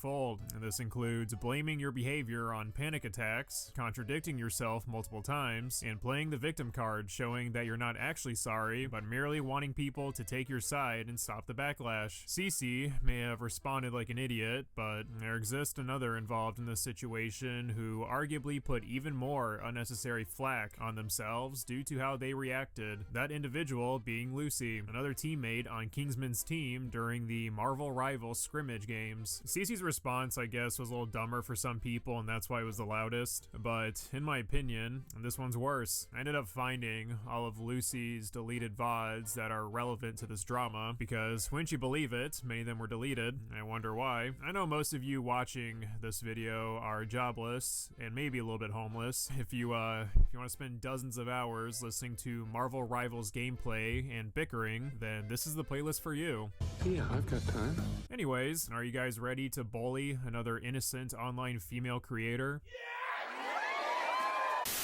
threefold. And this includes blaming your behavior on panic attacks, contradicting yourself multiple times, and playing the victim card, showing that you're not actually sorry, but merely wanting people to take your side and stop the backlash. Cece may have responded like an idiot, but there exists another involved in this situation who arguably put even more unnecessary flack on themselves due to how they reacted. That individual being Lucy, another teammate on Kingsman's team during the Marvel Rivals scrimmage games. Cece's response, I guess, was a little dumber for some people, and that's why it was the loudest. But in my opinion, this one's worse. I ended up finding all of Lucy's deleted VODs that are relevant to this drama, because wouldn't you believe it, many of them were deleted. I wonder why. I know most of you watching this video are jobless and maybe a little bit homeless. If you want to spend dozens of hours listening to Marvel Rivals gameplay and bickering, then this is the playlist for you. Yeah, I've got time. Anyways, are you guys ready to bully another innocent online female creator?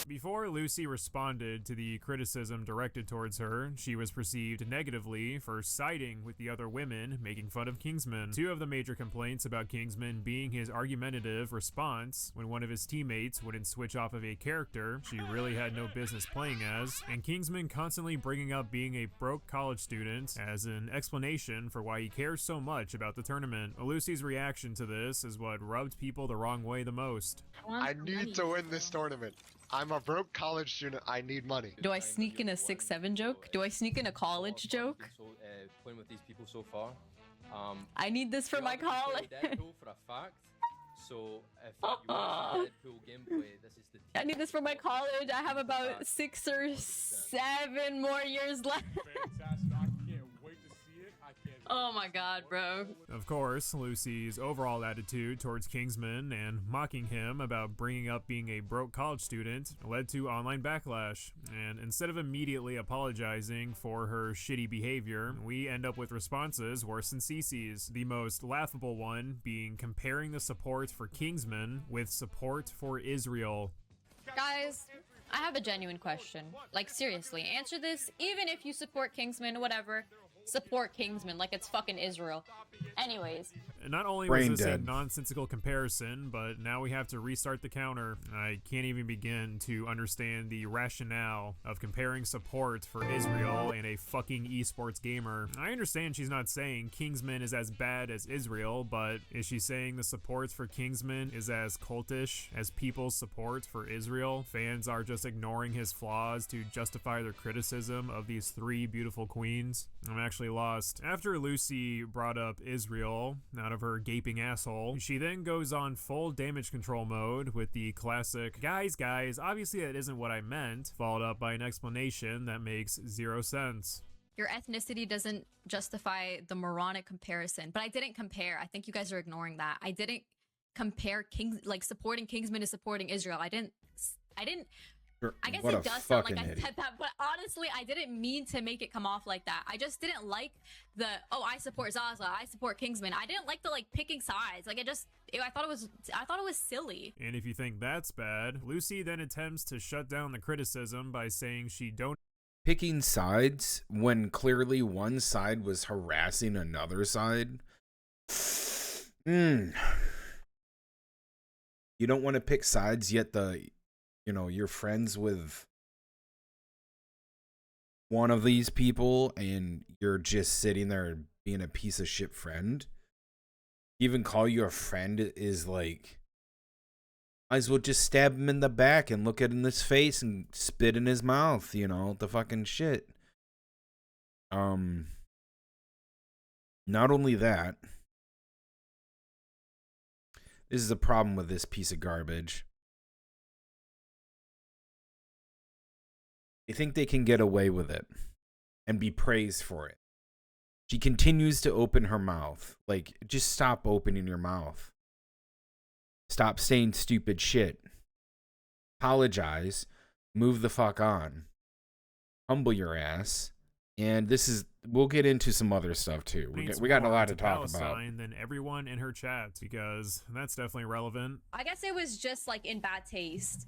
Before Lucy responded to the criticism directed towards her, she was perceived negatively for siding with the other women making fun of Kingsman. Two of the major complaints about Kingsman being his argumentative response when one of his teammates wouldn't switch off of a character she really had no business playing as, and Kingsman constantly bringing up being a broke college student as an explanation for why he cares so much about the tournament. Lucy's reaction to this is what rubbed people the wrong way the most. I need to win this tournament. I'm a broke college student. I need money. Do I sneak in a 6-7 joke? Do I sneak in a college joke? Playing with these people so far. I need this for my college. Deadpool for a fact. So if you watch Deadpool gameplay, this is the. I need this for my college. I have about 6 or 7 more years left. Fantastic. I can't wait to see it. I can't. Oh my god, bro. Of course, Lucy's overall attitude towards Kingsman and mocking him about bringing up being a broke college student led to online backlash. And instead of immediately apologizing for her shitty behavior, we end up with responses worse than Cece's. The most laughable one being comparing the support for Kingsman with support for Israel. Guys, I have a genuine question. Like, seriously, answer this. Even if you support Kingsman, whatever, support Kingsman like it's fucking Israel. Anyways. Not only was this a nonsensical comparison, but now we have to restart the counter. I can't even begin to understand the rationale of comparing support for Israel and a fucking esports gamer. I understand she's not saying Kingsman is as bad as Israel, but is she saying the support for Kingsman is as cultish as people's support for Israel? Fans are just ignoring his flaws to justify their criticism of these 3 beautiful queens? I'm actually lost. After Lucy brought up Israel out of her gaping asshole, she then goes on full damage control mode with the classic, guys, obviously that isn't what I meant, followed up by an explanation that makes 0 sense. Your ethnicity doesn't justify the moronic comparison. But I didn't compare. I think you guys are ignoring that. I didn't compare supporting Kingsman to supporting Israel. I didn't I guess it does sound like I said that, but honestly, I didn't mean to make it come off like that. I just didn't like the, oh, I support Zaza, I support Kingsman. I didn't like the picking sides. Like I thought it was silly. And if you think that's bad, Lucy then attempts to shut down the criticism by saying she don't picking sides when clearly one side was harassing another side. You don't want to pick sides, yet you're friends with one of these people and you're just sitting there being a piece of shit friend. Even call you a friend is like, might as well just stab him in the back and look at him in his face and spit in his mouth, the fucking shit. Not only that, this is a problem with this piece of garbage. They think they can get away with it and be praised for it. She continues to open her mouth. Like, just stop opening your mouth. Stop saying stupid shit. Apologize. Move the fuck on. Humble your ass. And we'll get into some other stuff too. We got a lot to talk about. Than everyone in her chat, because that's definitely relevant. I guess it was just in bad taste.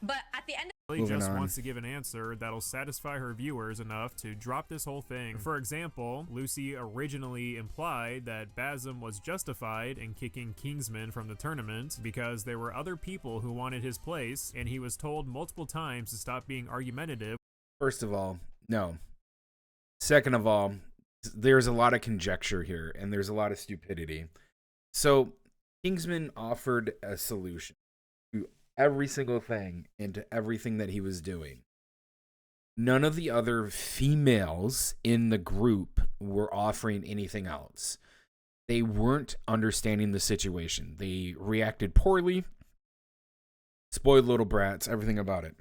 But at the end Moving just on. wants to give an answer that'll satisfy her viewers enough to drop this whole thing. For example, Lucy originally implied that Basm was justified in kicking Kingsman from the tournament because there were other people who wanted his place, and he was told multiple times to stop being argumentative. First of all, no. Second of all, there's a lot of conjecture here, and there's a lot of stupidity. So, Kingsman offered a solution to every single thing and to everything that he was doing. None of the other females in the group were offering anything else. They weren't understanding the situation. They reacted poorly, spoiled little brats, everything about it.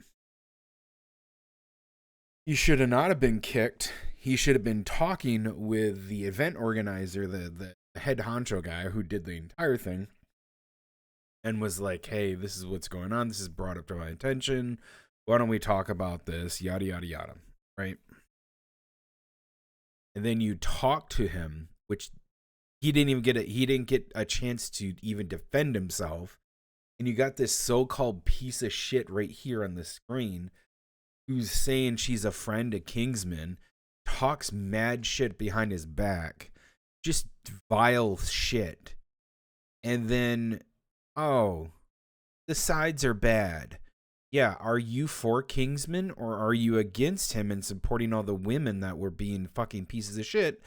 He should have not have been kicked. He should have been talking with the event organizer, the head honcho guy who did the entire thing, and was like, hey, this is what's going on. This is brought up to my attention. Why don't we talk about this? Yada, yada, yada. Right? And then you talk to him, which he didn't get a chance to even defend himself. And you got this so-called piece of shit right here on the screen who's saying she's a friend of Kingsman, talks mad shit behind his back, just vile shit. And then, oh, the sides are bad. Yeah, are you for Kingsman or are you against him and supporting all the women that were being fucking pieces of shit?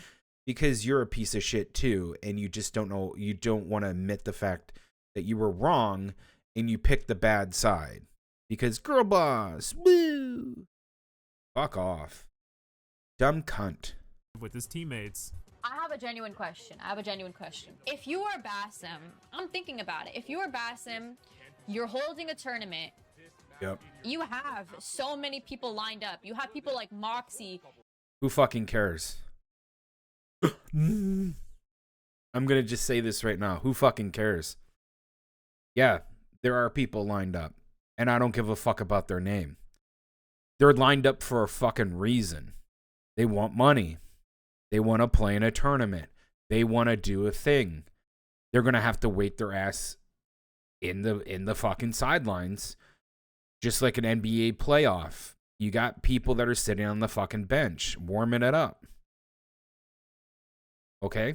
Because you're a piece of shit too, and you just don't know, you don't want to admit the fact that you were wrong and you picked the bad side. Because girl boss, woo! Fuck off. Dumb cunt. With his teammates. I have a genuine question. If you are Basm, I'm thinking about it. If you are Basm, you're holding a tournament. Yep. You have so many people lined up. You have people like Moxie. Who fucking cares? I'm gonna just say this right now. Who fucking cares? Yeah, there are people lined up, and I don't give a fuck about their name. They're lined up for a fucking reason. They want money. They want to play in a tournament. They want to do a thing. They're gonna have to wait their ass in the fucking sidelines, just like an NBA playoff. You got people that are sitting on the fucking bench, warming it up. Okay?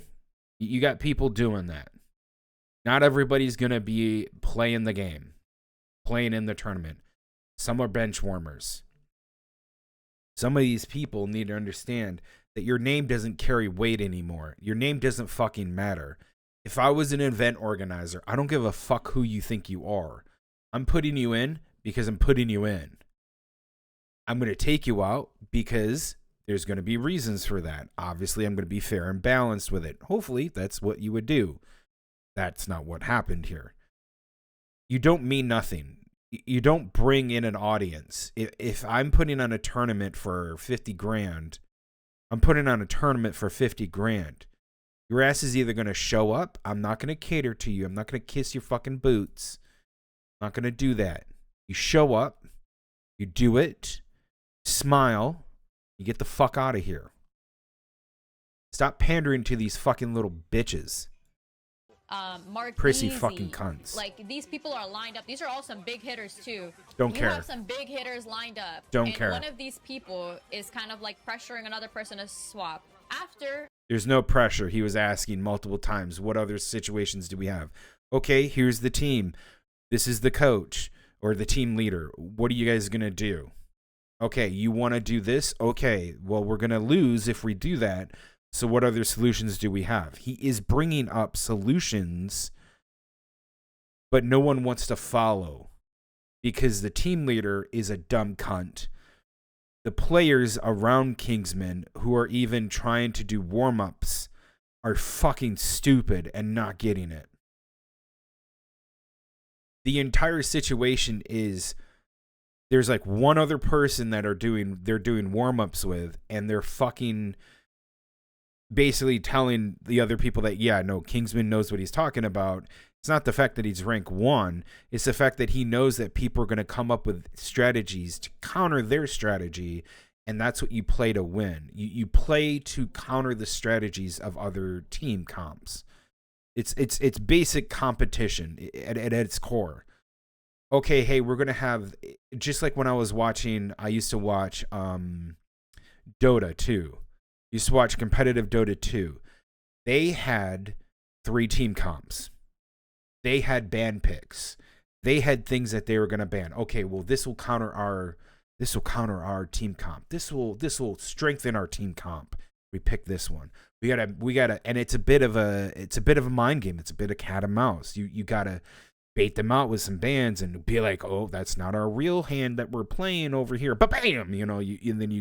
You got people doing that. Not everybody's going to be playing the game, playing in the tournament. Some are bench warmers. Some of these people need to understand that your name doesn't carry weight anymore. Your name doesn't fucking matter. If I was an event organizer, I don't give a fuck who you think you are. I'm putting you in because I'm putting you in. I'm going to take you out because there's going to be reasons for that. Obviously, I'm going to be fair and balanced with it. Hopefully, that's what you would do. That's not what happened here. You don't mean nothing. You don't bring in an audience. If I'm putting on a tournament for 50 grand, I'm putting on a tournament for 50 grand. Your ass is either going to show up. I'm not going to cater to you. I'm not going to kiss your fucking boots. I'm not going to do that. You show up. You do it. Smile. You get the fuck out of here. Stop pandering to these fucking little bitches. Prissy fucking cunts. Like, these people are lined up. These are all some big hitters too. Don't care. You have some big hitters lined up. Don't care. One of these people is kind of like pressuring another person to swap. After There's no pressure. He was asking multiple times, what other situations do we have? Okay, here's the team. This is the coach or the team leader. What are you guys going to do? Okay, you want to do this? Okay, well, we're going to lose if we do that. So what other solutions do we have? He is bringing up solutions, but no one wants to follow because the team leader is a dumb cunt. The players around Kingsman who are even trying to do warm-ups are fucking stupid and not getting it. The entire situation is there's like one other person that they're doing warm-ups with, and they're fucking basically telling the other people that, yeah, no, Kingsman knows what he's talking about. It's not the fact that he's rank 1. It's the fact that he knows that people are going to come up with strategies to counter their strategy, and that's what you play to win. You play to counter the strategies of other team comps. It's basic competition at its core. okay, hey, we're gonna have, just like when I used to watch Dota 2. Used to watch competitive Dota 2. They had 3 team comps. They had ban picks. They had things that they were gonna ban. Okay, well, this will counter our team comp. This will strengthen our team comp. We pick this one. We gotta, and it's a bit of a mind game. It's a bit of cat and mouse. You gotta bait them out with some bans and be like, oh, that's not our real hand that we're playing over here. But bam, and then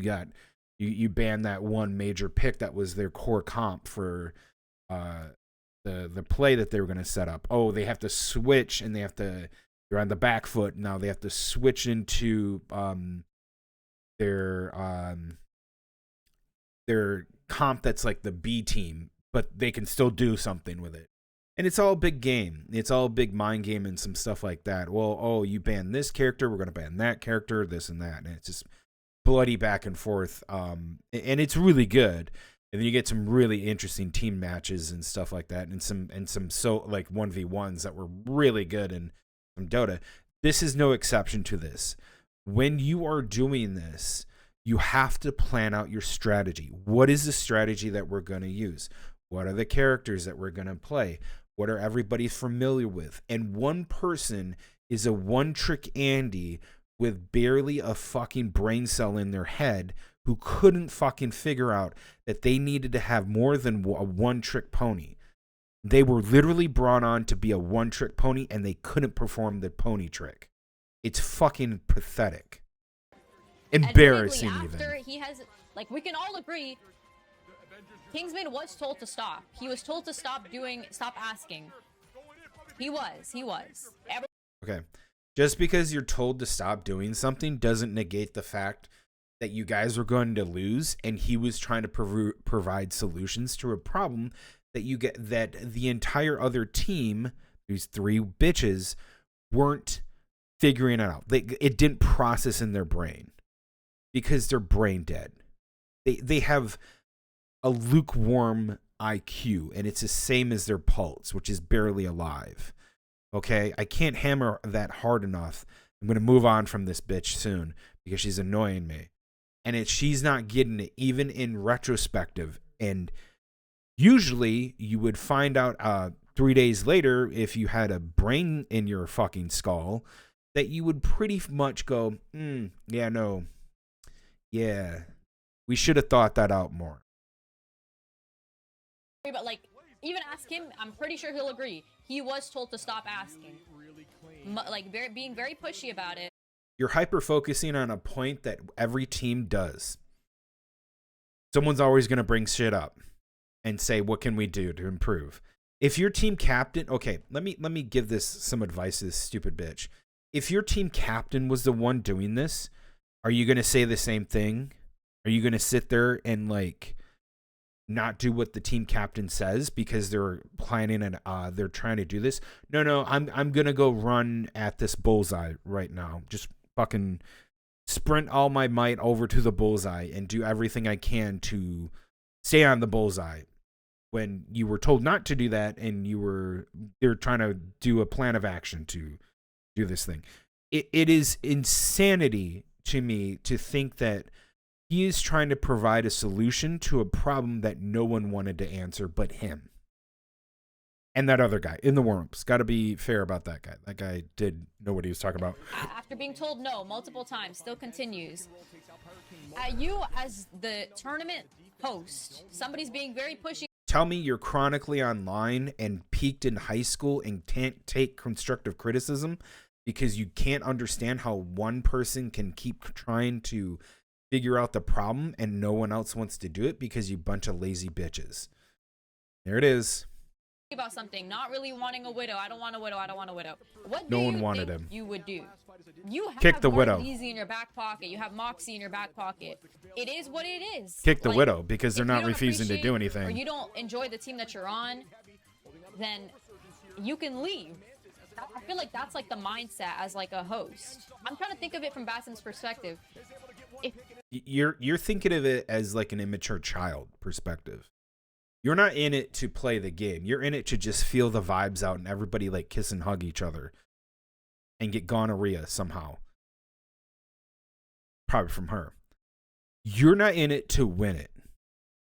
you ban that one major pick that was their core comp for the play that they were gonna set up. Oh, they have to switch and they're on the back foot now. They have to switch into their comp that's like the B team, but they can still do something with it. And it's all a big game. It's all a big mind game and some stuff like that. Well, oh, you ban this character, we're gonna ban that character, this and that, and it's just bloody back and forth. And it's really good. And then you get some really interesting team matches and stuff like that, and some so like 1v1s that were really good in some Dota. This is no exception to this. When you are doing this, you have to plan out your strategy. What is the strategy that we're going to use? What are the characters that we're going to play? What are everybody familiar with? And one person is a one-trick Andy with barely a fucking brain cell in their head who couldn't fucking figure out that they needed to have more than a one-trick pony. They were literally brought on to be a one-trick pony, and they couldn't perform the pony trick. It's fucking pathetic. Embarrassing, after even. he has, like, we can all agree, Kingsman was told to stop. He was told to stop asking. He was. Okay. Just because you're told to stop doing something doesn't negate the fact that you guys were going to lose, and he was trying to provide solutions to a problem that the entire other team, these 3 bitches, weren't figuring it out. It didn't process in their brain because they're brain dead. They have a lukewarm IQ, and it's the same as their pulse, which is barely alive. Okay, I can't hammer that hard enough. I'm going to move on from this bitch soon because she's annoying me. And she's not getting it, even in retrospective. And usually you would find out 3 days later, if you had a brain in your fucking skull, that you would pretty much go, yeah, no. Yeah, we should have thought that out more. But, like, even ask him, I'm pretty sure he'll agree. He was told to stop asking. Being very pushy about it. You're hyper-focusing on a point that every team does. Someone's always going to bring shit up and say, what can we do to improve? If your team captain... Okay, let me give this some advice to this stupid bitch. If your team captain was the one doing this, are you going to say the same thing? Are you going to sit there and, like, not do what the team captain says because they're planning and they're trying to do this? No, I'm going to go run at this bullseye right now. Just fucking sprint all my might over to the bullseye and do everything I can to stay on the bullseye, when you were told not to do that and they're trying to do a plan of action to do this thing. It is insanity to me to think that he is trying to provide a solution to a problem that no one wanted to answer but him. And that other guy in the warm-ups. Got to be fair about that guy. That guy did know what he was talking about. After being told no multiple times, still continues. You, as the tournament host, somebody's being very pushy. Tell me you're chronically online and peaked in high school and can't take constructive criticism because you can't understand how one person can keep trying to figure out the problem and no one else wants to do it because you bunch of lazy bitches. There it is. About something, not really wanting a widow. I don't want a widow. What no do one you wanted think him. You would do? You have Kick the widow. Easy in your back pocket. You have Moxie in your back pocket. It is what it is. Kick the widow because they're not refusing to do anything. Or you don't enjoy the team that you're on, then you can leave. I feel like that's like the mindset as like a host. I'm trying to think of it from Bassem's perspective. You're thinking of it as like an immature child perspective. You're not in it to play the game. You're in it to just feel the vibes out and everybody like kiss and hug each other. and get gonorrhea somehow. Probably from her. You're not in it to win it.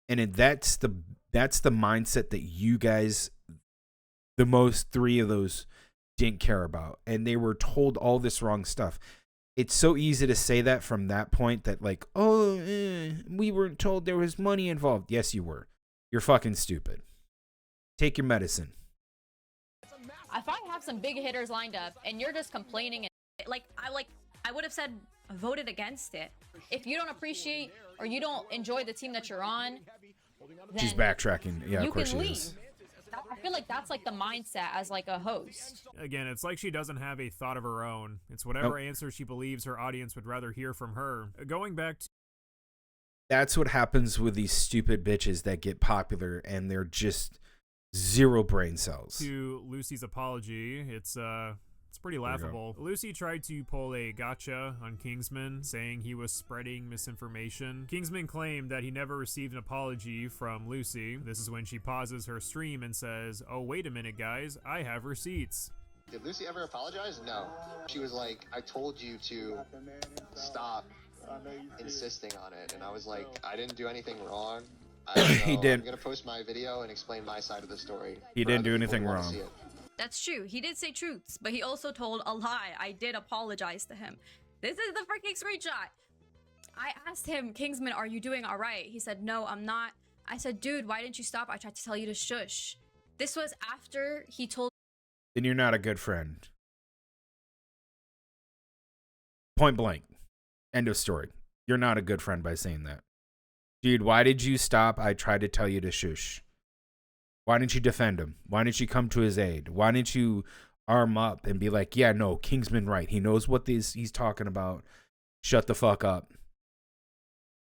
And that's the mindset that you guys, the most three of those, didn't care about. And they were told all this wrong stuff. It's so easy to say that from that point that like, oh, we weren't told there was money involved. Yes, you were. You're fucking stupid. Take your medicine. If I have some big hitters lined up and you're just complaining, and I would have said voted against it. If you don't appreciate or you don't enjoy the team that you're on, then She's backtracking. Yeah, you of course can she leave. is. I feel like that's like the mindset as like a host. Again, it's like she doesn't have a thought of her own. It's whatever answer she believes her audience would rather hear from her. Going back to That's what happens with these stupid bitches that get popular and they're just zero brain cells. Lucy's apology, it's pretty laughable. Lucy tried to pull a gotcha on Kingsman, saying he was spreading misinformation. Kingsman claimed that he never received an apology from Lucy. This is when she pauses her stream and says, "Oh, wait a minute, guys, I have receipts." Did Lucy ever apologize? No. She was like, I told you to stop insisting on it. And I was like, I didn't do anything wrong. I don't know. He didn't. I'm going to post my video and explain my side of the story. He for didn't other do people anything who wanna wrong. see it. That's true. He did say truths, but he also told a lie. I did apologize to him. This is the freaking screenshot. I asked him, Kingsman, are you doing all right? He said, no, I'm not. I said, dude, why didn't you stop? I tried to tell you to shush. This was after he told. Then you're not a good friend. Point blank. End of story. You're not a good friend by saying that. Dude, why did you stop? I tried to tell you to shush. Why didn't you defend him? Why didn't you come to his aid? Why didn't you arm up and be like, yeah, no, Kingsman right. He knows what he's talking about. Shut the fuck up.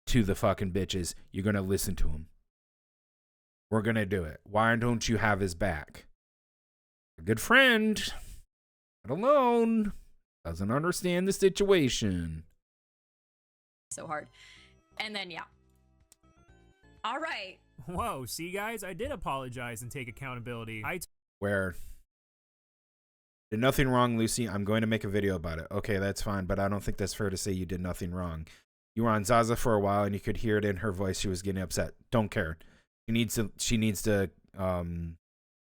To the fucking bitches. You're going to listen to him. We're going to do it. Why don't you have his back? A good friend. Not alone. Doesn't understand the situation. So hard. And then, yeah. All right. Whoa, see guys, I did apologize and take accountability. Where did nothing wrong, Lucy. I'm going to make a video about it. Okay, that's fine, but I don't think that's fair to say you did nothing wrong. You were on Zaza for a while and you could hear it in her voice. She was getting upset. Don't care. She needs to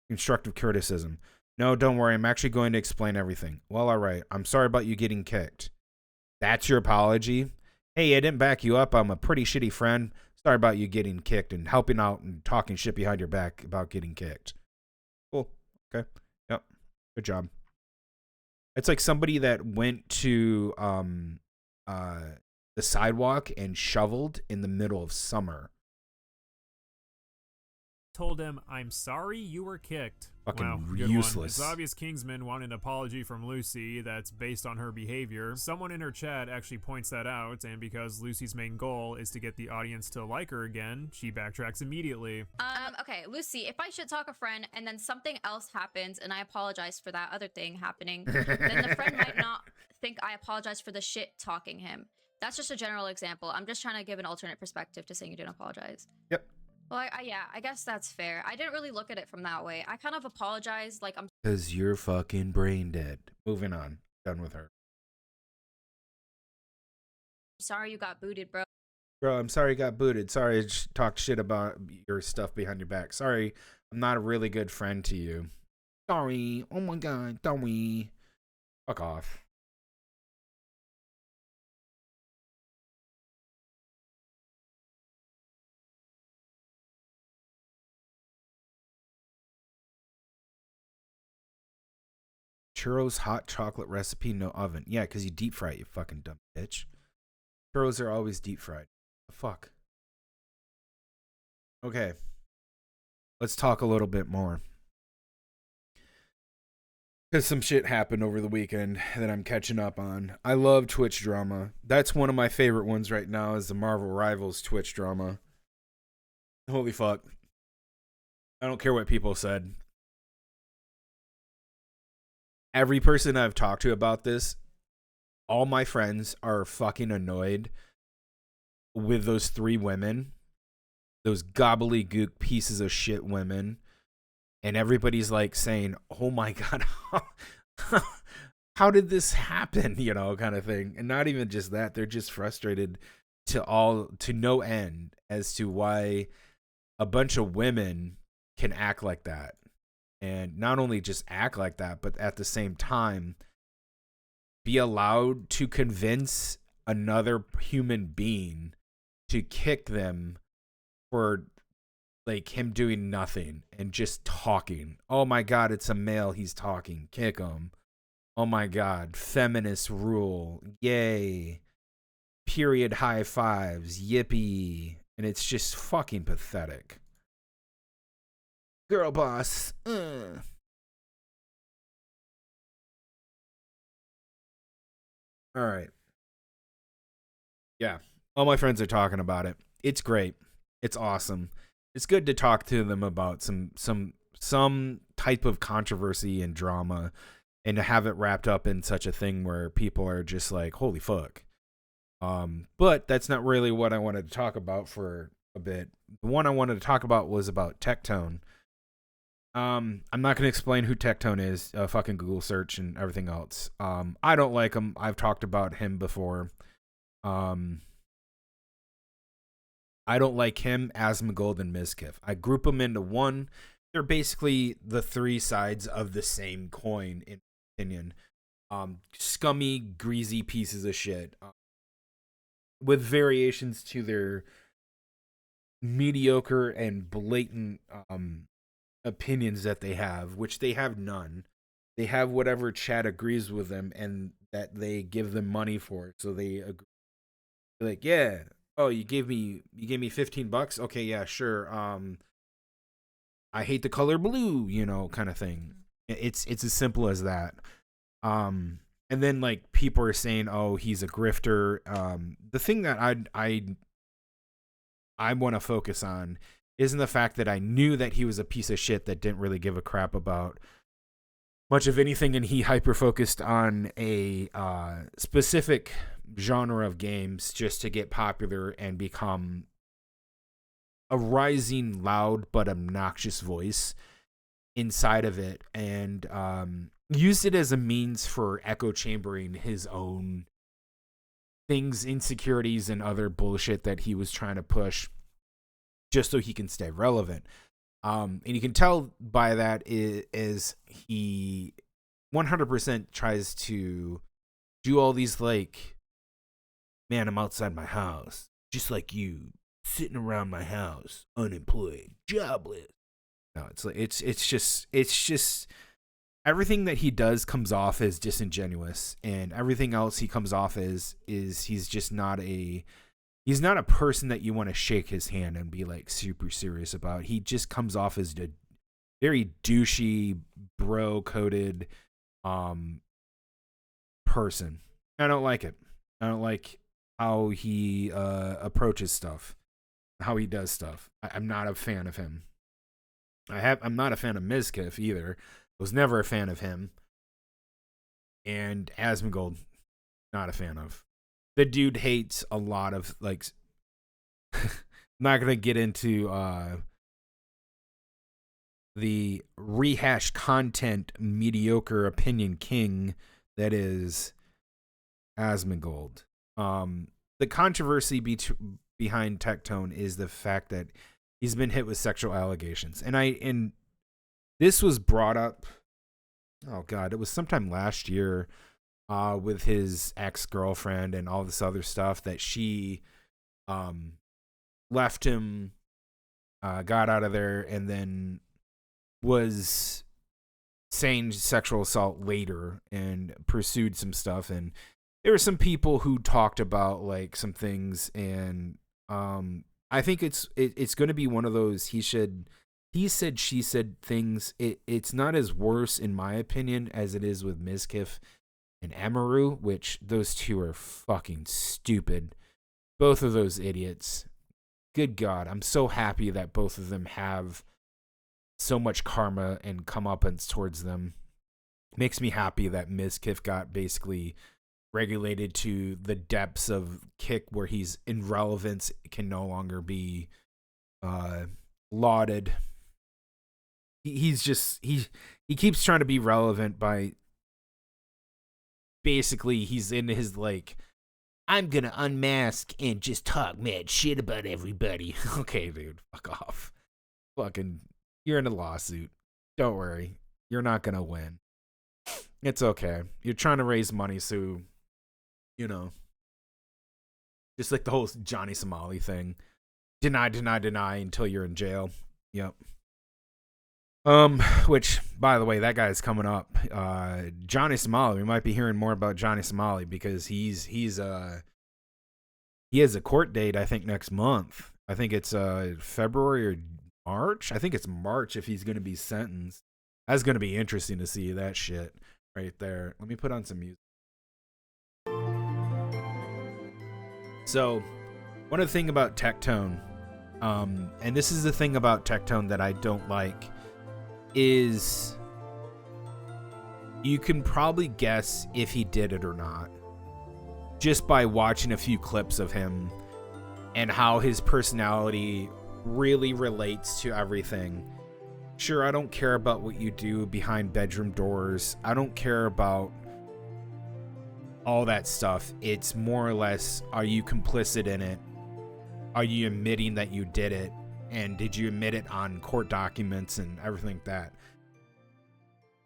constructive criticism. No, don't worry. I'm actually going to explain everything. Well, all right. I'm sorry about you getting kicked. That's your apology? Hey, I didn't back you up. I'm a pretty shitty friend. Sorry about you getting kicked and helping out and talking shit behind your back about getting kicked. Cool. Okay. Yep. Good job. It's like somebody that went to the sidewalk and shoveled in the middle of summer. Told him, I'm sorry you were kicked. Fucking wow, good useless. One. It's obvious Kingsman wanted an apology from Lucy that's based on her behavior. Someone in her chat actually points that out, and because Lucy's main goal is to get the audience to like her again, she backtracks immediately. Okay, Lucy, if I should talk a friend and then something else happens and I apologize for that other thing happening, then the friend might not think I apologize for the shit talking him. That's just a general example. I'm just trying to give an alternate perspective to saying you didn't apologize. Yep. Well, yeah, I guess that's fair. I didn't really look at it from that way. I kind of apologized, like I'm. Because you're fucking brain dead. Moving on. Done with her. Sorry you got booted, bro. Bro, I'm sorry you got booted. Sorry I talked shit about your stuff behind your back. Sorry, I'm not a really good friend to you. Sorry. Oh my god, sorry. Fuck off. Churros hot chocolate recipe, no oven. Yeah, because you deep fry it, you fucking dumb bitch. Churros are always deep fried. The fuck? Okay. Let's talk a little bit more. Because some shit happened over the weekend that I'm catching up on. I love Twitch drama. That's one of my favorite ones right now is the Marvel Rivals Twitch drama. Holy fuck. I don't care what people said. Every person I've talked to about this, all my friends are fucking annoyed with those three women, those gobbledygook pieces of shit women, and everybody's like saying, oh my god, how did this happen, kind of thing. And not even just that, they're just frustrated to no end as to why a bunch of women can act like that. And not only just act like that, but at the same time be allowed to convince another human being to kick them for like him doing nothing and just talking. Oh my God, it's a male, he's talking. Kick him. Oh my God, feminist rule. Yay. Period high fives. Yippee. And it's just fucking pathetic. Girl boss. All right. Yeah. All my friends are talking about it. It's great. It's awesome. It's good to talk to them about some type of controversy and drama, and to have it wrapped up in such a thing where people are just like, holy fuck. But that's not really what I wanted to talk about for a bit. The one I wanted to talk about was about Tectone. I'm not going to explain who Tectone is, fucking Google search and everything else. I don't like him. I've talked about him before. I don't like him, Asmongold, and Mizkif. I group them into one. They're basically the three sides of the same coin, in my opinion. Scummy, greasy pieces of shit. With variations to their mediocre and blatant opinions that they have, which they have none. They have whatever chat agrees with them and that they give them money for. So they agree. Like, yeah. Oh, you gave me $15? Okay, yeah, sure. I hate the color blue, kind of thing. It's as simple as that. And then like people are saying, oh, he's a grifter. The thing that I want to focus on isn't the fact that I knew that he was a piece of shit that didn't really give a crap about much of anything, and he hyper focused on a specific genre of games just to get popular and become a rising, loud but obnoxious voice inside of it, and used it as a means for echo chambering his own things, insecurities, and other bullshit that he was trying to push just so he can stay relevant. And you can tell by that is he 100% tries to do all these like, man, I'm outside my house, just like you, sitting around my house, unemployed, jobless. No, it's just everything that he does comes off as disingenuous, and everything else he comes off as is he's just not a person that you want to shake his hand and be like super serious about. He just comes off as a very douchey, bro-coded person. I don't like it. I don't like how he approaches stuff, how he does stuff. I'm not a fan of him. I'm not a fan of Mizkif either. Was never a fan of him. And Asmongold, not a fan of. The dude hates a lot of like. I'm not gonna get into the rehashed content mediocre opinion king that is Asmongold. The controversy behind Tectone is the fact that he's been hit with sexual allegations, and this was brought up. Oh God, it was sometime last year. With his ex-girlfriend and all this other stuff that she left him, got out of there, and then was saying sexual assault later and pursued some stuff. And there were some people who talked about like some things, and I think it's going to be one of those he said, she said things. It's not as worse, in my opinion, as it is with Mizkif and Amaru, which those two are fucking stupid. Both of those idiots. Good God, I'm so happy that both of them have so much karma and comeuppance towards them. Makes me happy that Mizkif got basically regulated to the depths of Kick, where he's irrelevance can no longer be lauded. He keeps trying to be relevant by basically he's in his like, I'm gonna unmask and just talk mad shit about everybody. Okay, dude, fuck off. Fucking, you're in a lawsuit. Don't worry, you're not gonna win. It's okay. You're trying to raise money, so you know, just like the whole Johnny Somali thing. Deny, deny, deny until you're in jail. Yep. Which, by the way, that guy's coming up. Johnny Somali. We might be hearing more about Johnny Somali because he has a court date, I think, next month. I think it's February or March. I think it's March if he's going to be sentenced. That's going to be interesting to see that shit right there. Let me put on some music. So, one other thing about Tectone, and this is the thing about Tectone that I don't like, is you can probably guess if he did it or not just by watching a few clips of him and how his personality really relates to everything. Sure, I don't care about what you do behind bedroom doors. I don't care about all that stuff. It's more or less, are you complicit in it? Are you admitting that you did it? And did you admit it on court documents and everything like that?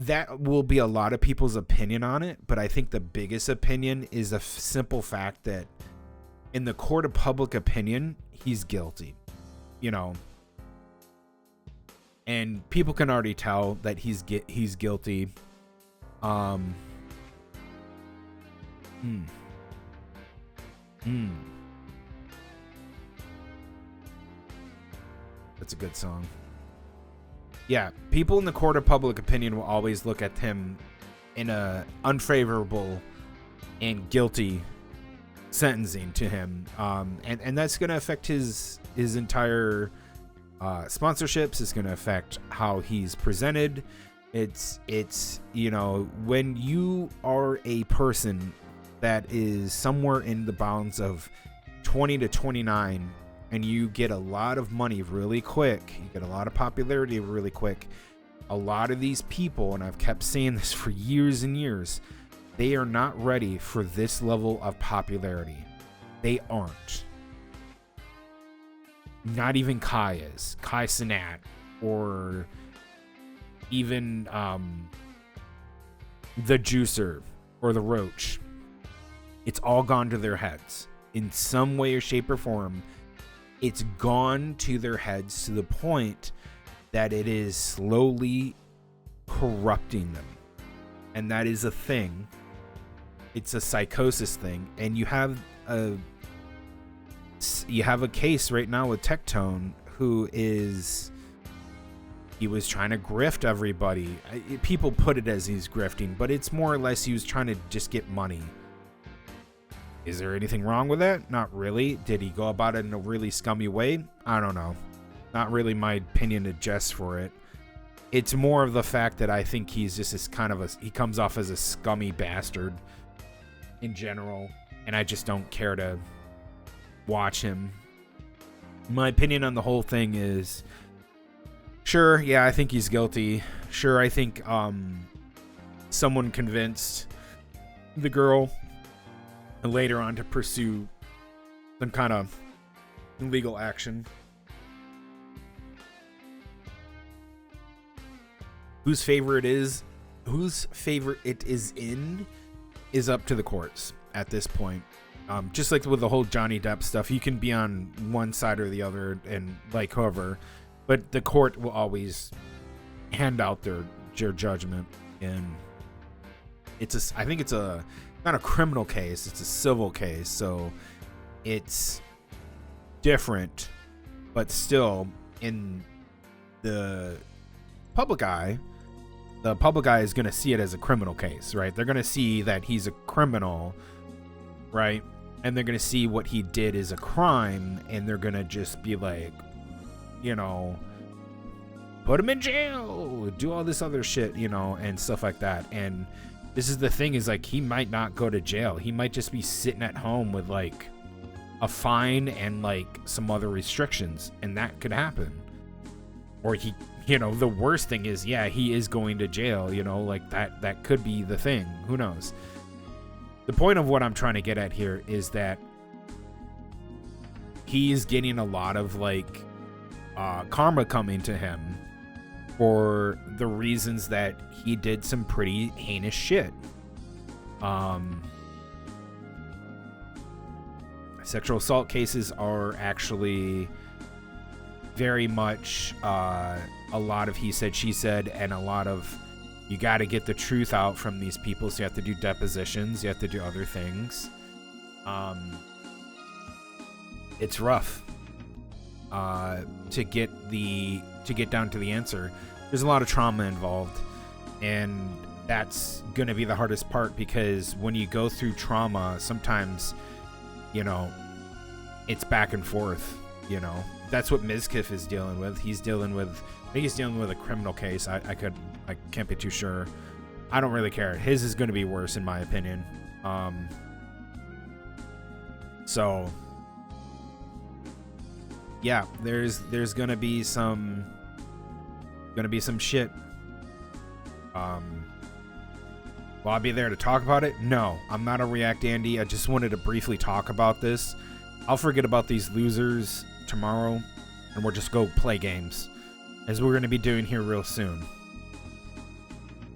That will be a lot of people's opinion on it, but I think the biggest opinion is the simple fact that in the court of public opinion, he's guilty. You know, and people can already tell that he's guilty. That's a good song. Yeah, people in the court of public opinion will always look at him in a unfavorable and guilty sentencing to him, and that's going to affect his entire sponsorships. It's going to affect how he's presented. It's you know, when you are a person that is somewhere in the bounds of 20 to 29 and you get a lot of money really quick, you get a lot of popularity really quick, a lot of these people, and I've kept saying this for years and years, they are not ready for this level of popularity. They aren't. Not even Kai is. Kai Cenat, or even the Juicer or the Roach. It's all gone to their heads. In some way or shape or form, it's gone to their heads to the point that it is slowly corrupting them. And that is a thing. It's a psychosis thing. And you have a case right now with Tectone who is, he was trying to grift everybody. People put it as he's grifting, but it's more or less he was trying to just get money. Is there anything wrong with that? Not really. Did he go about it in a really scummy way? I don't know. Not really my opinion to jest for it. It's more of the fact that I think he's just this kind of he comes off as a scummy bastard in general, and I just don't care to watch him. My opinion on the whole thing is, sure, yeah, I think he's guilty. Sure, I think someone convinced the girl later on to pursue some kind of legal action. Whose favor it is in is up to the courts at this point. Just like with the whole Johnny Depp stuff, you can be on one side or the other and like whoever, but the court will always hand out their judgment. And I think it's not a criminal case, it's a civil case, so it's different, but still in the public eye is going to see it as a criminal case, right? They're going to see that he's a criminal, right? And they're going to see what he did is a crime, and they're going to just be like, you know, put him in jail, do all this other shit, you know, and stuff like that. And this is the thing, is like, he might not go to jail. He might just be sitting at home with like a fine and like some other restrictions, and that could happen. Or he, you know, the worst thing is, yeah, he is going to jail, you know, like that could be the thing. Who knows? the point of what I'm trying to get at here is that he's getting a lot of like karma coming to him for the reasons that he did some pretty heinous shit. Sexual assault cases are actually very much a lot of he said, she said, and a lot of you got to get the truth out from these people. So you have to do depositions, you have to do other things. It's rough to get down to the answer. There's a lot of trauma involved, and that's going to be the hardest part, because when you go through trauma, sometimes, you know, it's back and forth, you know. That's what Mizkif is dealing with. He's dealing with, I think he's dealing with a criminal case. I can't be too sure. I don't really care. His is going to be worse, in my opinion. So yeah, there's gonna be some shit. Will I be there to talk about it? No, I'm not a React Andy. I just wanted to briefly talk about this. I'll forget about these losers tomorrow, and we'll just go play games, as we're gonna be doing here real soon.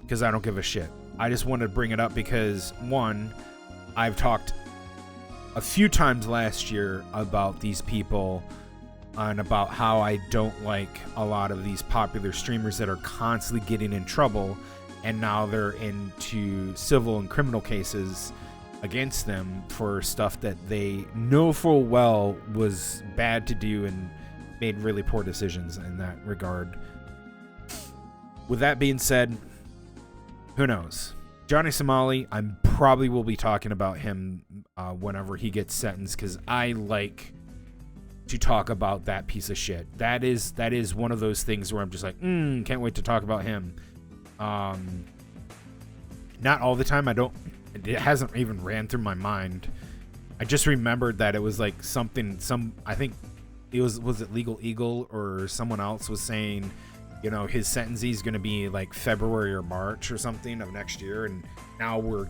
Because I don't give a shit. I just wanted to bring it up because, one, I've talked a few times last year about these people and about how I don't like a lot of these popular streamers that are constantly getting in trouble, and now they're into civil and criminal cases against them for stuff that they know full well was bad to do and made really poor decisions in that regard. With that being said, who knows? Johnny Somali, I probably will be talking about him whenever he gets sentenced, because I like to talk about that piece of shit. That is one of those things where I'm just like, can't wait to talk about him. Not all the time. It hasn't even ran through my mind. I just remembered that it was like I think it was it Legal Eagle or someone else was saying, you know, his sentencing is going to be like February or March or something of next year. And now we're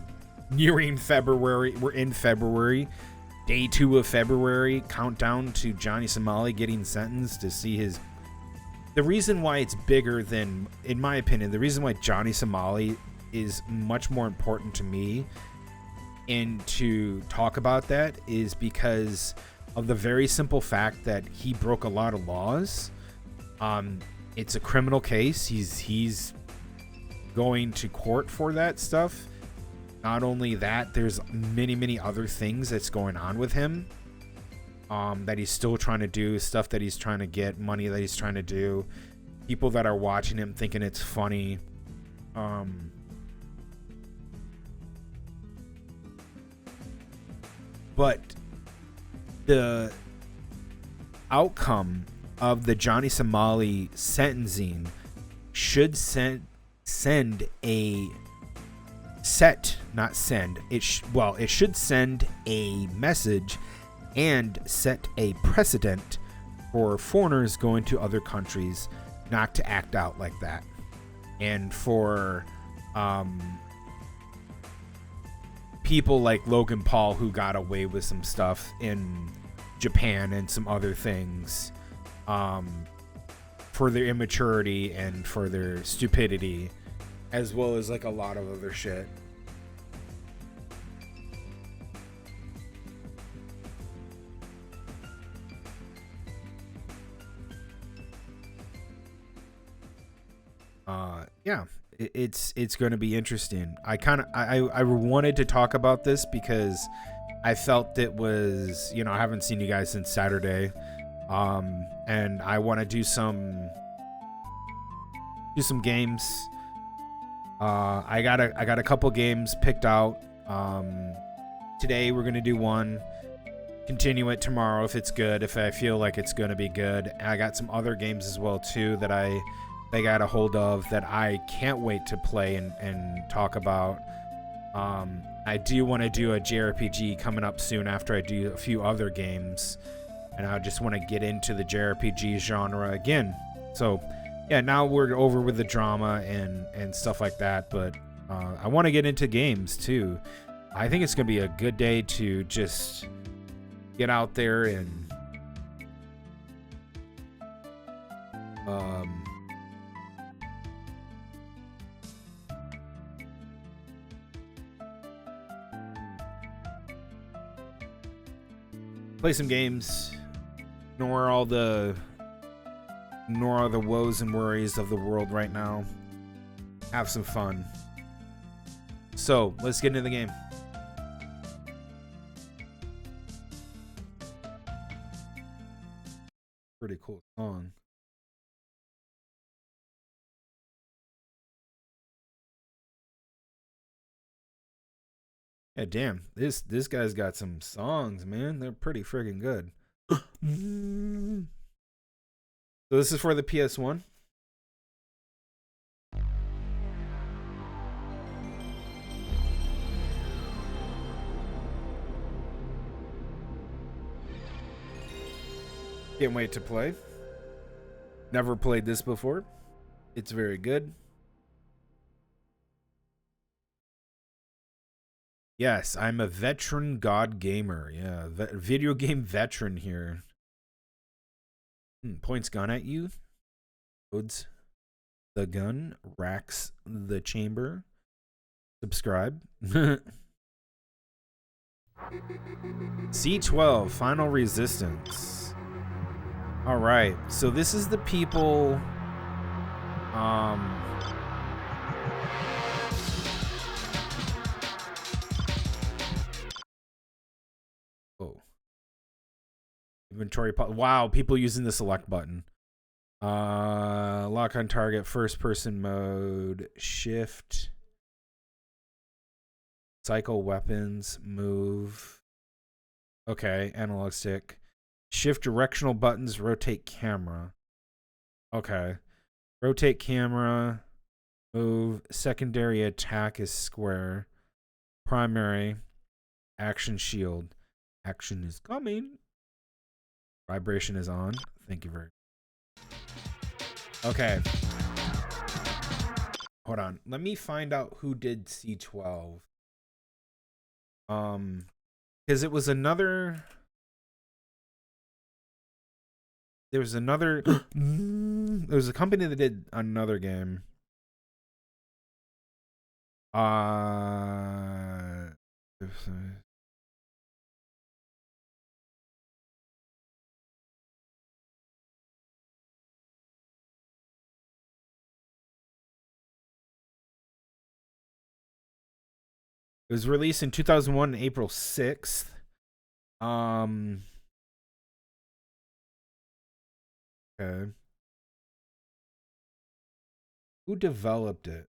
nearing February. We're in February. Day 2 of February. Countdown to Johnny Somali getting sentenced to see his... The reason why it's bigger than, in my opinion, the reason why Johnny Somali is much more important to me and to talk about that is because of the very simple fact that he broke a lot of laws. It's a criminal case. He's going to court for that stuff. Not only that, there's many other things that's going on with him that he's still trying to do, stuff that he's trying to get, money that he's trying to do, people that are watching him thinking it's funny. But the outcome of the Johnny Somali sentencing should it should send a message and set a precedent for foreigners going to other countries not to act out like that, and for people like Logan Paul who got away with some stuff in Japan and some other things, for their immaturity and for their stupidity, as well as like a lot of other shit. Yeah, it's going to be interesting. I wanted to talk about this because I felt it was, you know, I haven't seen you guys since Saturday, and I want to do some games. I got a couple games picked out. Today we're gonna do one, continue it tomorrow if it's good, if I feel like it's gonna be good. I got some other games as well too that they got a hold of that I can't wait to play and talk about. I do want to do a JRPG coming up soon after I do a few other games, and I just want to get into the JRPG genre again. So yeah, now we're over with the drama and stuff like that, but I want to get into games too. I think it's gonna be a good day to just get out there and play some games, ignore all the woes and worries of the world right now. Have some fun. So let's get into the game. Pretty cool song. Yeah, damn. This guy's got some songs, man. They're pretty freaking good. So this is for the PS1. Can't wait to play. Never played this before. It's very good. Yes, I'm a veteran god gamer. Yeah, video game veteran here. Points gun at you. Loads the gun. Racks the chamber. Subscribe. C12, Final Resistance. Alright, so this is the people... Oh. Inventory. Wow, people using the select button. Lock on target, first person mode, shift, cycle weapons, move. Okay, analog stick. Shift directional buttons, rotate camera. Okay. Rotate camera, move. Secondary attack is square. Primary, action shield. Action is coming. Vibration is on. Thank you very much. Okay. Hold on. Let me find out who did C12. Because it was another... There was another... there was a company that did another game. It was released in 2001, April 6th. Okay. Who developed it?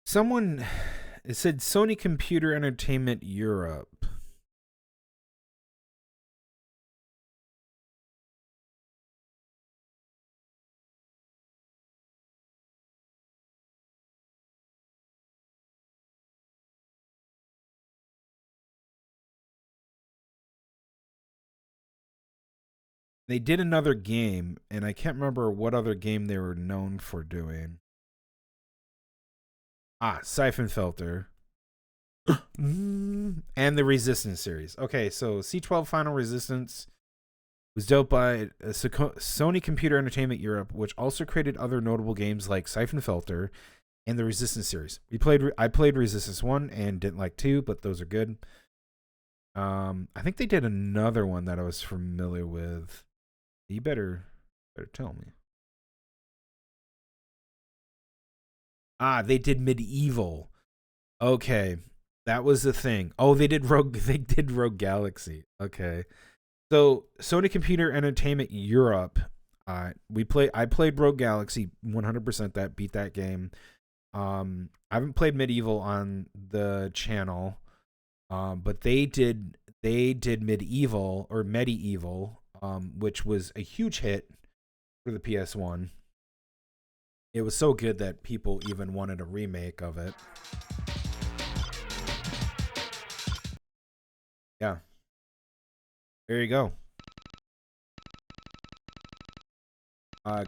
Someone, it said Sony Computer Entertainment Europe. They did another game, and I can't remember what other game they were known for doing. Siphon Filter. And the Resistance series. Okay, so C12 Final Resistance was developed by Sony Computer Entertainment Europe, which also created other notable games like Siphon Filter and the Resistance series. I played Resistance 1 and didn't like 2, but those are good. I think they did another one that I was familiar with. You better tell me. They did Medieval. Okay. That was the thing. Oh, they did Rogue. They did Rogue Galaxy. Okay. So Sony Computer Entertainment Europe. I played Rogue Galaxy 100%. That beat that game. I haven't played Medieval on the channel, but they did Medieval, which was a huge hit for the PS1. It was so good that people even wanted a remake of it. Yeah. There you go.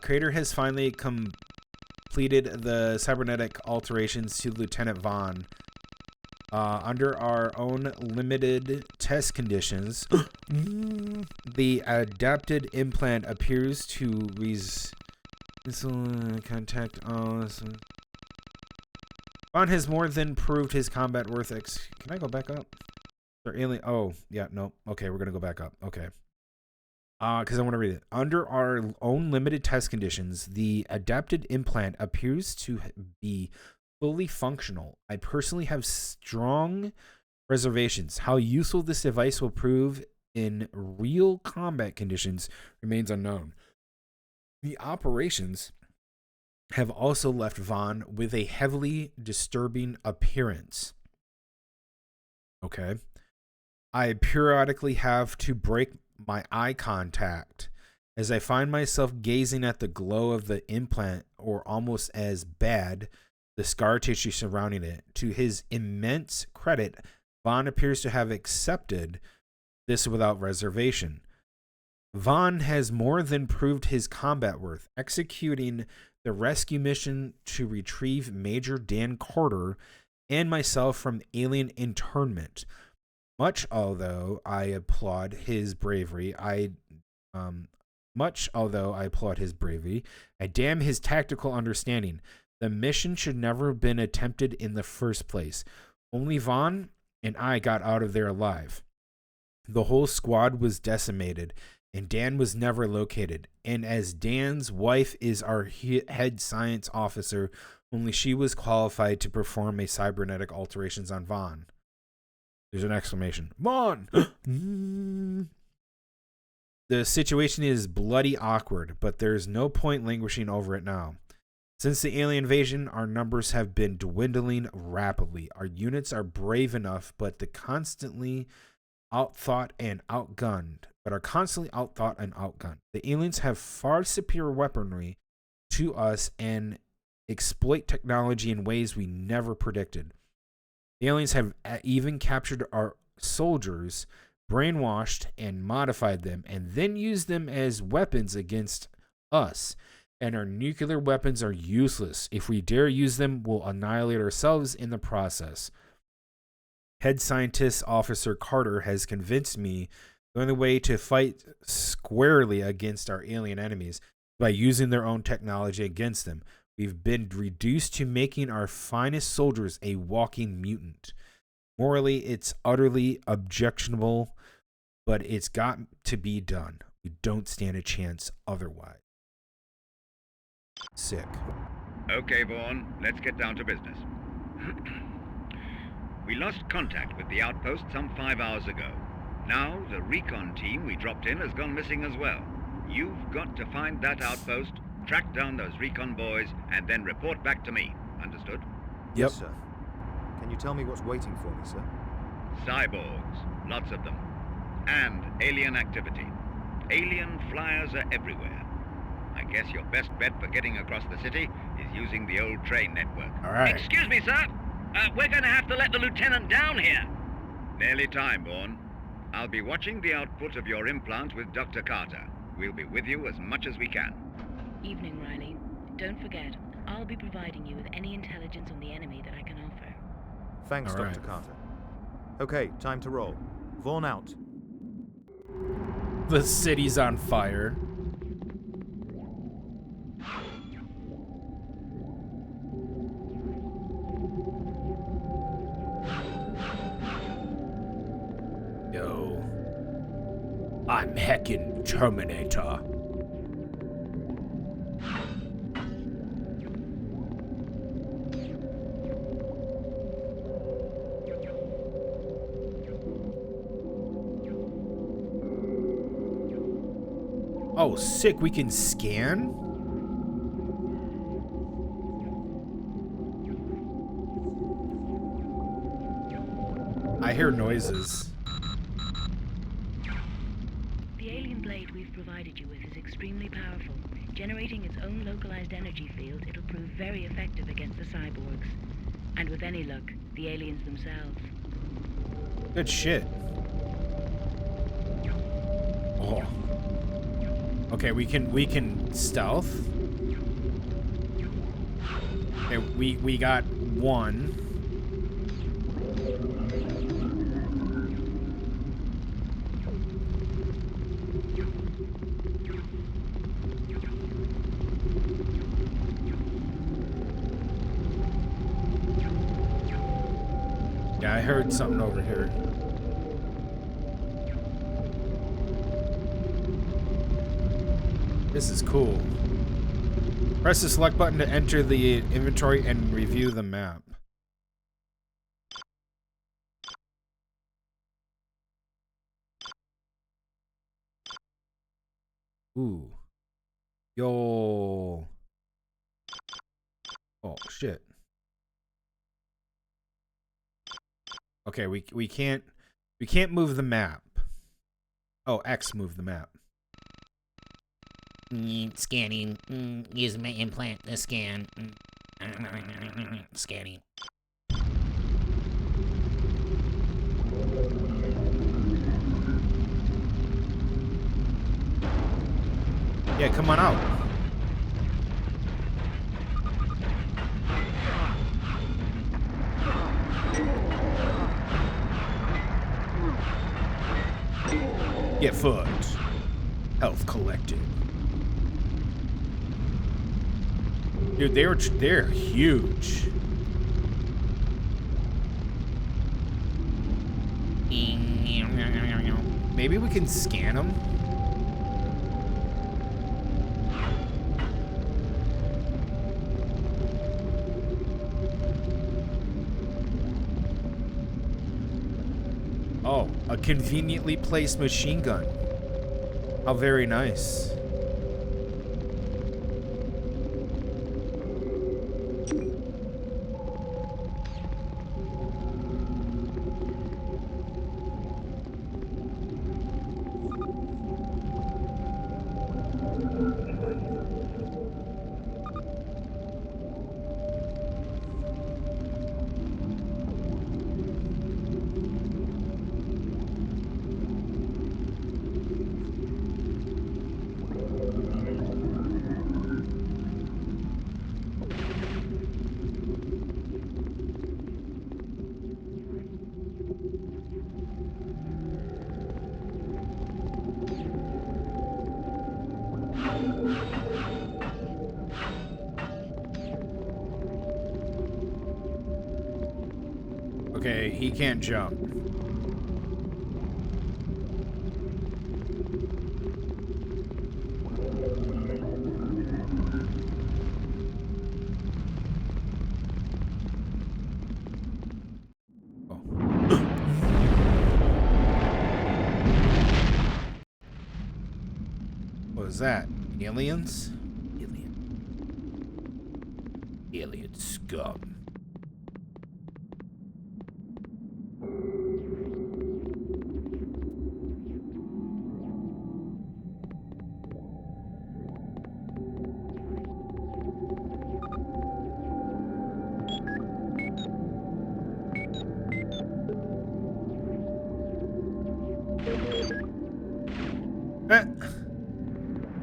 Creator has finally completed the cybernetic alterations to Lieutenant Vaughn. Under our own limited test conditions, the adapted implant appears to contact. Vaughn has more than proved his combat worth. Can I go back up? Or alien? Oh, yeah, no. Okay, we're gonna go back up. Okay. Because I want to read it. Under our own limited test conditions, the adapted implant appears to be fully functional. I personally have strong reservations. How useful this device will prove in real combat conditions remains unknown. The operations have also left Vaughn with a heavily disturbing appearance. Okay. I periodically have to break my eye contact as I find myself gazing at the glow of the implant, or almost as bad, the scar tissue surrounding it. To his immense credit, Vaughn appears to have accepted this without reservation. Vaughn has more than proved his combat worth, executing the rescue mission to retrieve Major Dan Carter and myself from alien internment. Much although I applaud his bravery, I damn his tactical understanding. The mission should never have been attempted in the first place. Only Vaughn and I got out of there alive. The whole squad was decimated, and Dan was never located. And as Dan's wife is our head science officer, only she was qualified to perform a cybernetic alterations on Vaughn. There's an exclamation. Vaughn! The situation is bloody awkward, but there's no point languishing over it now. Since the alien invasion, our numbers have been dwindling rapidly. Our units are brave enough, but constantly outthought and outgunned. The aliens have far superior weaponry to us and exploit technology in ways we never predicted. The aliens have even captured our soldiers, brainwashed and modified them, and then used them as weapons against us. And our nuclear weapons are useless. If we dare use them, we'll annihilate ourselves in the process. Head scientist Officer Carter has convinced me the only way to fight squarely against our alien enemies by using their own technology against them. We've been reduced to making our finest soldiers a walking mutant. Morally, it's utterly objectionable, but it's got to be done. We don't stand a chance otherwise. Sick. Okay, Vaughn, let's get down to business. We lost contact with the outpost some 5 hours ago. Now, the recon team we dropped in has gone missing as well. You've got to find that outpost, track down those recon boys, and then report back to me. Understood? Yep. Yes, sir. Can you tell me what's waiting for me, sir? Cyborgs, lots of them. And alien activity. Alien flyers are everywhere. I guess your best bet for getting across the city is using the old train network. All right. Excuse me, sir. We're going to have to let the lieutenant down here. Nearly time, Bourne. I'll be watching the output of your implant with Dr. Carter. We'll be with you as much as we can. Evening, Riley. Don't forget, I'll be providing you with any intelligence on the enemy that I can offer. Thanks, All Dr. right. Carter. Okay, time to roll. Vaughn out. The city's on fire. Yo. I'm heckin' Terminator. Oh, sick. We can scan? I hear noises. The alien blade we've provided you with is extremely powerful. Generating its own localized energy field, it'll prove very effective against the cyborgs. And with any luck, the aliens themselves. Good shit. Oh. Okay, we can stealth. Okay, we got one. Yeah, I heard something over here. This is cool. Press the select button to enter the inventory and review the map. Ooh. Yo. Oh, shit. Okay, we can't move the map. Oh, X move the map. Scanning. Use my implant to scan. Scanning. Yeah, come on out. Get fucked. Health collected. Dude, they're huge. Maybe we can scan them. Oh, a conveniently placed machine gun. How very nice. Okay, he can't jump. Oh. What was that? Aliens? Alien scum.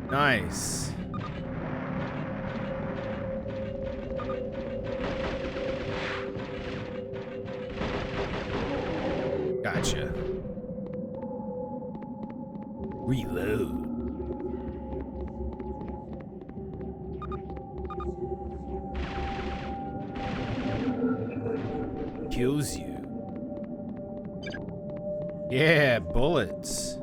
Nice. Gotcha. Reload. Kills you. Yeah, bullets.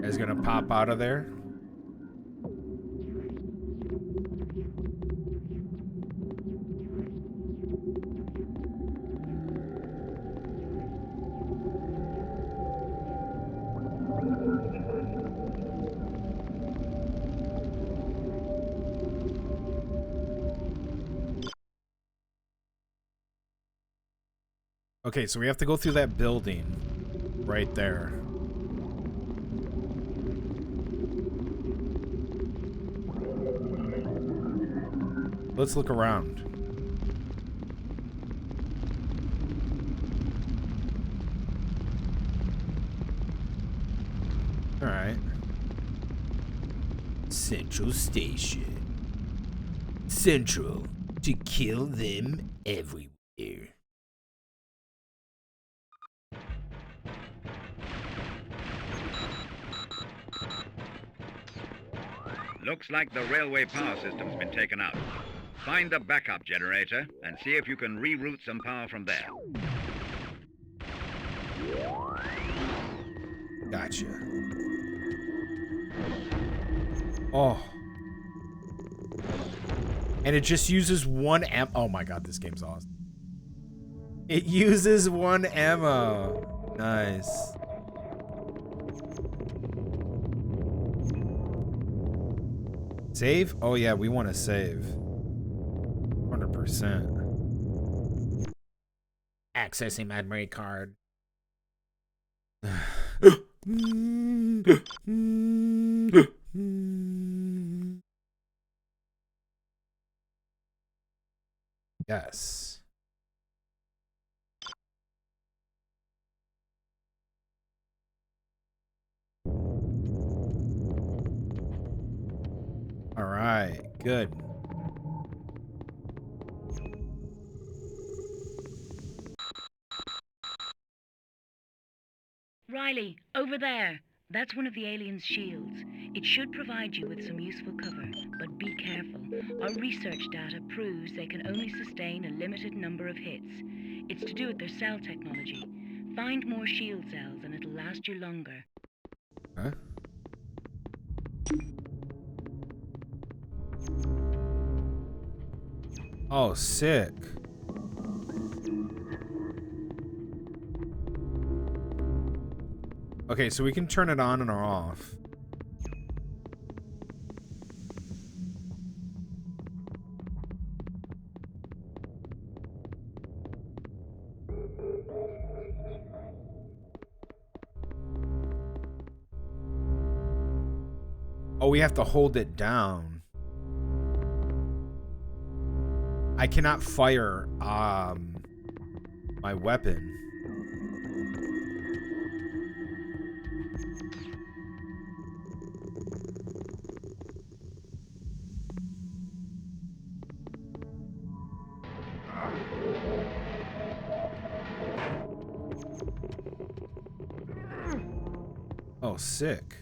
Is gonna pop out of there. Okay, so we have to go through that building right there. Let's look around. All right. Central Station. Central to kill them everywhere. Looks like the railway power system's been taken out. Find the backup generator and see if you can reroute some power from there. Gotcha. Oh. And it just uses one ammo. Oh my god, this game's awesome. It uses one ammo. Nice. Save? Oh yeah, we want to save. 100%. Accessing memory card. Yes. All right, good. Riley, over there. That's one of the aliens' shields. It should provide you with some useful cover, but be careful. Our research data proves they can only sustain a limited number of hits. It's to do with their cell technology. Find more shield cells and it'll last you longer. Huh? Oh, sick. Okay, so we can turn it on and off. Oh, we have to hold it down. I cannot fire my weapon. Oh, sick.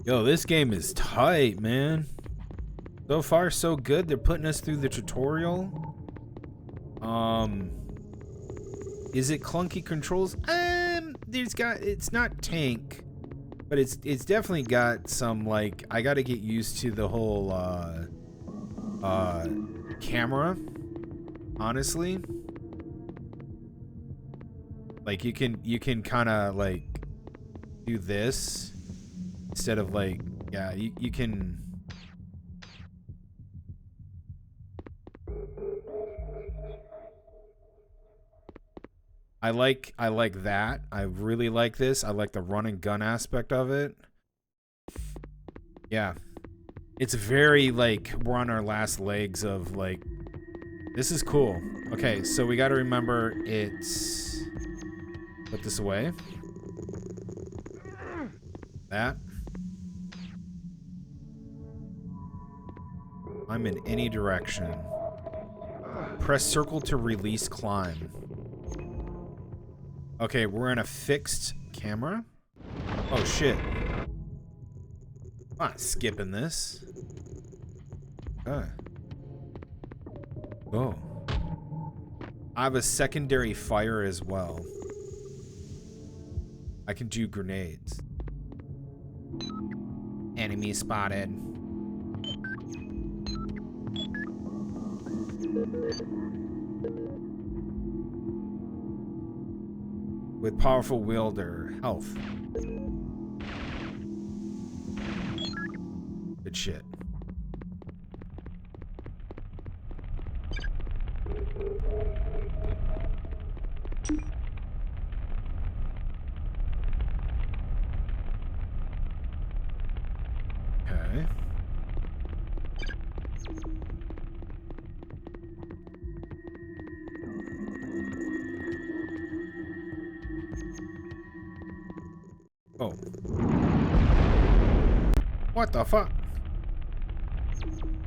Yo, this game is tight, man. So far, so good. They're putting us through the tutorial. Is it clunky controls? It's not tank, but it's definitely got some, like, I gotta get used to the whole camera, honestly. Like, you can kind of, like, do this instead of, like, yeah, you can. I like that. I really like this. I like the run and gun aspect of it. Yeah. It's very, like, we're on our last legs of, like, this is cool. Okay, so we got to remember it's... Put this away. That. I'm in any direction. Press circle to release climb. Okay, we're in a fixed camera. Oh, shit. I'm not skipping this. Okay. Oh. I have a secondary fire as well. I can do grenades. Enemy spotted. With powerful wielder. Health. Good shit. Okay. Oh. What the fuck?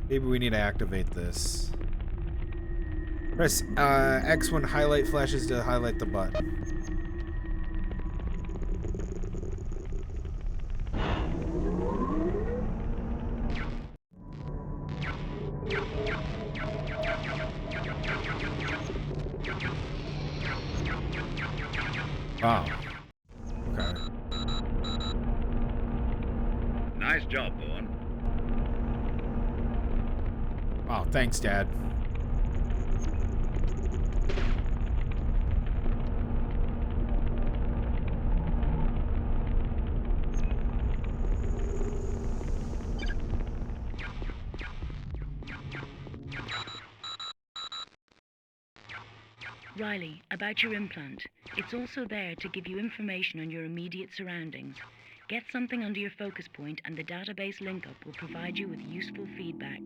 Maybe we need to activate this. Press X when highlight flashes to highlight the button. Wow. Okay. Nice job, Vaughn. Wow, thanks, Dad. Riley, about your implant. It's also there to give you information on your immediate surroundings. Get something under your focus point and the database link-up will provide you with useful feedback.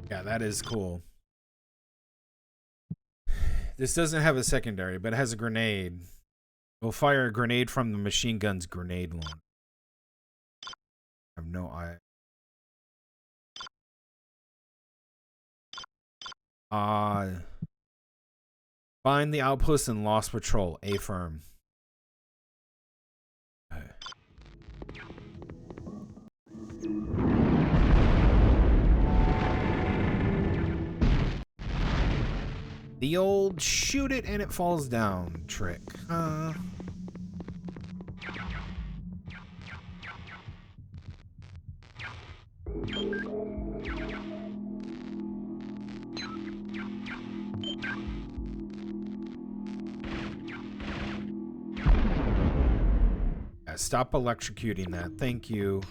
Yeah, that is cool. This doesn't have a secondary, but it has a grenade. We'll fire a grenade from the machine gun's grenade launcher. I have no eye. Find the outpost and lost patrol. Affirm. Okay. The old shoot it and it falls down trick. Yeah, stop electrocuting that. Thank you.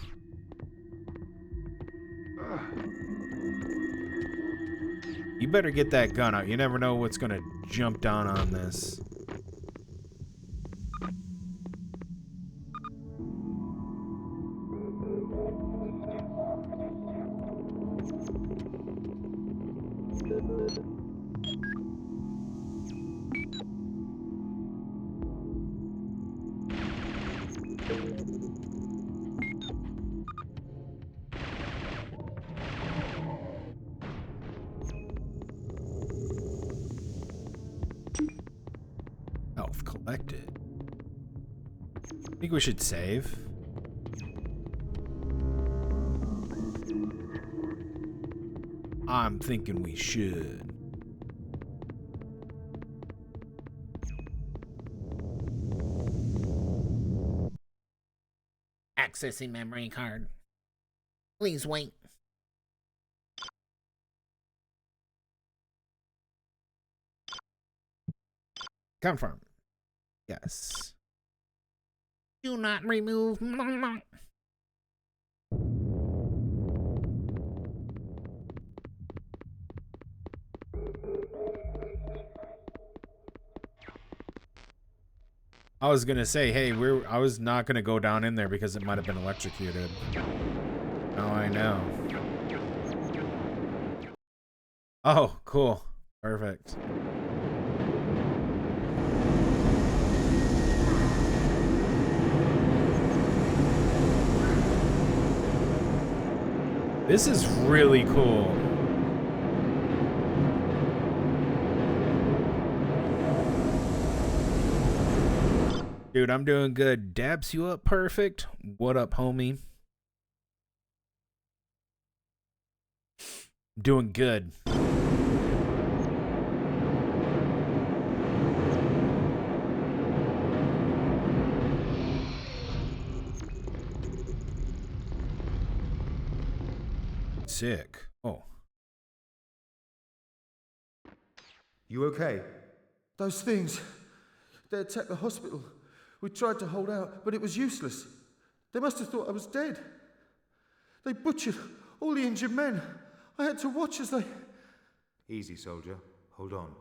You better get that gun out. You never know what's gonna jump down on this. Health collected. I think we should save. I'm thinking we should. Accessing memory card. Please wait. Confirm. Yes. Do not remove. I was gonna say, hey, I was not gonna go down in there because it might have been electrocuted. Oh, I know. Oh, cool. Perfect. This is really cool. Dude, I'm doing good. Dabs you up perfect. What up, homie? Doing good. Sick. Oh. You okay? Those things. They attacked the hospital. We tried to hold out, but it was useless. They must have thought I was dead. They butchered all the injured men. I had to watch as they... Easy, soldier. Hold on.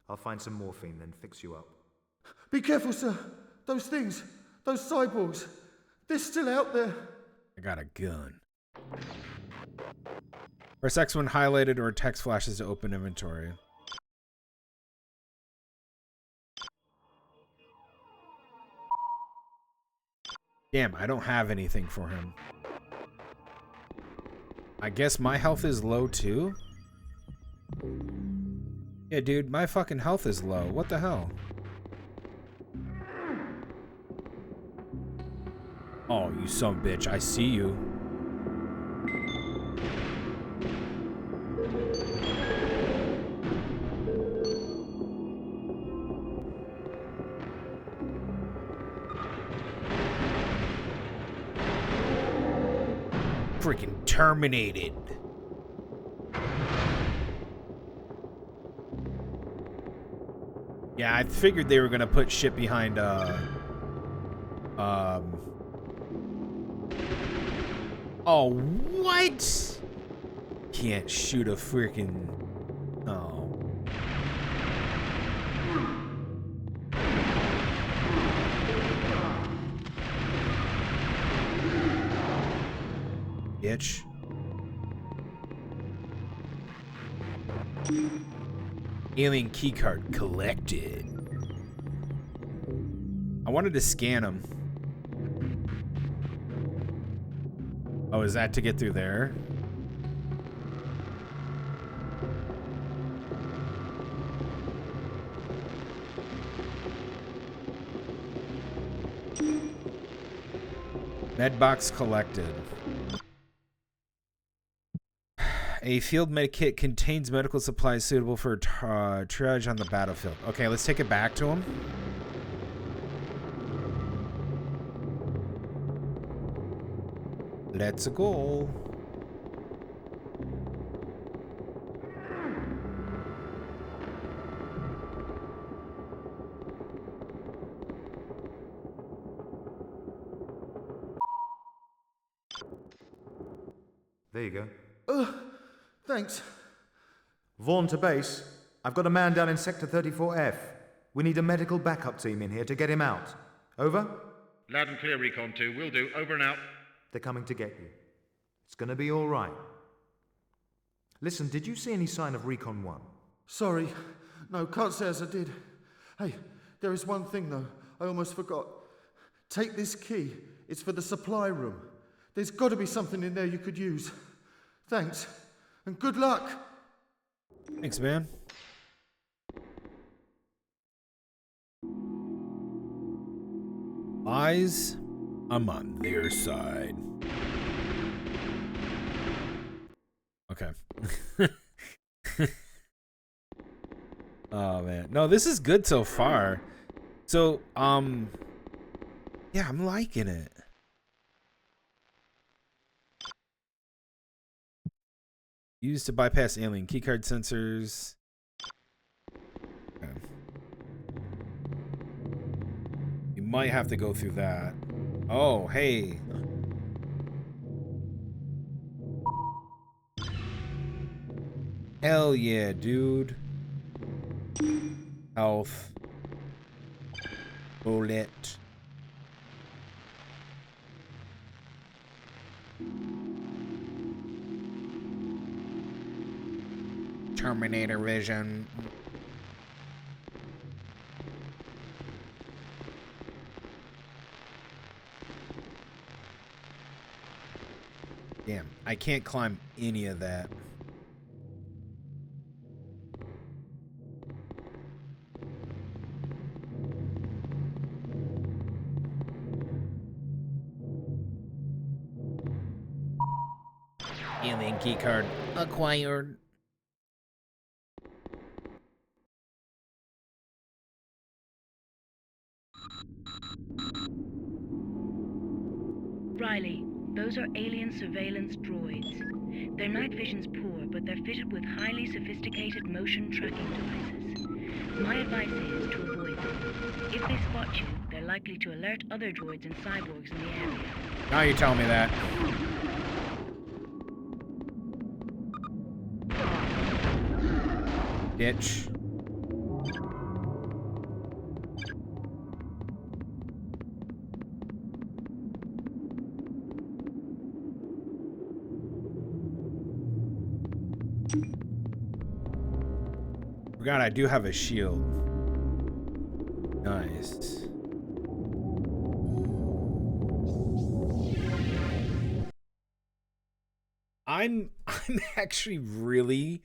I'll find some morphine, then fix you up. Be careful, sir. Those things. Those cyborgs. They're still out there. I got a gun. Press X when highlighted or text flashes to open inventory. Damn, I don't have anything for him. I guess my health is low too? Yeah, dude, my fucking health is low. What the hell? Oh, you son of a bitch. I see you. Freaking terminated. Yeah, I figured they were gonna put shit behind oh, what? Can't shoot a freaking. Oh. Bitch. Alien keycard collected. I wanted to scan him. Oh, is that to get through there? Medbox collected. A field med kit contains medical supplies suitable for triage on the battlefield. Okay, let's take it back to him. Let's go. There you go. Thanks. Vaughn to base. I've got a man down in Sector 34F. We need a medical backup team in here to get him out. Over? Loud and clear, Recon 2. Will do. Over and out. They're coming to get you. It's gonna be all right. Listen, did you see any sign of Recon 1? Sorry. No, can't say as I did. Hey, there is one thing though. I almost forgot. Take this key. It's for the supply room. There's got to be something in there you could use. Thanks. And good luck. Thanks, man. Eyes, I'm on their side. Okay. Oh man. No, this is good so far. So, yeah, I'm liking it. Used to bypass alien keycard sensors. Okay. You might have to go through that. Oh, hey. Hell yeah, dude. Health. Bullet. Terminator vision. Damn, I can't climb any of that. Alien keycard acquired. Riley, those are alien surveillance droids. Their night vision's poor, but they're fitted with highly sophisticated motion tracking devices. My advice is to avoid them. If they spot you, they're likely to alert other droids and cyborgs in the area. Now you tell me that. Bitch. Forgot I do have a shield. Nice. I'm actually really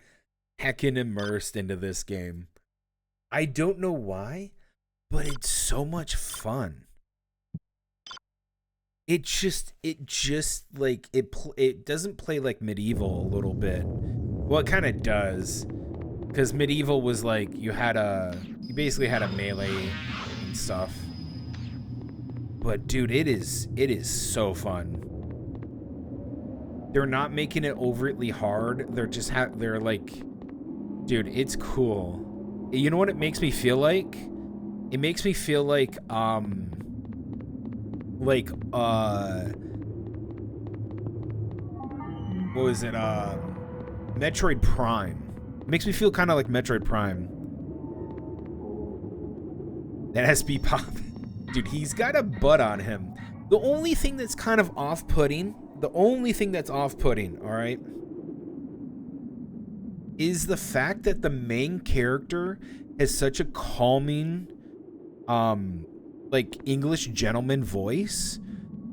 heckin' immersed into this game. I don't know why, but it's so much fun. It just like it doesn't play like Medieval a little bit. Well, it kind of does, because Medieval was like you basically had a melee and stuff. But dude, it is so fun. They're not making it overtly hard. They're like, dude, it's cool. You know what it makes me feel like? It makes me feel like what was it? Metroid Prime. It makes me feel kind of like Metroid Prime. That SB pop. Dude, he's got a butt on him. The only thing that's kind of off-putting, all right, is the fact that the main character has such a calming, like, English gentleman voice,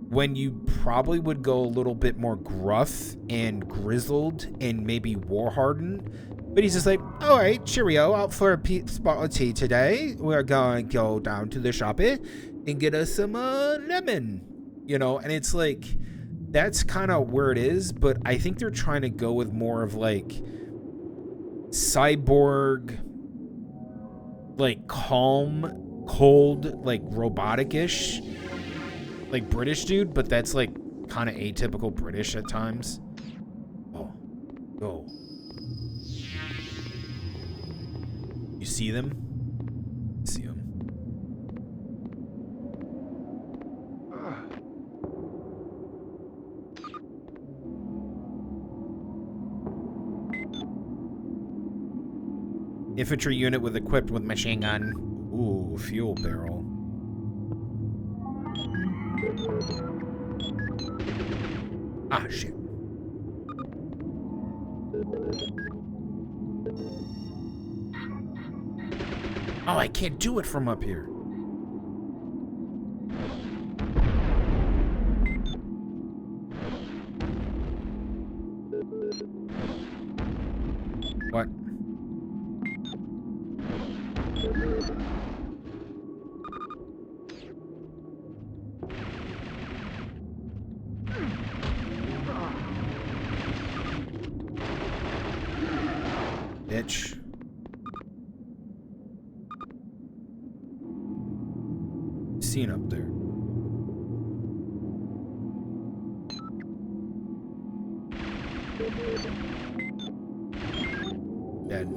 when you probably would go a little bit more gruff and grizzled and maybe war-hardened. But he's just like, all right, cheerio, out for a spot of tea today. We're going to go down to the shop and get us some lemon, you know? And it's like, that's kind of where it is, but I think they're trying to go with more of like cyborg, like calm, cold, like robotic-ish, like British dude, but that's like kind of atypical British at times. Oh, go. You see them? See them. Infantry unit equipped with machine gun. Ooh, fuel barrel. Ah, shit. Oh, I can't do it from up here. What? Bitch. Seen up there. Dead.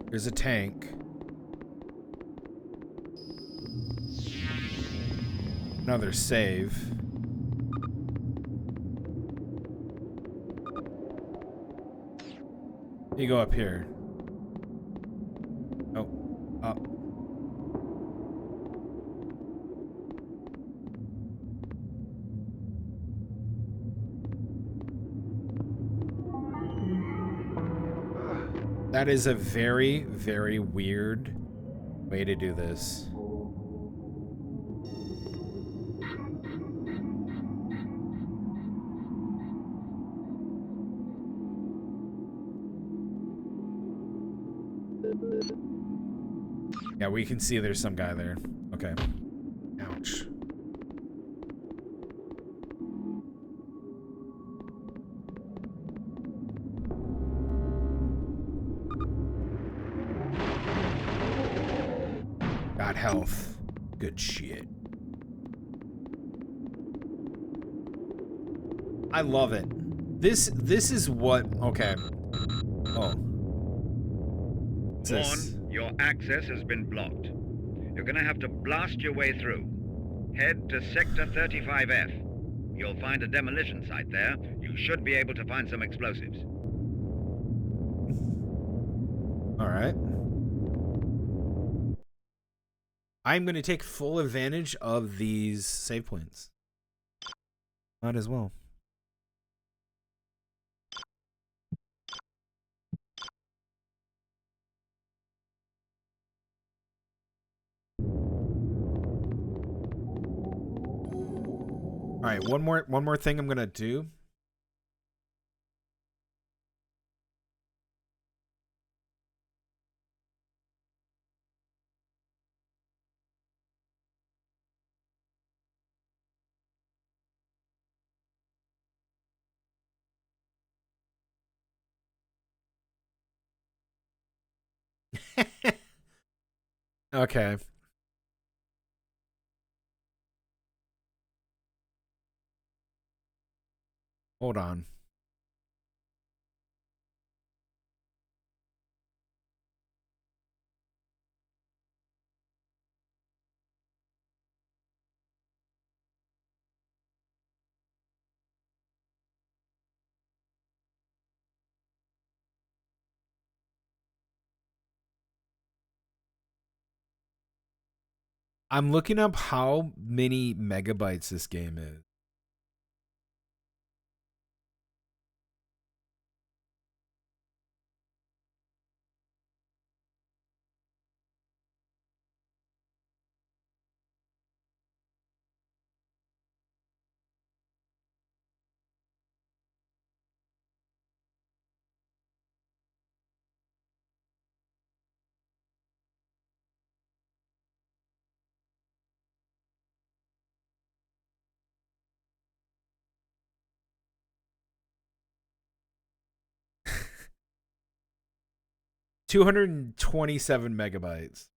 There's a tank. Another save. You go up here. Oh, up. That is a very, very weird way to do this. Yeah, we can see there's some guy there. Okay. Ouch. Got health. Good shit. I love it. This is what... Okay. Oh. What's this? Your access has been blocked. You're gonna have to blast your way through. Head to Sector 35F. You'll find a demolition site there. You should be able to find some explosives. Alright. I'm gonna take full advantage of these save points. Might as well. All right, one more thing I'm gonna do. Okay. Hold on. I'm looking up how many megabytes this game is. $227 megabytes.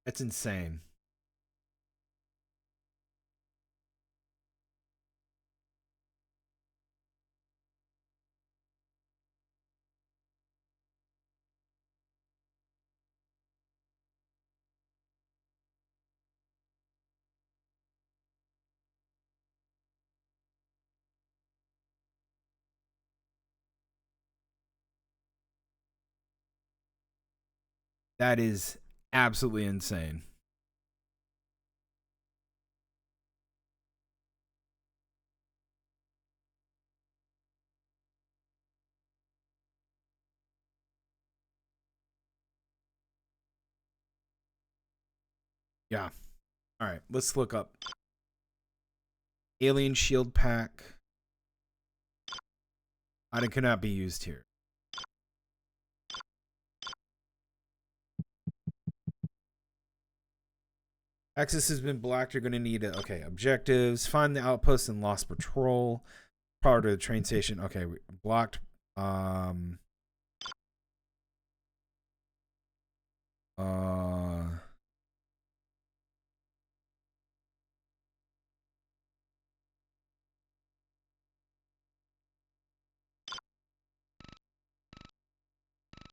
That's insane. That is absolutely insane. Yeah. All right, let's look up Alien Shield Pack. Item cannot be used here. Access has been blocked. You're going to need it. Okay, objectives. Find the outpost and lost patrol. Prior to the train station. Okay, blocked. I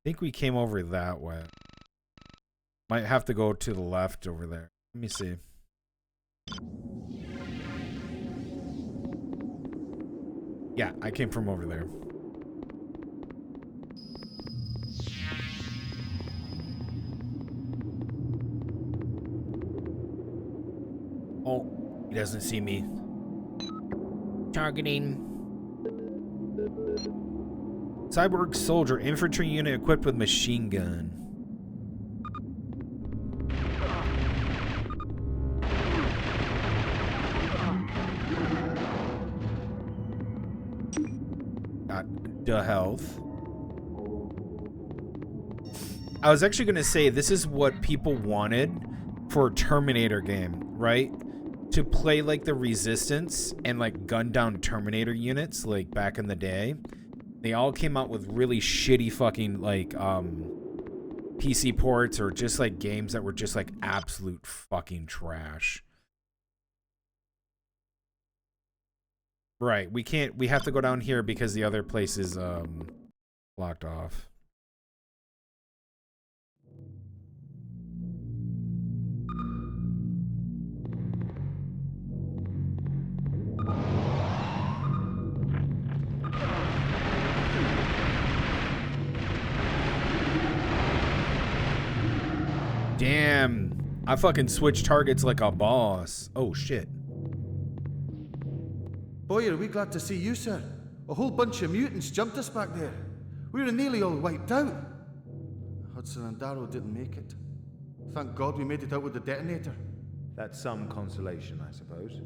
think we came over that way. Might have to go to the left over there. Let me see. Yeah, I came from over there. Oh, he doesn't see me. Targeting. Cyborg soldier, infantry unit equipped with machine gun. Got the health. I was actually going to say, this is what people wanted for a Terminator game, right? To play like the Resistance and like gun down Terminator units like back in the day. They all came out with really shitty fucking like PC ports or just like games that were just like absolute fucking trash. Right, we have to go down here because the other place is blocked off. Damn. I fucking switch targets like a boss. Oh, shit. Boy, are we glad to see you, sir. A whole bunch of mutants jumped us back there. We were nearly all wiped out. Hudson and Darrow didn't make it. Thank God we made it out with the detonator. That's some consolation, I suppose.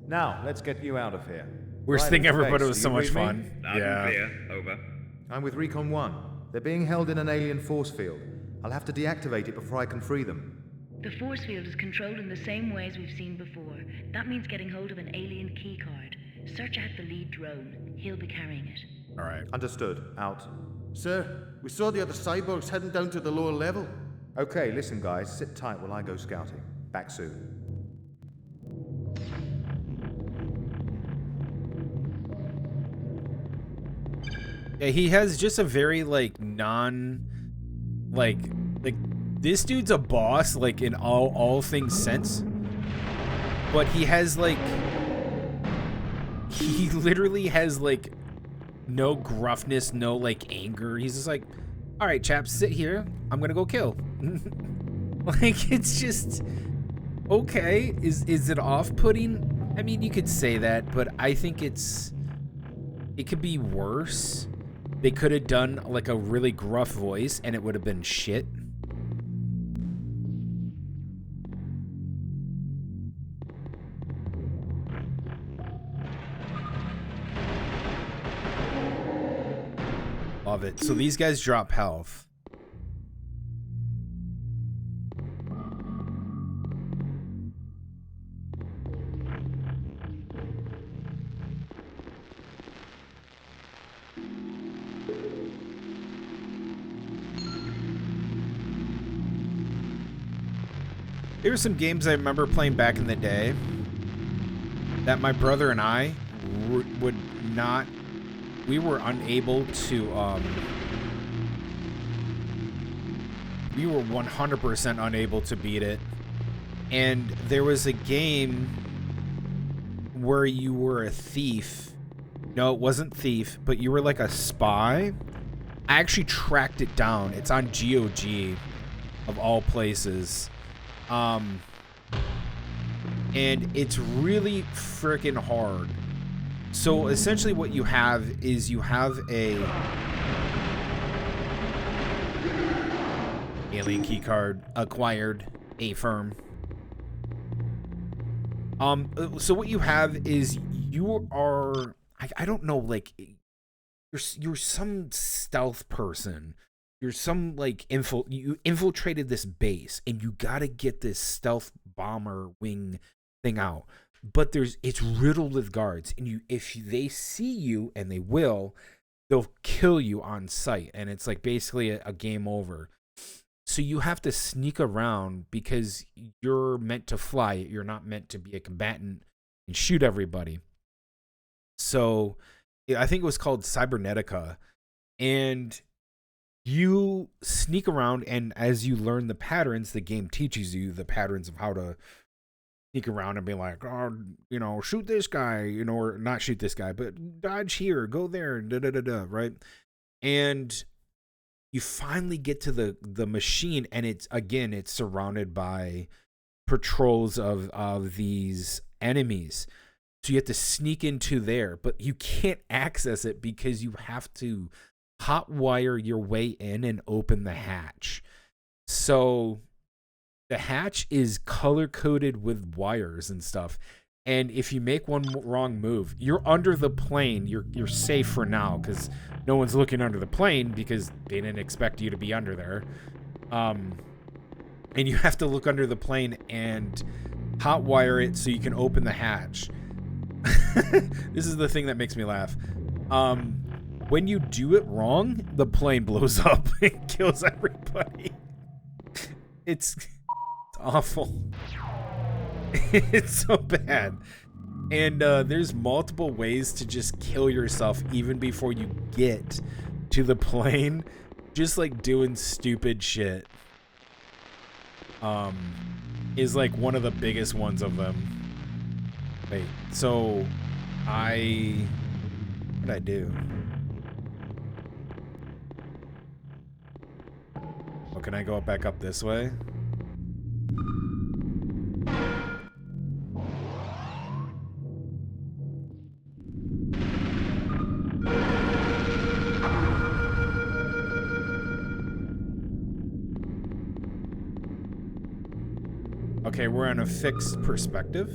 Now, let's get you out of here. Worst thing ever, but it was so much fun. Loud and clear. Over. I'm with Recon 1. They're being held in an alien force field. I'll have to deactivate it before I can free them. The force field is controlled in the same way as we've seen before. That means getting hold of an alien keycard. Search out the lead drone. He'll be carrying it. All right. Understood. Out. Sir, we saw the other cyborgs heading down to the lower level. Okay, listen guys, sit tight while I go scouting. Back soon. Yeah, he has just a very, like, like, this dude's a boss, like, in all things sense. But he has, like, he literally has, like, no gruffness, no, like, anger. He's just like, all right, chaps, sit here. I'm gonna go kill. Like, it's just, okay. Is it off-putting? I mean, you could say that, but I think it could be worse. They could have done, like, a really gruff voice, and it would have been shit. Love it. So these guys drop health. There were some games I remember playing back in the day that my brother and I would not, we were unable to, we were 100% unable to beat it. And there was a game where you were a thief. No, it wasn't thief, but you were like a spy. I actually tracked it down. It's on GOG, of all places. And it's really freaking hard. So essentially what you have is you have a alien keycard acquired, a firm. So what you have is you are, I don't know, like, you're some stealth person. You're some, like, you infiltrated this base, and you gotta get this stealth bomber wing thing out. But it's riddled with guards, and if they see you, and they will, they'll kill you on sight, and it's like basically a game over. So you have to sneak around because you're meant to fly. You're not meant to be a combatant and shoot everybody. So I think it was called Cybernetica, and you sneak around, and as you learn the patterns, the game teaches you the patterns of how to sneak around and be like, oh, you know, shoot this guy, you know, or not shoot this guy, but dodge here, go there, right? And you finally get to the machine, and it's surrounded by patrols of these enemies. So you have to sneak into there, but you can't access it because you have to hotwire your way in and open the hatch. So the hatch is color-coded with wires and stuff. And if you make one wrong move, you're under the plane. You're safe for now because no one's looking under the plane because they didn't expect you to be under there. And you have to look under the plane and hotwire it so you can open the hatch. This is the thing that makes me laugh. When you do it wrong, the plane blows up and kills everybody. It's awful. It's so bad. And there's multiple ways to just kill yourself even before you get to the plane. Just like doing stupid shit. Is like one of the biggest ones of them. Wait, so what did I do? can I go back up this way? Okay, we're on a fixed perspective.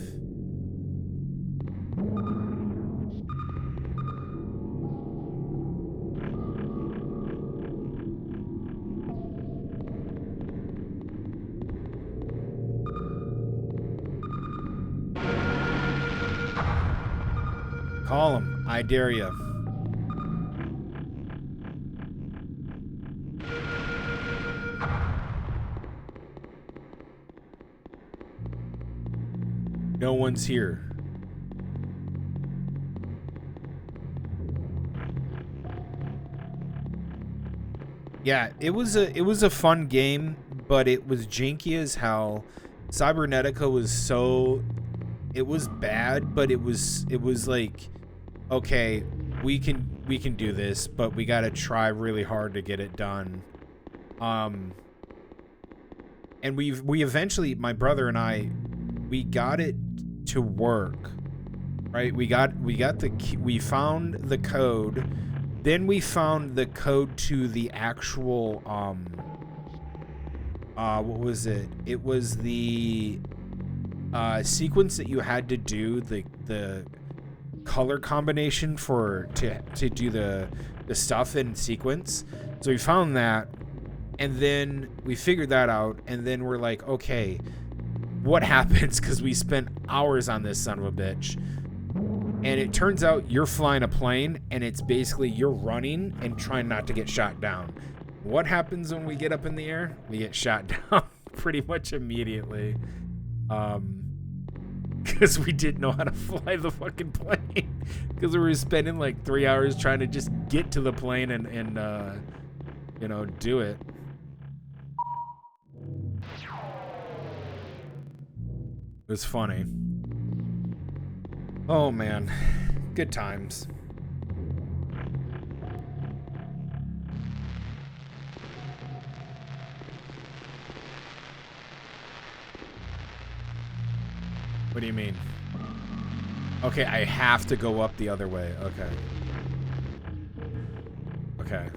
Call him. I dare you. No one's here. Yeah, it was a fun game, but it was janky as hell. Cybernetica was so, it was bad, but it was like, okay, we can do this, but we got to try really hard to get it done. And we eventually, my brother and I, we got it to work, right? We found the code, then we found the code to the actual what was it? It was the sequence that you had to do, the color combination to do the stuff in sequence. So we found that, and then we figured that out, and then we're like, okay, what happens? Because we spent hours on this son of a bitch, and it turns out you're flying a plane, and it's basically you're running and trying not to get shot down. What happens when we get up in the air? We get shot down pretty much immediately, because we didn't know how to fly the fucking plane, because we were spending like 3 hours trying to just get to the plane and you know, do it. It was funny. Oh man, good times. What do you mean? Okay, I have to go up the other way. Okay. Okay.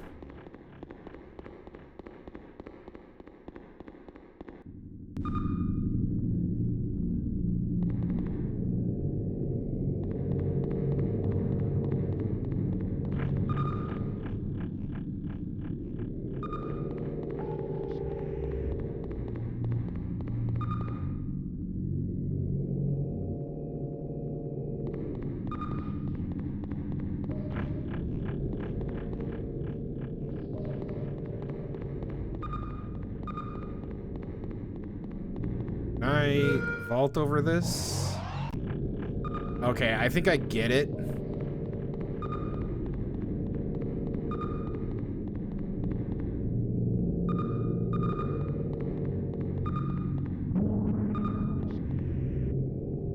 Can I vault over this? Okay, I think I get it.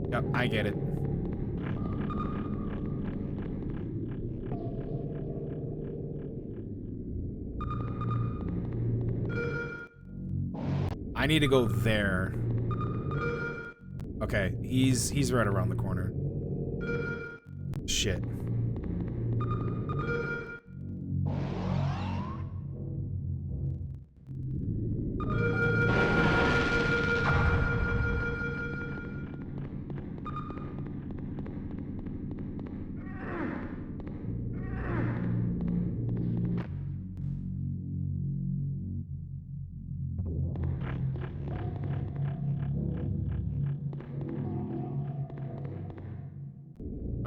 Yep, I get it. I need to go there. Okay, he's right around the corner. Shit.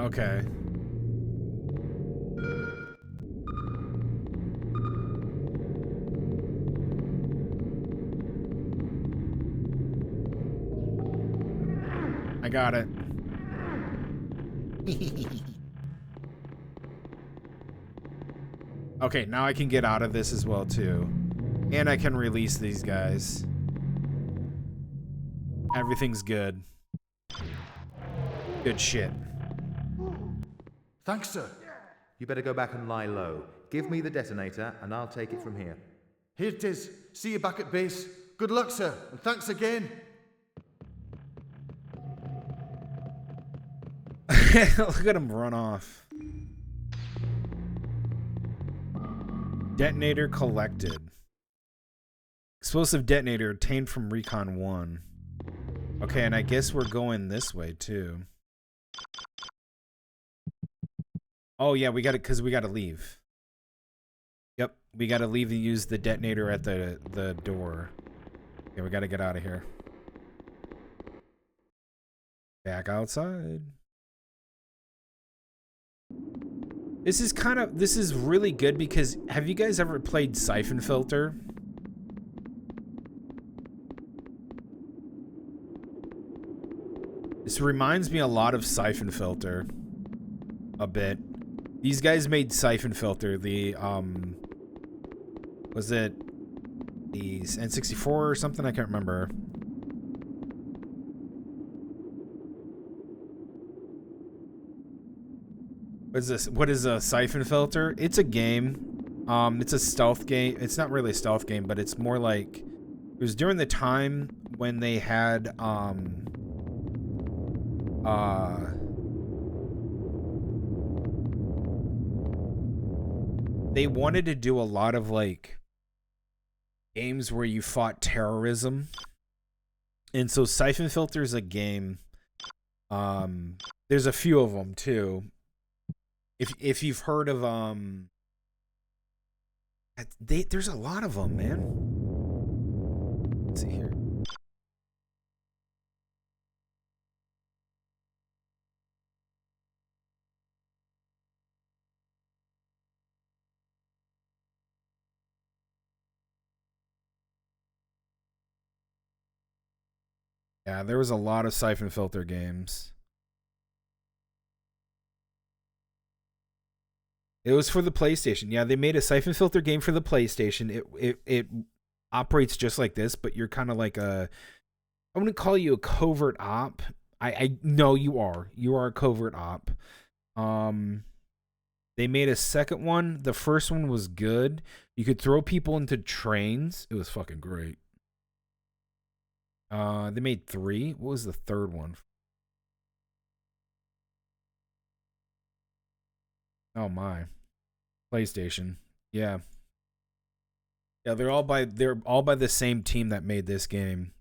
Okay. I got it. Okay, now I can get out of this as well too. And I can release these guys. Everything's good. Good shit. Thanks, sir. You better go back and lie low. Give me the detonator, and I'll take it from here. Here it is. See you back at base. Good luck, sir, and thanks again. Look at him run off. Detonator collected. Explosive detonator obtained from Recon 1. Okay, and I guess we're going this way too. Oh yeah, we got it because we got to leave. Yep, we got to leave and use the detonator at the door. Okay, we got to get out of here. Back outside. This is really good because have you guys ever played Siphon Filter? This reminds me a lot of Siphon Filter. A bit. These guys made Siphon Filter, the was it the N64 or something? I can't remember. What is a Siphon Filter? It's a game. It's a stealth game. It's not really a stealth game, but it's more like it was during the time when they had they wanted to do a lot of like games where you fought terrorism. And so Siphon Filter is a game. There's a few of them too. If you've heard of there's a lot of them, man. Let's see here. Yeah, there was a lot of Siphon Filter games. It was for the PlayStation. Yeah, they made a Siphon Filter game for the PlayStation. It operates just like this, but you're kind of like I wouldn't call you a covert op. I know you are. You are a covert op. They made a second one. The first one was good. You could throw people into trains. It was fucking great. They made 3. What was the third one? Oh my. PlayStation. Yeah. Yeah, they're all by the same team that made this game.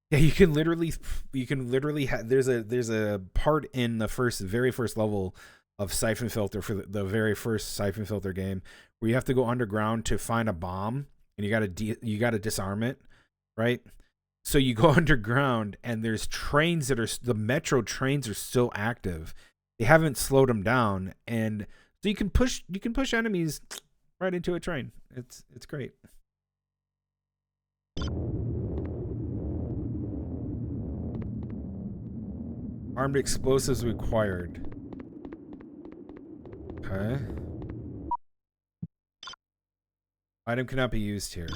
Yeah, you can literally there's a part in the very first level of Siphon Filter for the very first Siphon Filter game where you have to go underground to find a bomb and you got to disarm it, right? So you go underground and there's trains the metro trains are still active. They haven't slowed them down, and so you can push enemies right into a train. It's great. Armed explosives required. Okay. Item cannot be used here.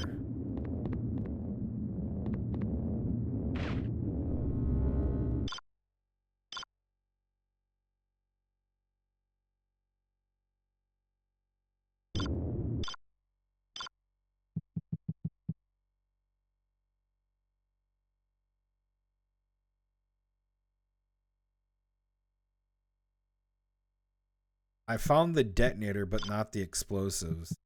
I found the detonator, but not the explosives.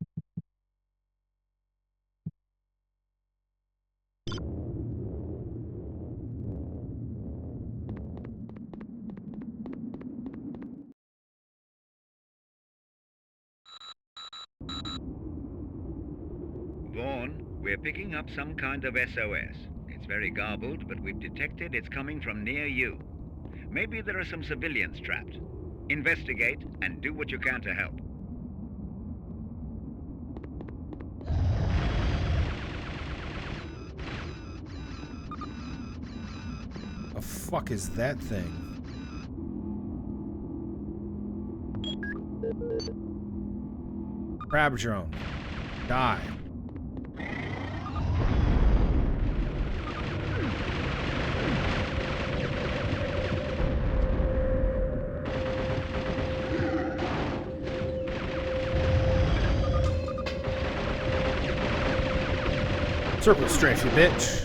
Vaughn, we're picking up some kind of SOS. It's very garbled, but we've detected it's coming from near you. Maybe there are some civilians trapped. Investigate and do what you can to help. The fuck is that thing? Crab drone. Die. Circle strafe, you bitch.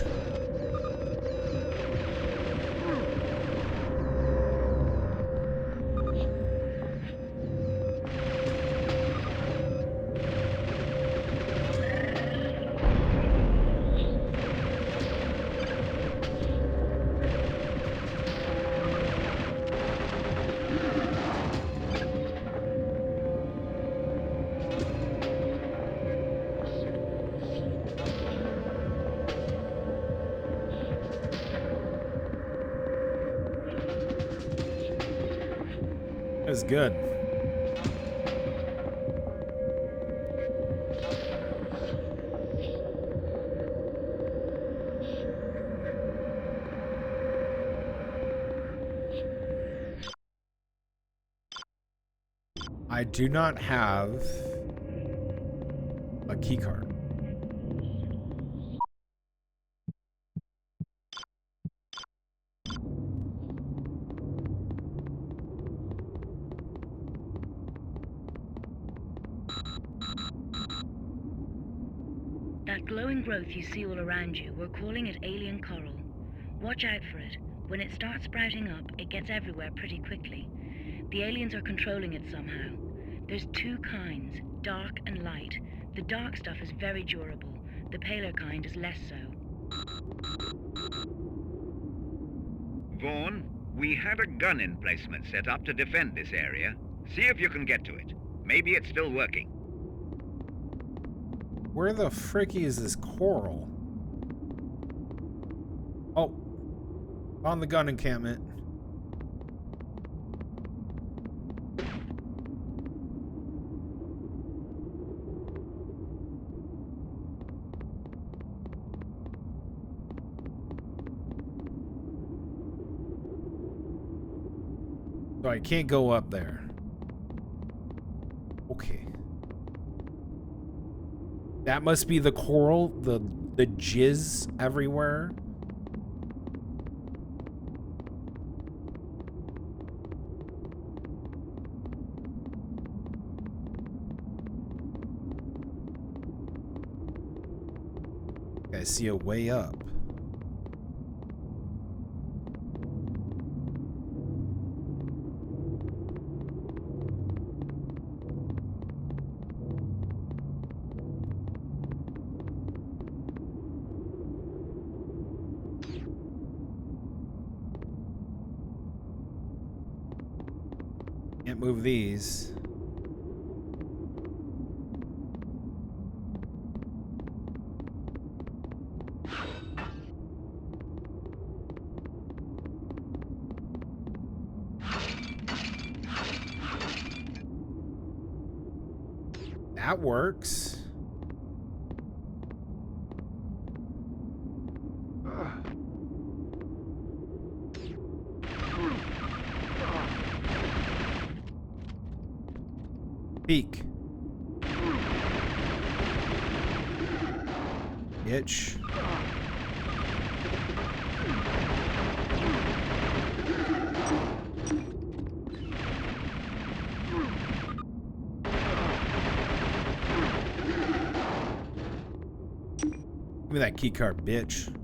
That's good. I do not have a key card. That glowing growth you see all around you, we're calling it alien coral. Watch out for it. When it starts sprouting up, it gets everywhere pretty quickly. The aliens are controlling it somehow. There's two kinds, dark and light. The dark stuff is very durable. The paler kind is less so. Vaughn, we had a gun emplacement set up to defend this area. See if you can get to it. Maybe it's still working. Where the fricky is this coral? Oh, on the gun encampment. So I can't go up there. Okay. That must be the coral, the jizz everywhere. I see a way up. Can't move these. That works. Peek. Itch. Give me that key card, bitch.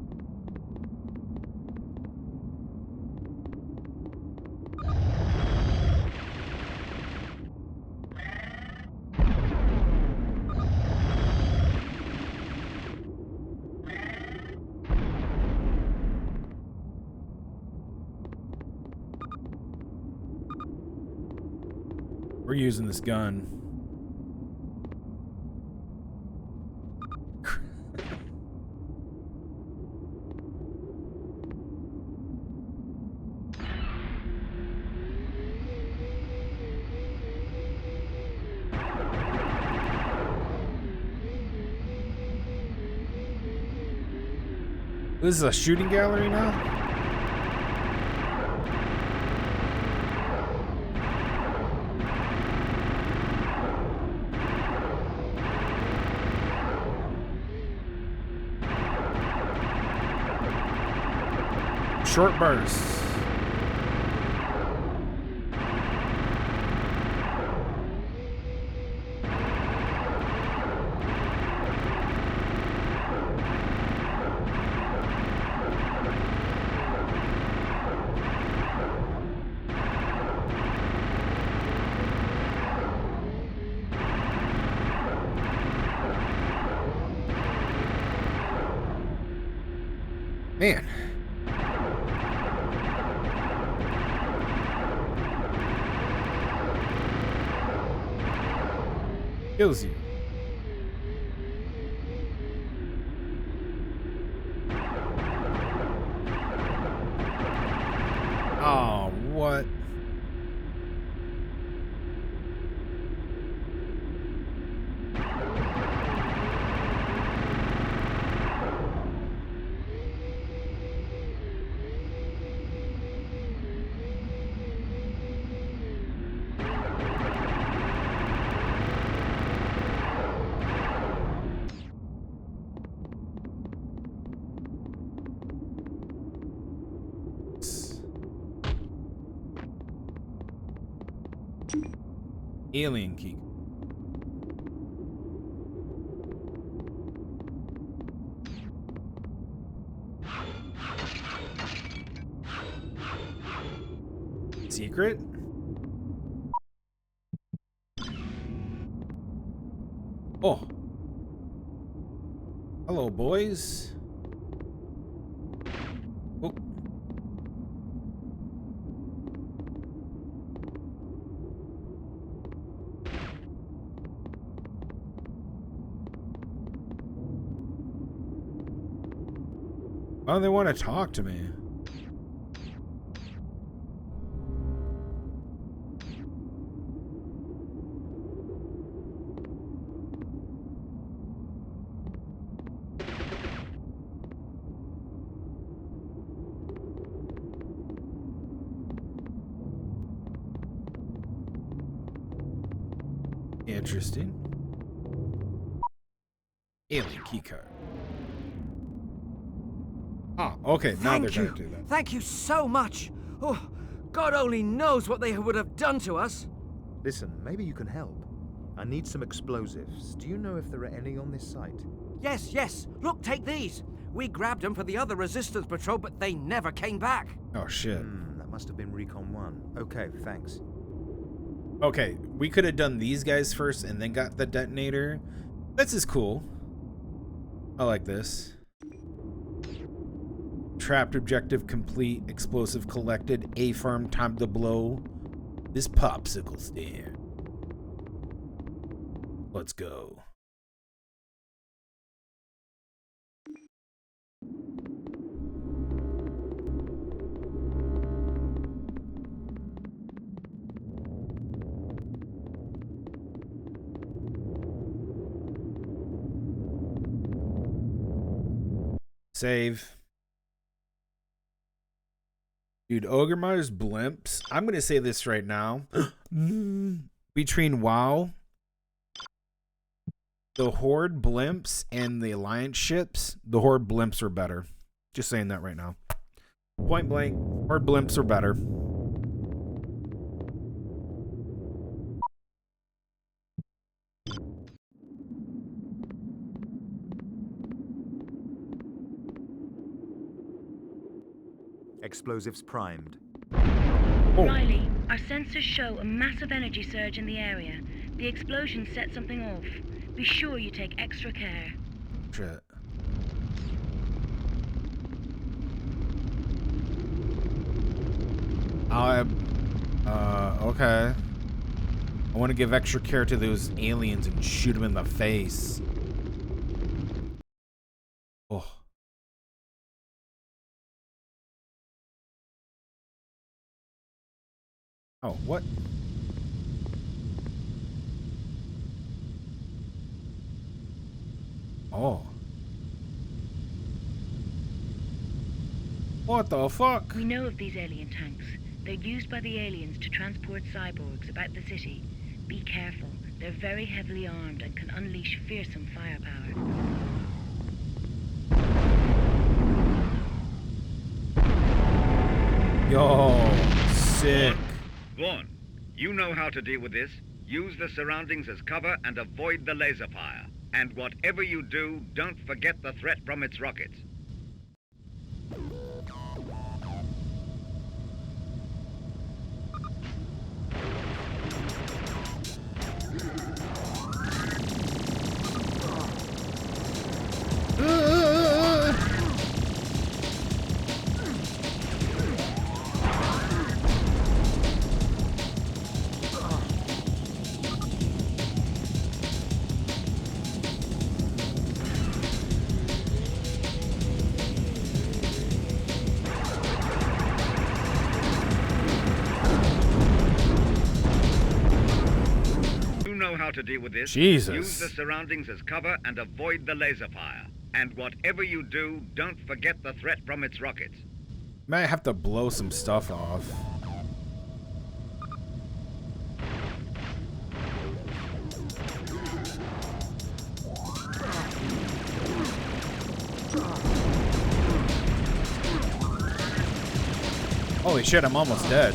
We're using this gun. This is a shooting gallery now? Short bursts. Man. Kills you. Oh, what? Alien key. Secret? Oh. Hello, boys. Oh. Oh, they want to talk to me. Interesting. Alien keycard. Ah, okay, now they're gonna do that. Thank you so much. Oh, God only knows what they would have done to us. Listen, maybe you can help. I need some explosives. Do you know if there are any on this site? Yes. Look, take these. We grabbed them for the other resistance patrol, but they never came back. Oh, shit. That must have been Recon 1. Okay, thanks. Okay, we could have done these guys first and then got the detonator. This is cool. I like this. Trapped objective complete. Explosive collected. A-farm time to blow. This popsicle stand. Let's go. Save. Dude, Ogremar's blimps. I'm going to say this right now. Between WoW, the Horde blimps, and the Alliance ships, the Horde blimps are better. Just saying that right now. Point blank, Horde blimps are better. Explosives primed. Riley, our sensors show a massive energy surge in the area. The explosion set something off. Be sure you take extra care. Shit. Okay. I want to give extra care to those aliens and shoot them in the face. Oh. Oh, what? Oh. What the fuck? We know of these alien tanks. They're used by the aliens to transport cyborgs about the city. Be careful. They're very heavily armed and can unleash fearsome firepower. Yo, sick. Vaughn, you know how to deal with this. Use the surroundings as cover and avoid the laser fire. And whatever you do, don't forget the threat from its rockets. how to deal with this. Jesus. Use the surroundings as cover and avoid the laser fire. And whatever you do, don't forget the threat from its rockets. Might have to blow some stuff off. Holy shit, I'm almost dead.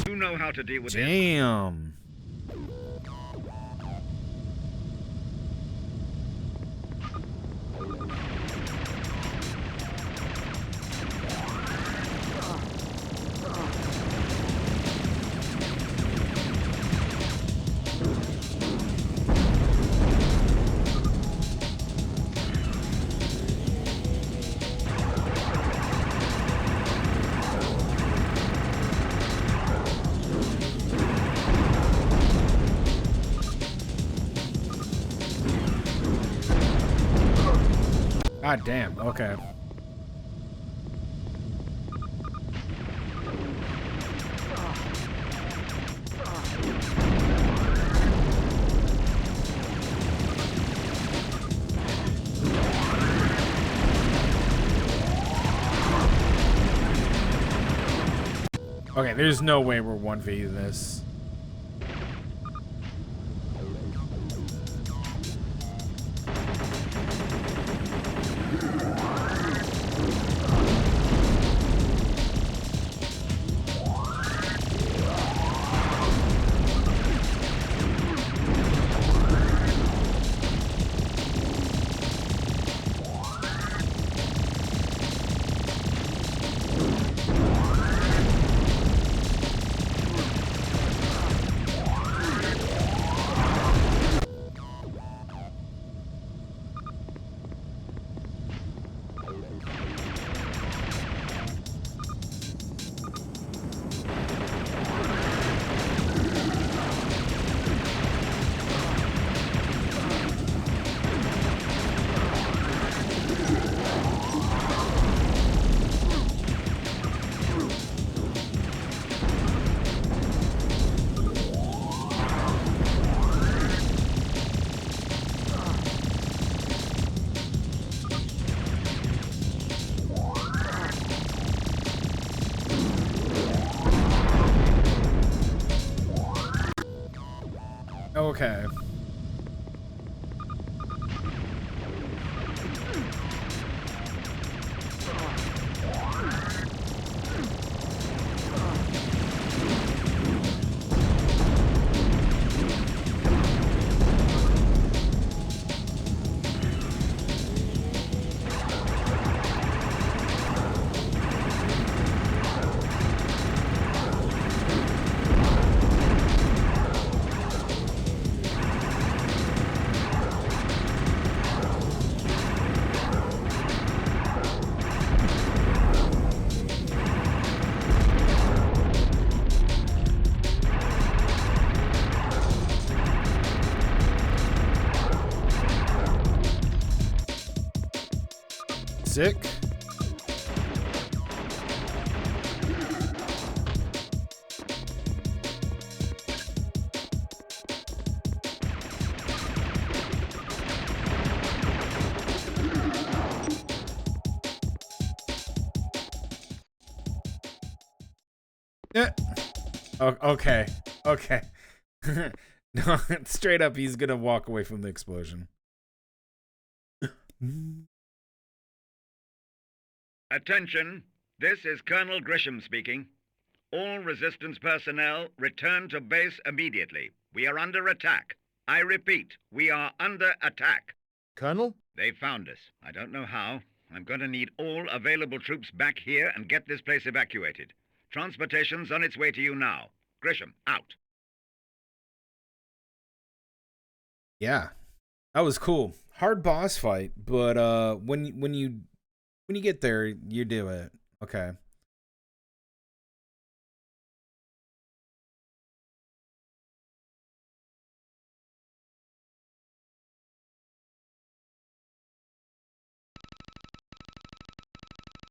You know how to deal with this. Damn. God damn, okay. Okay, there's no way we're 1v this. Okay. Sick. Yeah. Okay. Okay. No, straight up, he's gonna walk away from the explosion. Attention, this is Colonel Grisham speaking. All resistance personnel, return to base immediately. We are under attack. I repeat, we are under attack. Colonel? They found us. I don't know how. I'm going to need all available troops back here and get this place evacuated. Transportation's on its way to you now. Grisham, out. Yeah, that was cool. Hard boss fight, but when you get there, you do it. Okay.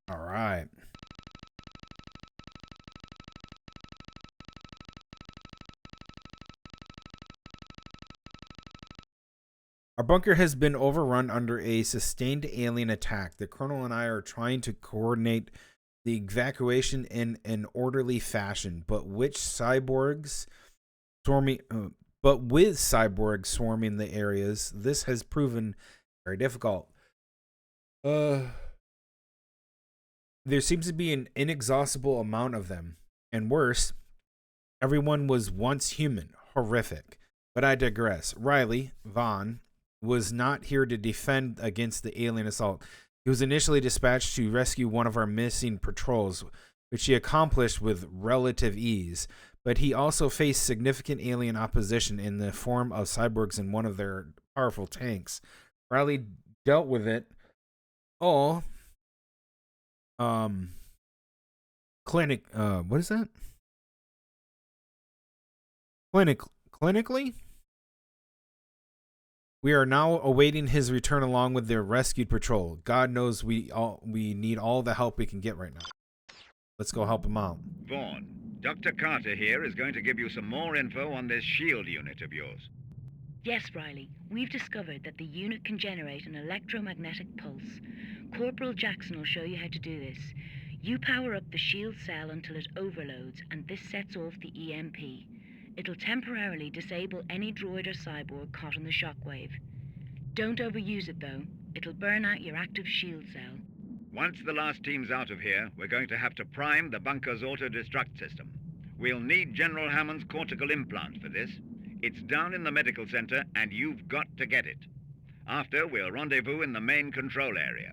All right. Our bunker has been overrun under a sustained alien attack. The Colonel and I are trying to coordinate the evacuation in an orderly fashion, but with cyborgs swarming the areas, this has proven very difficult. There seems to be an inexhaustible amount of them, and worse, everyone was once human. Horrific. But I digress. Riley Vaughn was not here to defend against the alien assault. He was initially dispatched to rescue one of our missing patrols, which he accomplished with relative ease, but he also faced significant alien opposition in the form of cyborgs in one of their powerful tanks. Riley dealt with it all what is that? Clinically? We are now awaiting his return along with their rescued patrol. God knows we need all the help we can get right now. Let's go help him out. Vaughn, Dr. Carter here is going to give you some more info on this shield unit of yours. Yes, Riley. We've discovered that the unit can generate an electromagnetic pulse. Corporal Jackson will show you how to do this. You power up the shield cell until it overloads, and this sets off the EMP. It'll temporarily disable any droid or cyborg caught in the shockwave. Don't overuse it, though. It'll burn out your active shield cell. Once the last team's out of here, we're going to have to prime the bunker's auto-destruct system. We'll need General Hammond's cortical implant for this. It's down in the medical center, and you've got to get it. After, we'll rendezvous in the main control area.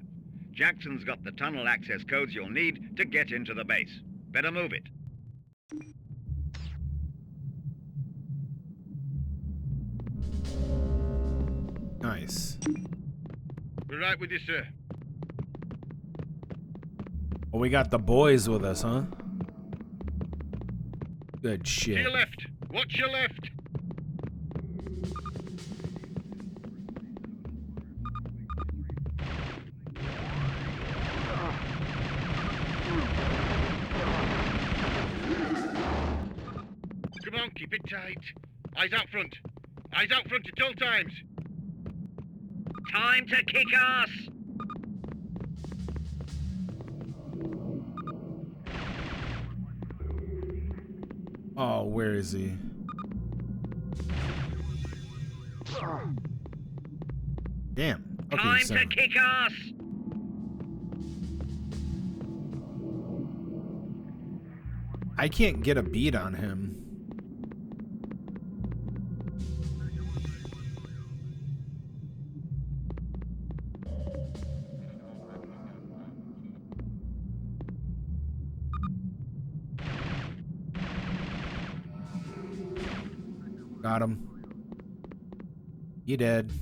Jackson's got the tunnel access codes you'll need to get into the base. Better move it. Nice. We're right with you, sir. Well, we got the boys with us, huh? Good shit. To your left. Watch your left. Come on, keep it tight. Eyes out front. Eyes out front at all times. Time to kick ass! Oh, where is he? Damn. Okay, Time so to kick ass! I can't get a beat on him. Got him. He dead.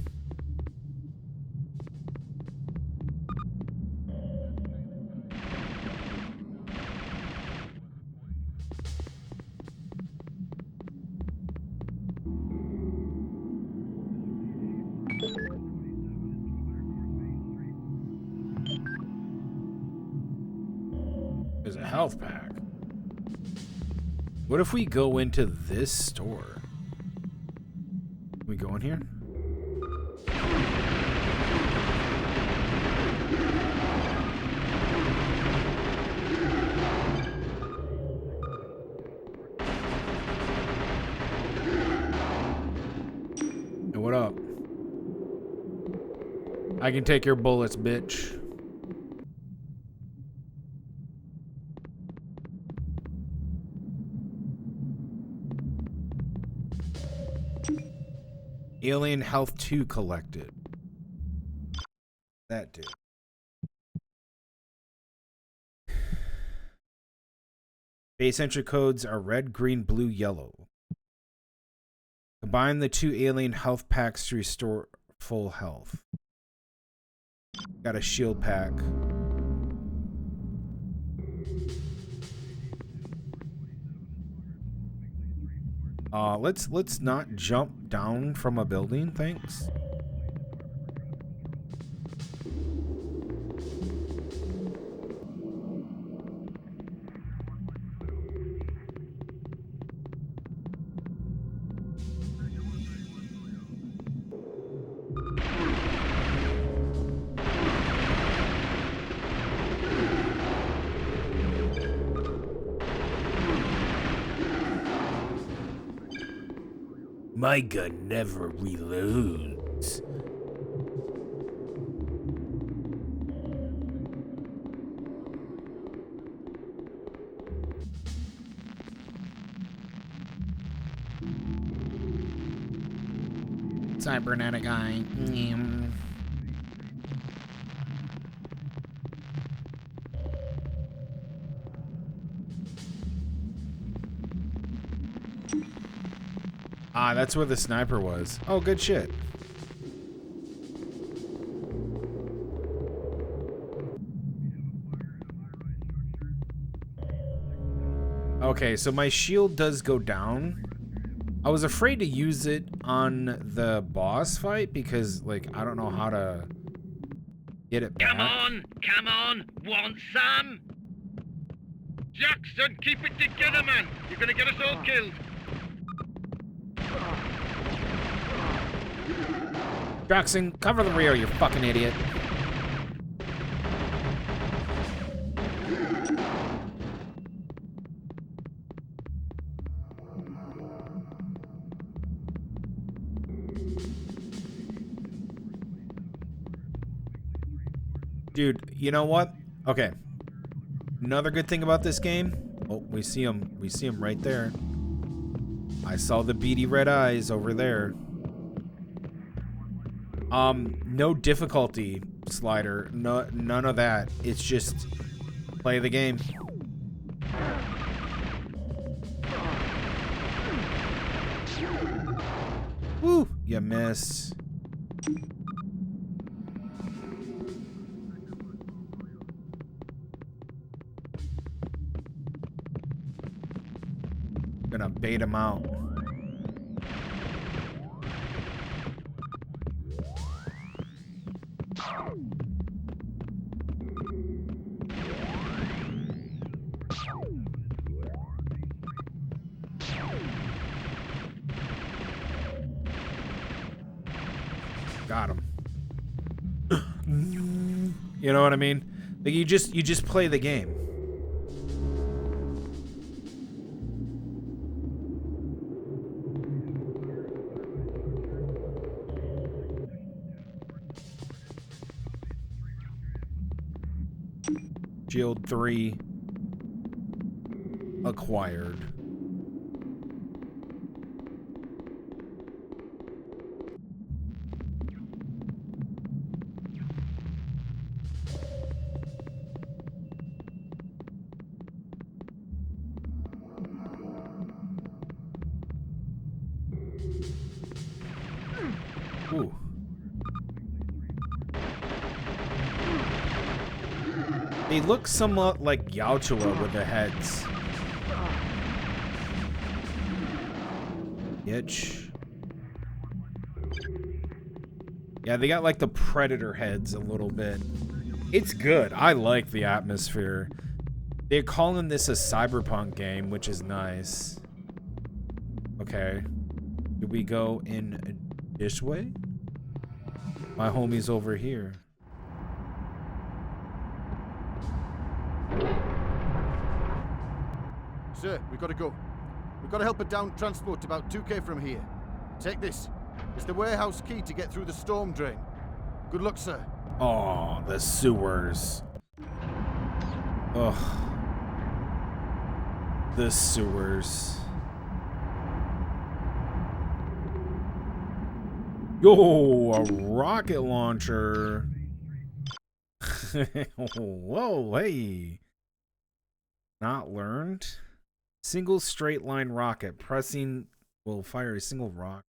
There's a health pack. What if we go into this store? Can we go in here? Hey, what up? I can take your bullets, bitch. Alien Health 2 collected. That dude. Base entry codes are red, green, blue, yellow. Combine the 2 alien health packs to restore full health. Got a shield pack. Let's not jump down from a building, thanks. My gun never reloads. Cybernetic eye. Ah, that's where the sniper was. Oh, good shit. Okay, so my shield does go down. I was afraid to use it on the boss fight because, like, I don't know how to get it back. Come on, want some? Jackson, keep it together, man. You're gonna get us all killed. Jackson, cover the rear, you fucking idiot. Dude, you know what? Okay. Another good thing about this game. Oh, we see him. We see him right there. I saw the beady red eyes over there. No difficulty slider. No, none of that. It's just play the game. Woo! You missed. Gonna bait him out. Got him. You know what I mean? Like you just play the game. Shield 3 acquired. Ooh. They look somewhat like Yautja with the heads. Itch. Yeah, they got like the predator heads a little bit. It's good. I like the atmosphere. They're calling this a cyberpunk game, which is nice. Okay. Do we go in this way? My homie's over here. Sir, we've got to go. We've got to help a downed transport about 2k from here. Take this. It's the warehouse key to get through the storm drain. Good luck, sir. Oh, the sewers. Ugh. The sewers. Yo, a rocket launcher. Whoa, hey. Not learned. Single straight line rocket. Pressing will fire a single rock.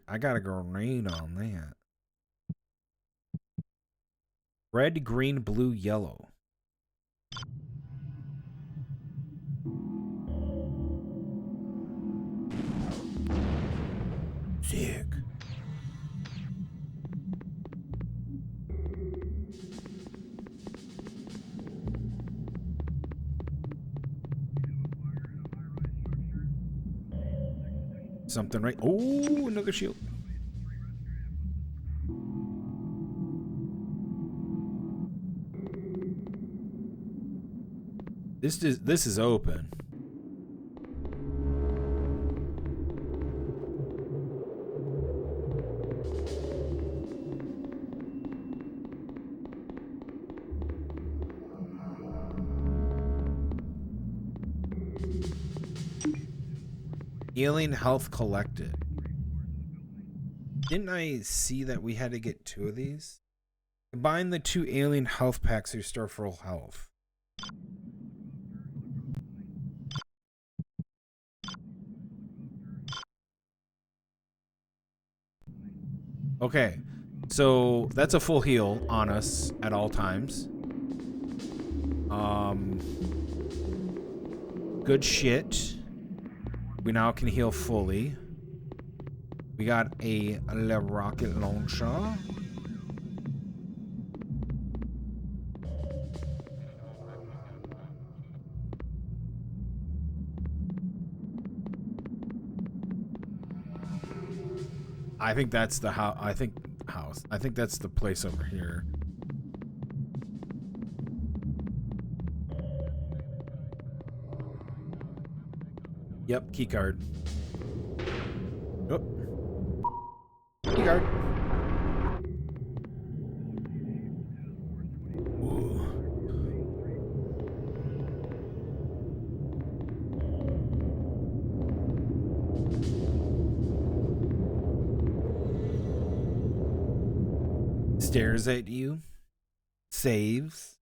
I got a grenade on that. Red, green, blue, yellow. Sick. Something right. Oh, another shield. This is open. Alien health collected. Didn't I see that we had to get 2 of these? Combine the 2 alien health packs to restore full health. Okay, so that's a full heal on us at all times. Good shit. We now can heal fully. We got a rocket launcher. I think that's the house. I think that's the place over here. Yep, key card. Oh. Key card. Ooh. Stares at you. Saves.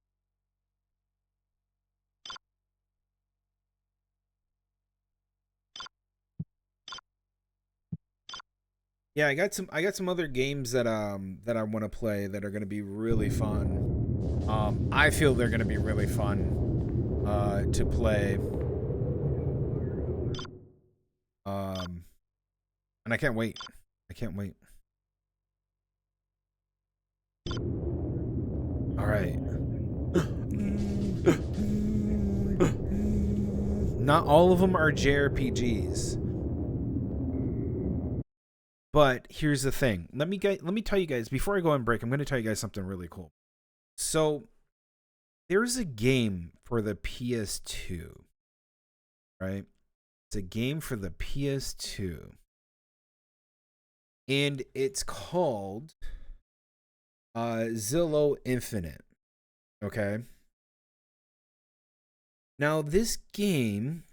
Yeah, I got some other games that I want to play that are going to be really fun. I feel they're going to be really fun to play. And I can't wait. I can't wait. All right. Not all of them are JRPGs. But here's the thing. Let me tell you guys, before I go on break, I'm going to tell you guys something really cool. So there's a game for the PS2, right? It's a game for the PS2. And it's called Zillow Infinite. Okay? Now this game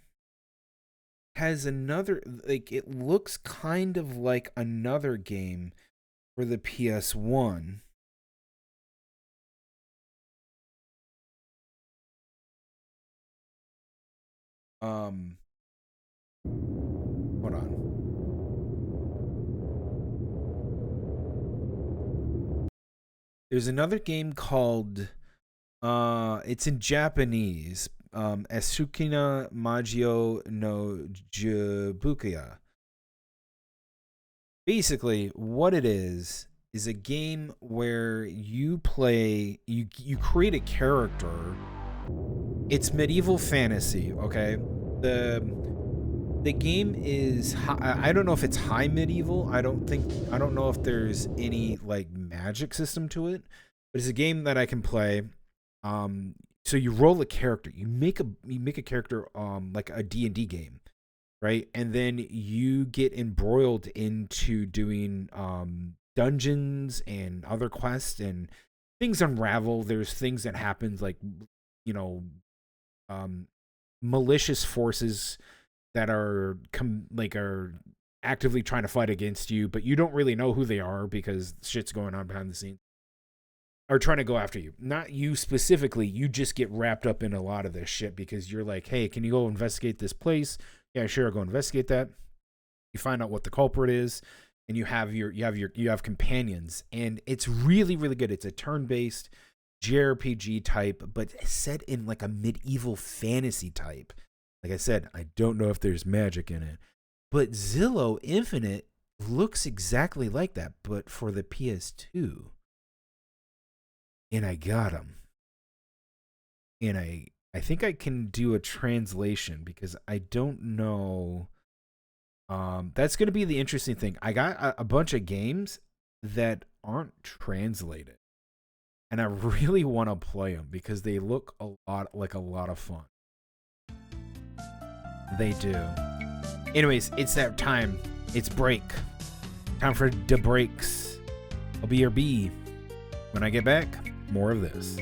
has another, like, it looks kind of like another game for the PS1. Hold on. There's another game called, it's in Japanese, Asukina Magio no Jibukia. Basically, what it is a game where you play, you create a character. It's medieval fantasy, okay? The game is, I don't know if it's high medieval. I don't know if there's any like magic system to it, but it's a game that I can play. So you roll a character, you make a character like a D&D game, right? And then you get embroiled into doing dungeons and other quests, and things unravel. There's things that happen, like, you know, malicious forces that are actively trying to fight against you, but you don't really know who they are because shit's going on behind the scenes. Are trying to go after you. Not you specifically, you just get wrapped up in a lot of this shit because you're like, hey, can you go investigate this place? Yeah, sure, I'll go investigate that. You find out what the culprit is, and you have companions, and it's really, really good. It's a turn-based JRPG type, but set in like a medieval fantasy type. Like I said, I don't know if there's magic in it, but Zillow Infinite looks exactly like that, but for the PS2. And I got them. And I think I can do a translation because I don't know. That's going to be the interesting thing. I got a bunch of games that aren't translated. And I really want to play them because they look a lot of fun. They do. Anyways, it's that time. It's break. Time for the breaks. I'll be your B. When I get back, more of this.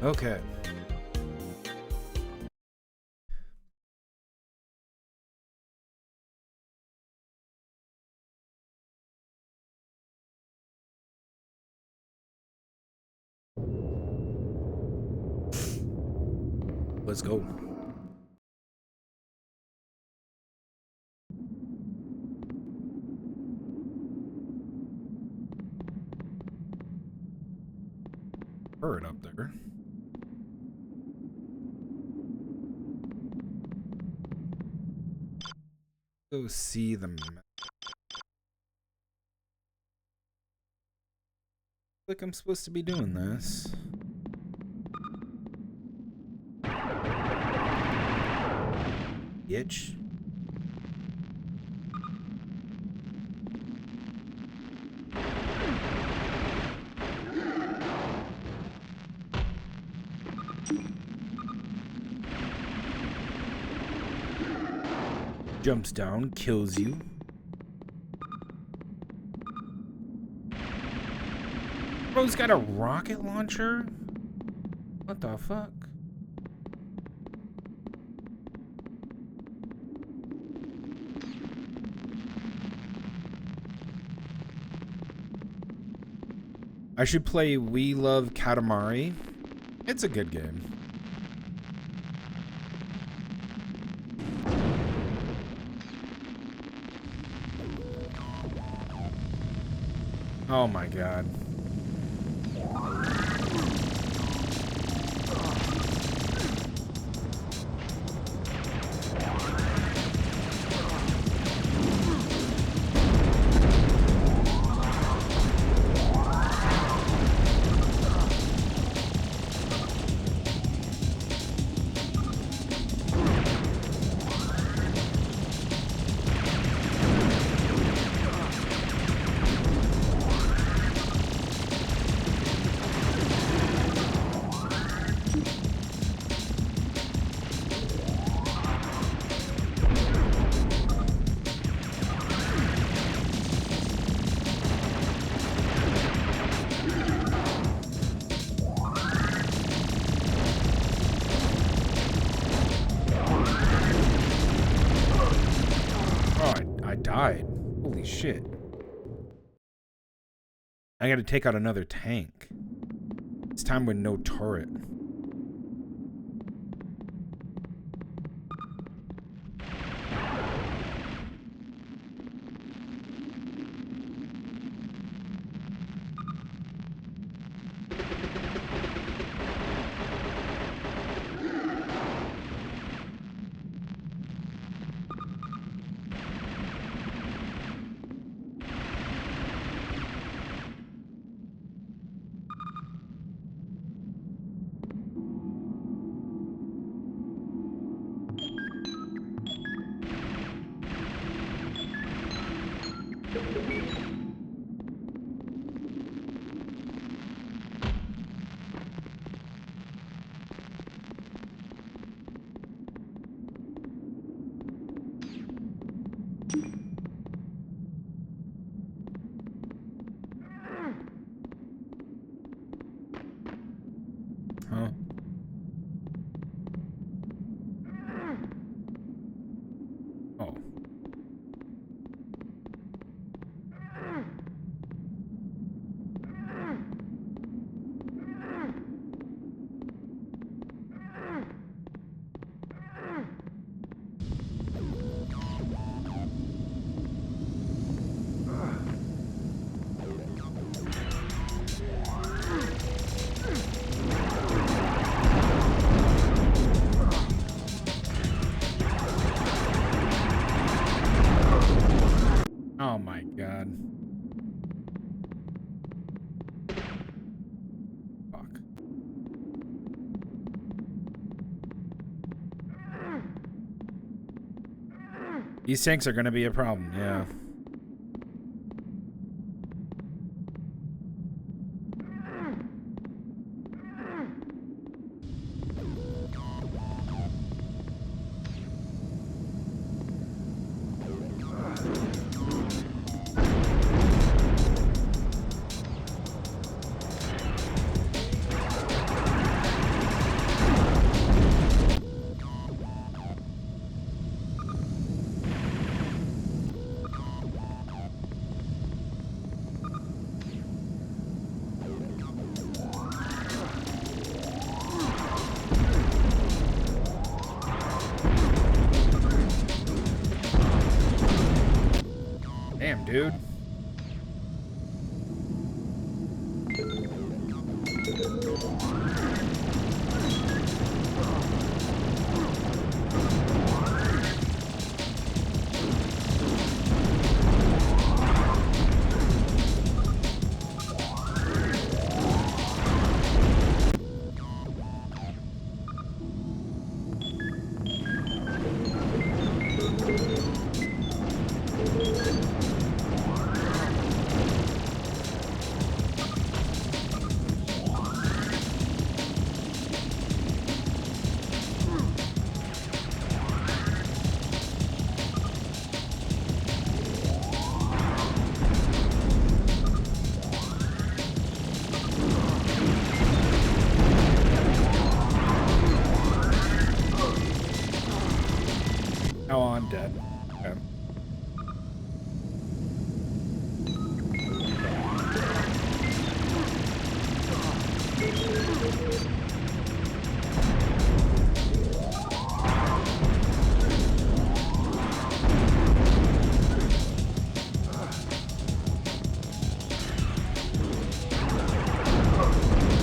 Okay. Let's go. Bird up there. Go see the map. Like I'm supposed to be doing this. Itch. Jumps down, kills you. Bro's got a rocket launcher? What the fuck? I should play We Love Katamari. It's a good game. Oh my god. Died. Holy shit. I gotta take out another tank. This time with no turret. Huh? Oh. Oh my god. Fuck. These tanks are gonna be a problem, yeah. dude. Oh, I'm dead. Okay.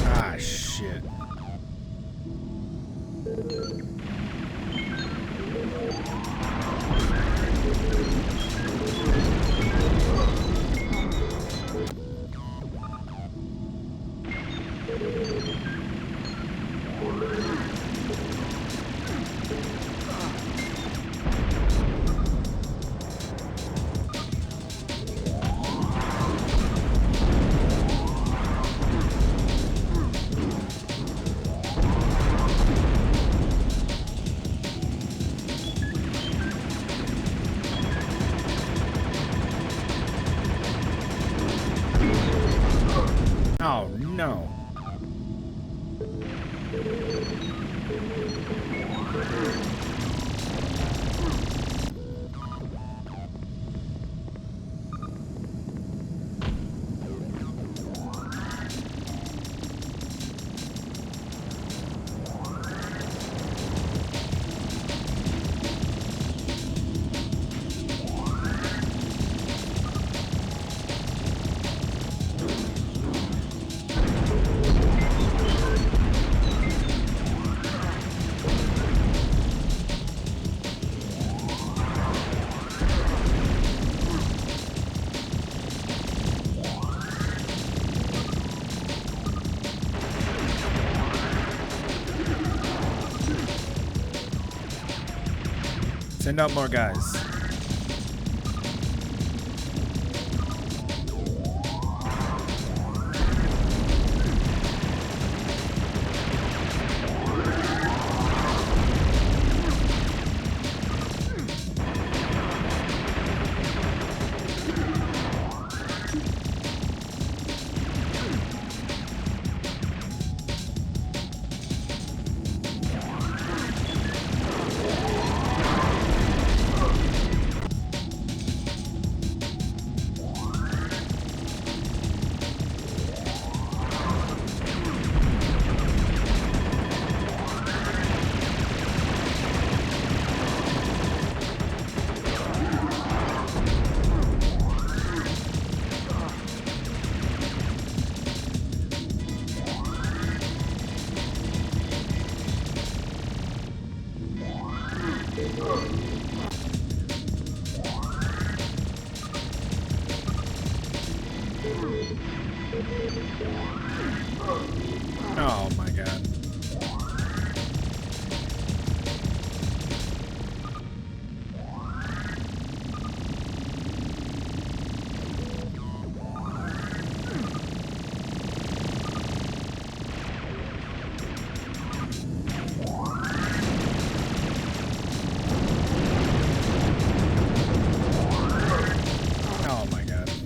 Ah, shit. Oh, no. Send out more guys. Oh my god. Oh my god.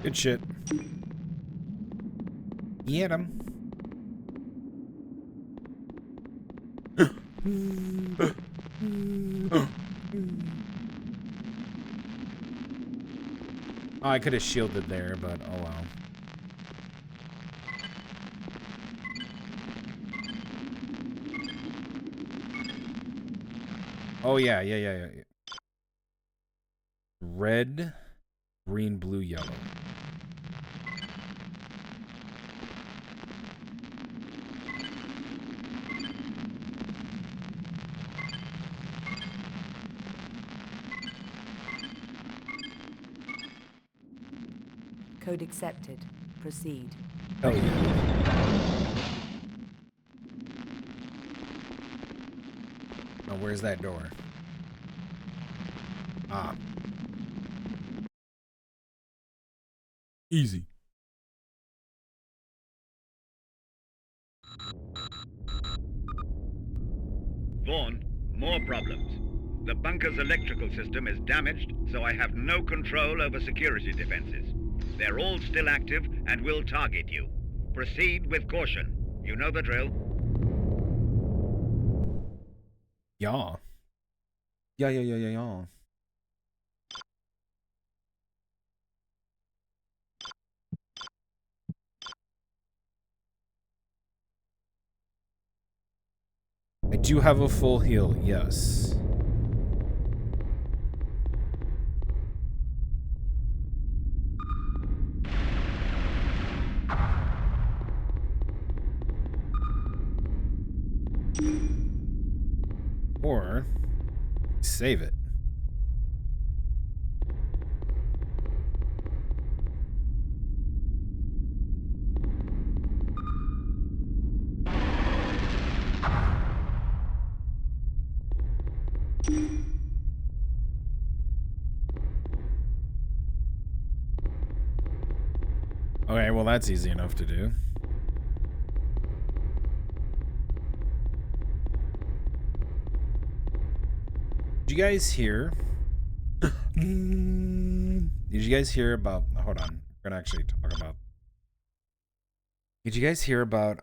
Good shit. Get him. Oh, I could have shielded there, but oh well. Oh yeah. Red, green, blue, yellow. Code accepted. Proceed. Oh yeah. Oh, where's that door? Ah. Easy. Vaughn, more problems. The bunker's electrical system is damaged, so I have no control over security defenses. They're all still active and will target you. Proceed with caution. You know the drill. Yeah. Yeah. I do have a full heal, yes. Or save it. Okay, well that's easy enough to do. Did you guys hear? Did you guys hear about? Hold on, we're gonna actually talk about. Did you guys hear about?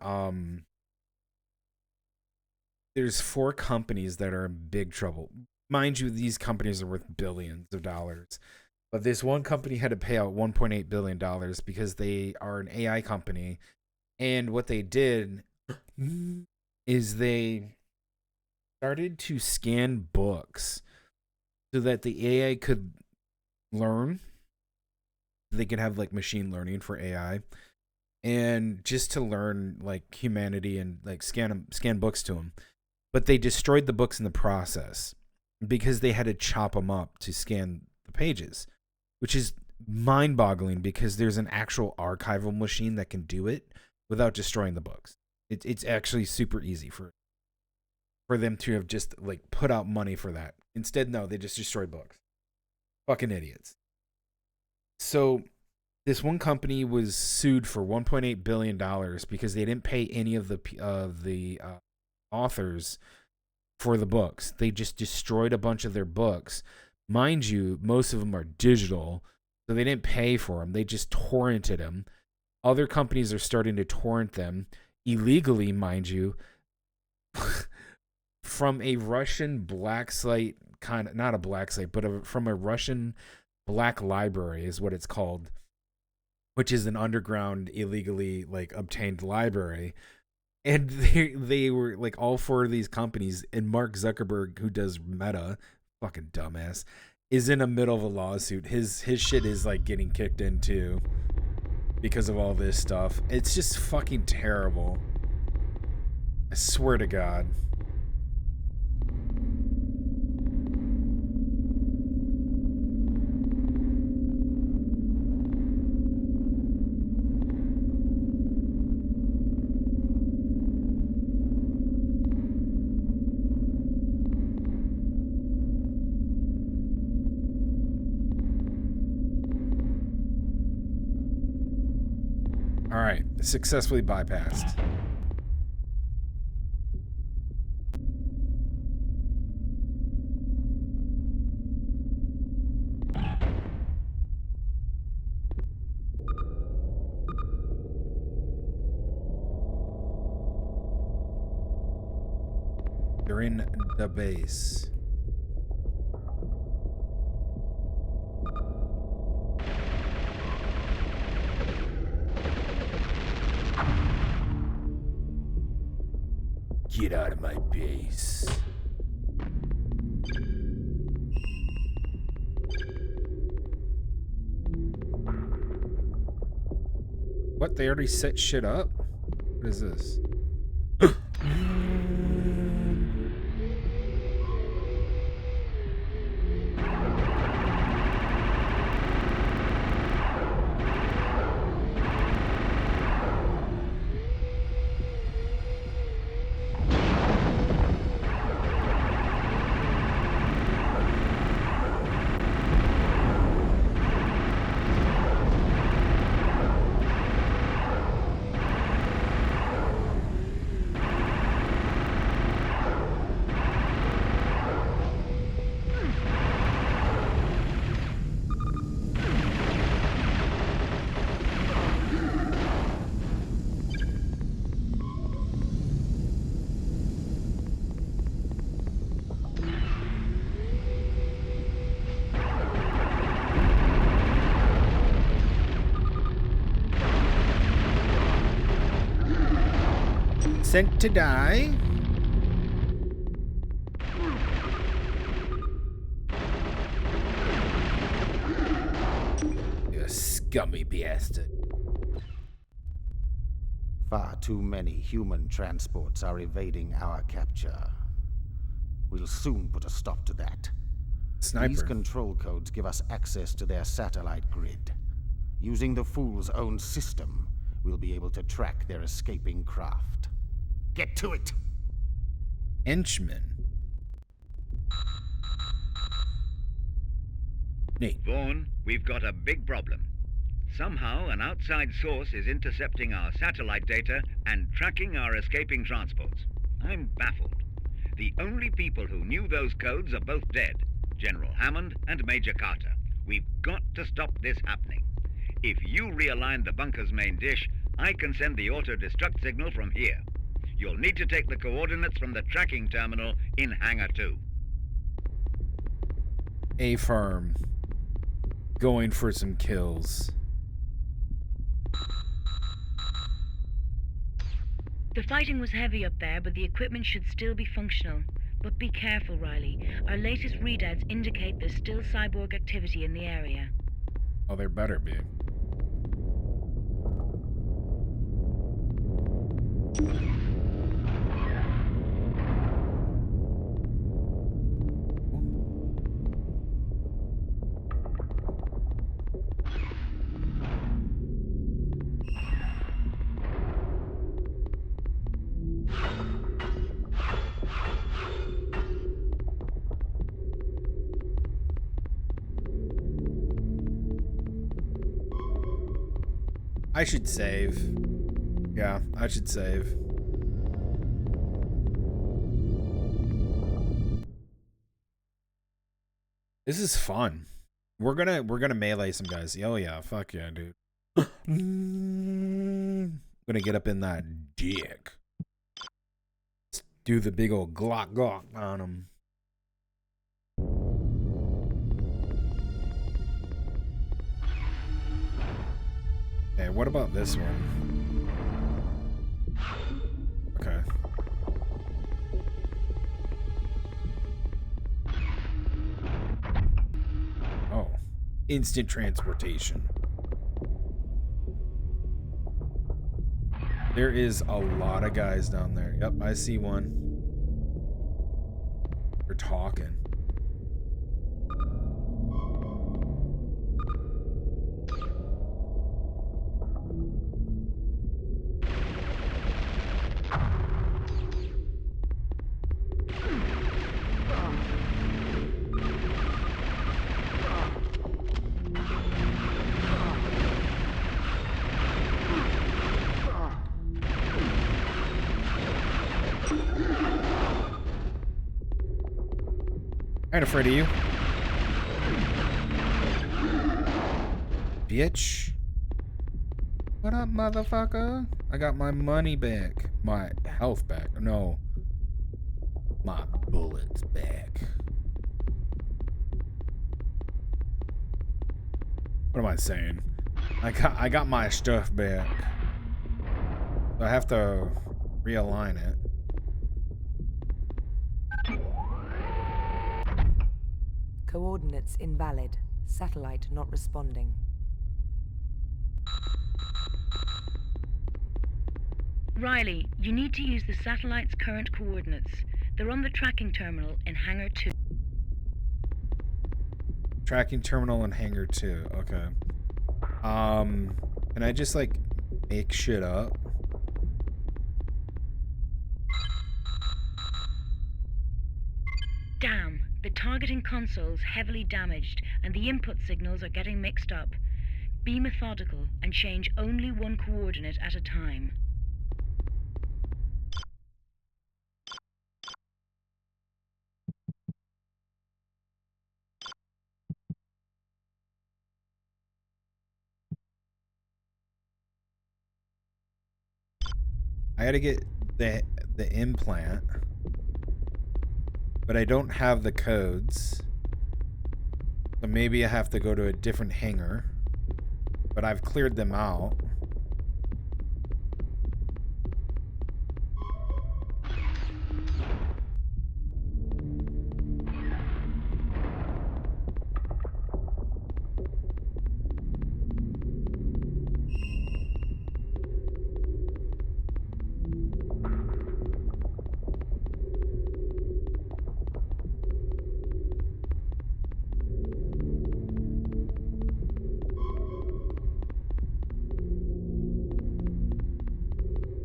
There's 4 companies that are in big trouble. Mind you, these companies are worth billions of dollars. But this one company had to pay out $1.8 billion because they are an AI company. And what they did is they started to scan books so that the AI could learn. They could have like machine learning for AI. And just to learn like humanity and like scan books to them. But they destroyed the books in the process because they had to chop them up to scan the pages. Which is mind-boggling because there's an actual archival machine that can do it without destroying the books. It's actually super easy for them to have just like put out money for that. Instead, no, they just destroy books. Fucking idiots. So this one company was sued for $1.8 billion because they didn't pay any of the authors for the books. They just destroyed a bunch of their books. Mind you, most of them are digital, so they didn't pay for them. They just torrented them. Other companies are starting to torrent them illegally, mind you, from a Russian black site, kind of, not a black site, but from a Russian black library is what it's called, which is an underground, illegally like obtained library. And they were like all 4 of these companies, and Mark Zuckerberg, who does Meta, fucking dumbass, is in the middle of a lawsuit. His shit is like getting kicked into because of all this stuff. It's just fucking terrible. I swear to God. All right, successfully bypassed. entering the base. Get out of my base. What? They already set shit up? What is this? Sent to die. You scummy bastard. Far too many human transports are evading our capture. We'll soon put a stop to that. Sniper. These control codes give us access to their satellite grid. Using the Fool's own system, we'll be able to track their escaping craft. Get to it! Henchman. Nate. Vaughn, we've got a big problem. Somehow, an outside source is intercepting our satellite data and tracking our escaping transports. I'm baffled. The only people who knew those codes are both dead, General Hammond and Major Carter. We've got to stop this happening. If you realign the bunker's main dish, I can send the auto-destruct signal from here. You'll need to take the coordinates from the tracking terminal in Hangar 2. A-Firm. Going for some kills. The fighting was heavy up there, but the equipment should still be functional. But be careful, Riley. Our latest readouts indicate there's still cyborg activity in the area. Oh, there better be. I should save. Yeah, I should save. This is fun. We're gonna melee some guys. Oh yeah, fuck yeah, dude. I'm gonna get up in that dick. Let's do the big old glock glock on him. Okay, what about this one? Okay. Oh. Instant transportation. There is a lot of guys down there. Yep, I see one. They're talking. I ain't afraid of you. Bitch. What up, motherfucker? I got my money back. My health back. No. My bullets back. What am I saying? I got my stuff back. I have to realign it. Coordinates invalid. Satellite not responding. Riley, you need to use the satellite's current coordinates. They're on the tracking terminal in Hangar 2. Tracking terminal in Hangar 2. Okay. Can I just like make shit up? Damn, the targeting console's heavily damaged and the input signals are getting mixed up. Be methodical and change only one coordinate at a time. I gotta get the implant, but I don't have the codes. So maybe I have to go to a different hangar, but I've cleared them out.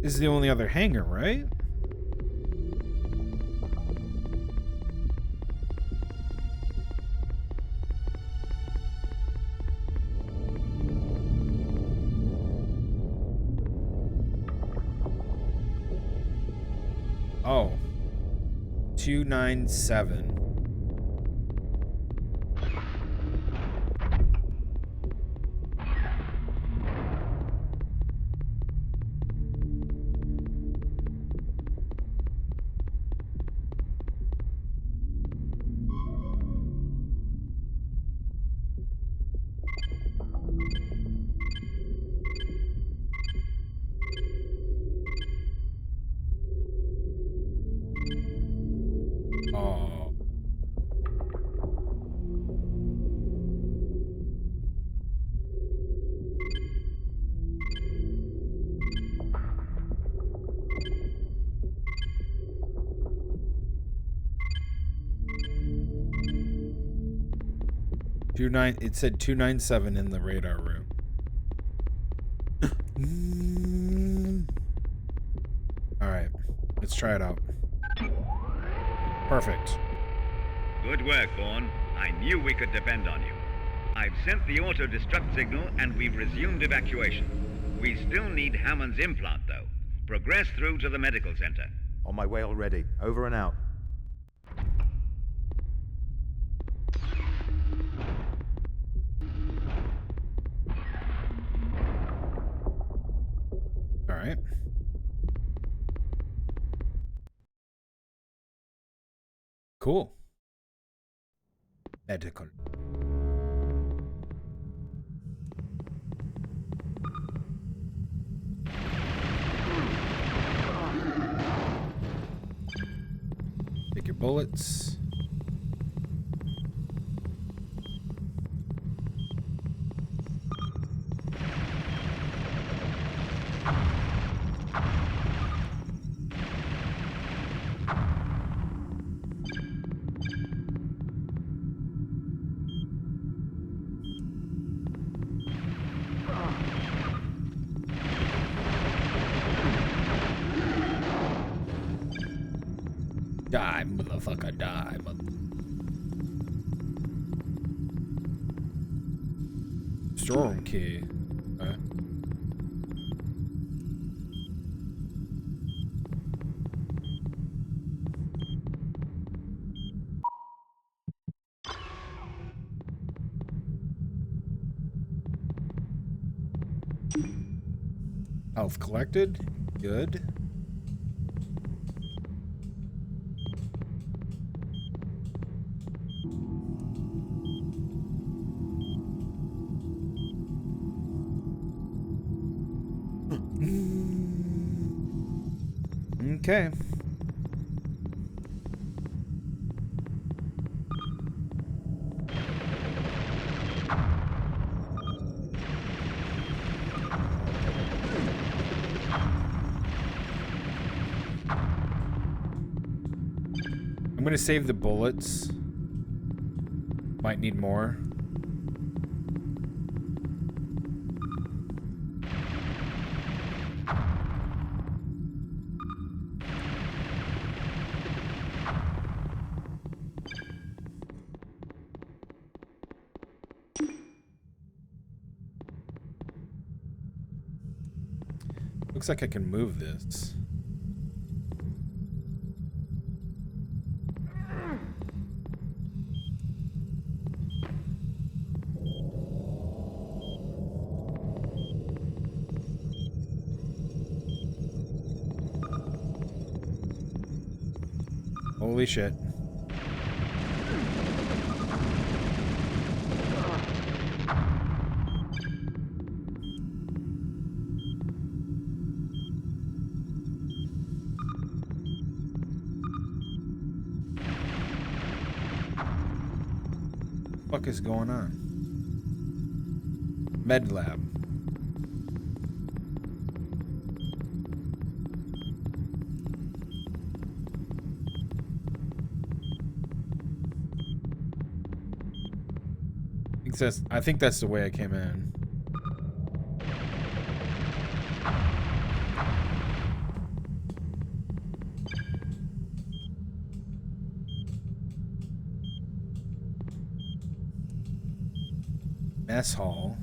This is the only other hangar, right? Oh. 297. Oh. It said 297 in the radar room. Alright, let's try it out. Perfect. Good work, Vaughn. I knew we could depend on you. I've sent the auto-destruct signal and we've resumed evacuation. We still need Hammond's implant, though. Progress through to the medical center. On my way already. Over and out. Alright. Cool. Medical. Take your bullets. Die, motherfucker, die, Storm key. Okay. Health collected. Good. Okay. I'm gonna save the bullets. Might need more. Looks like I can move this. Holy shit. What is going on? Med lab. I think that's the way I came in. Mess hall.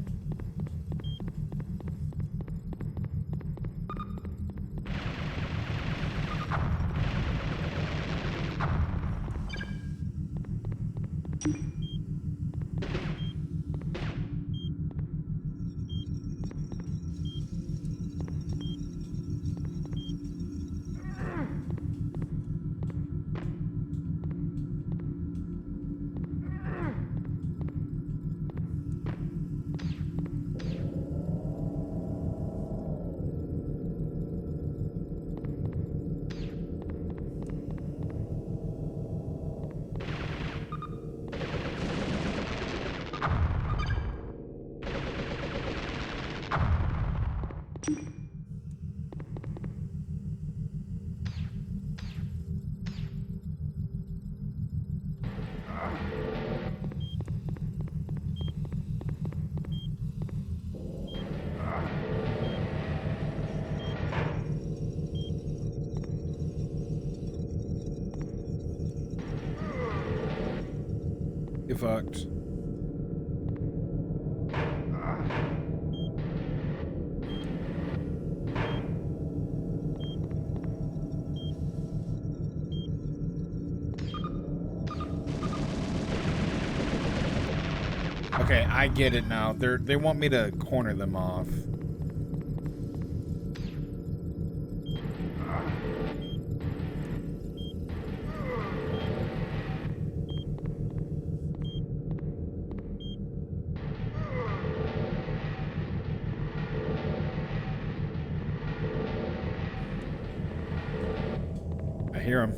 Get fucked. Okay, I get it now. They want me to corner them off. I hear him.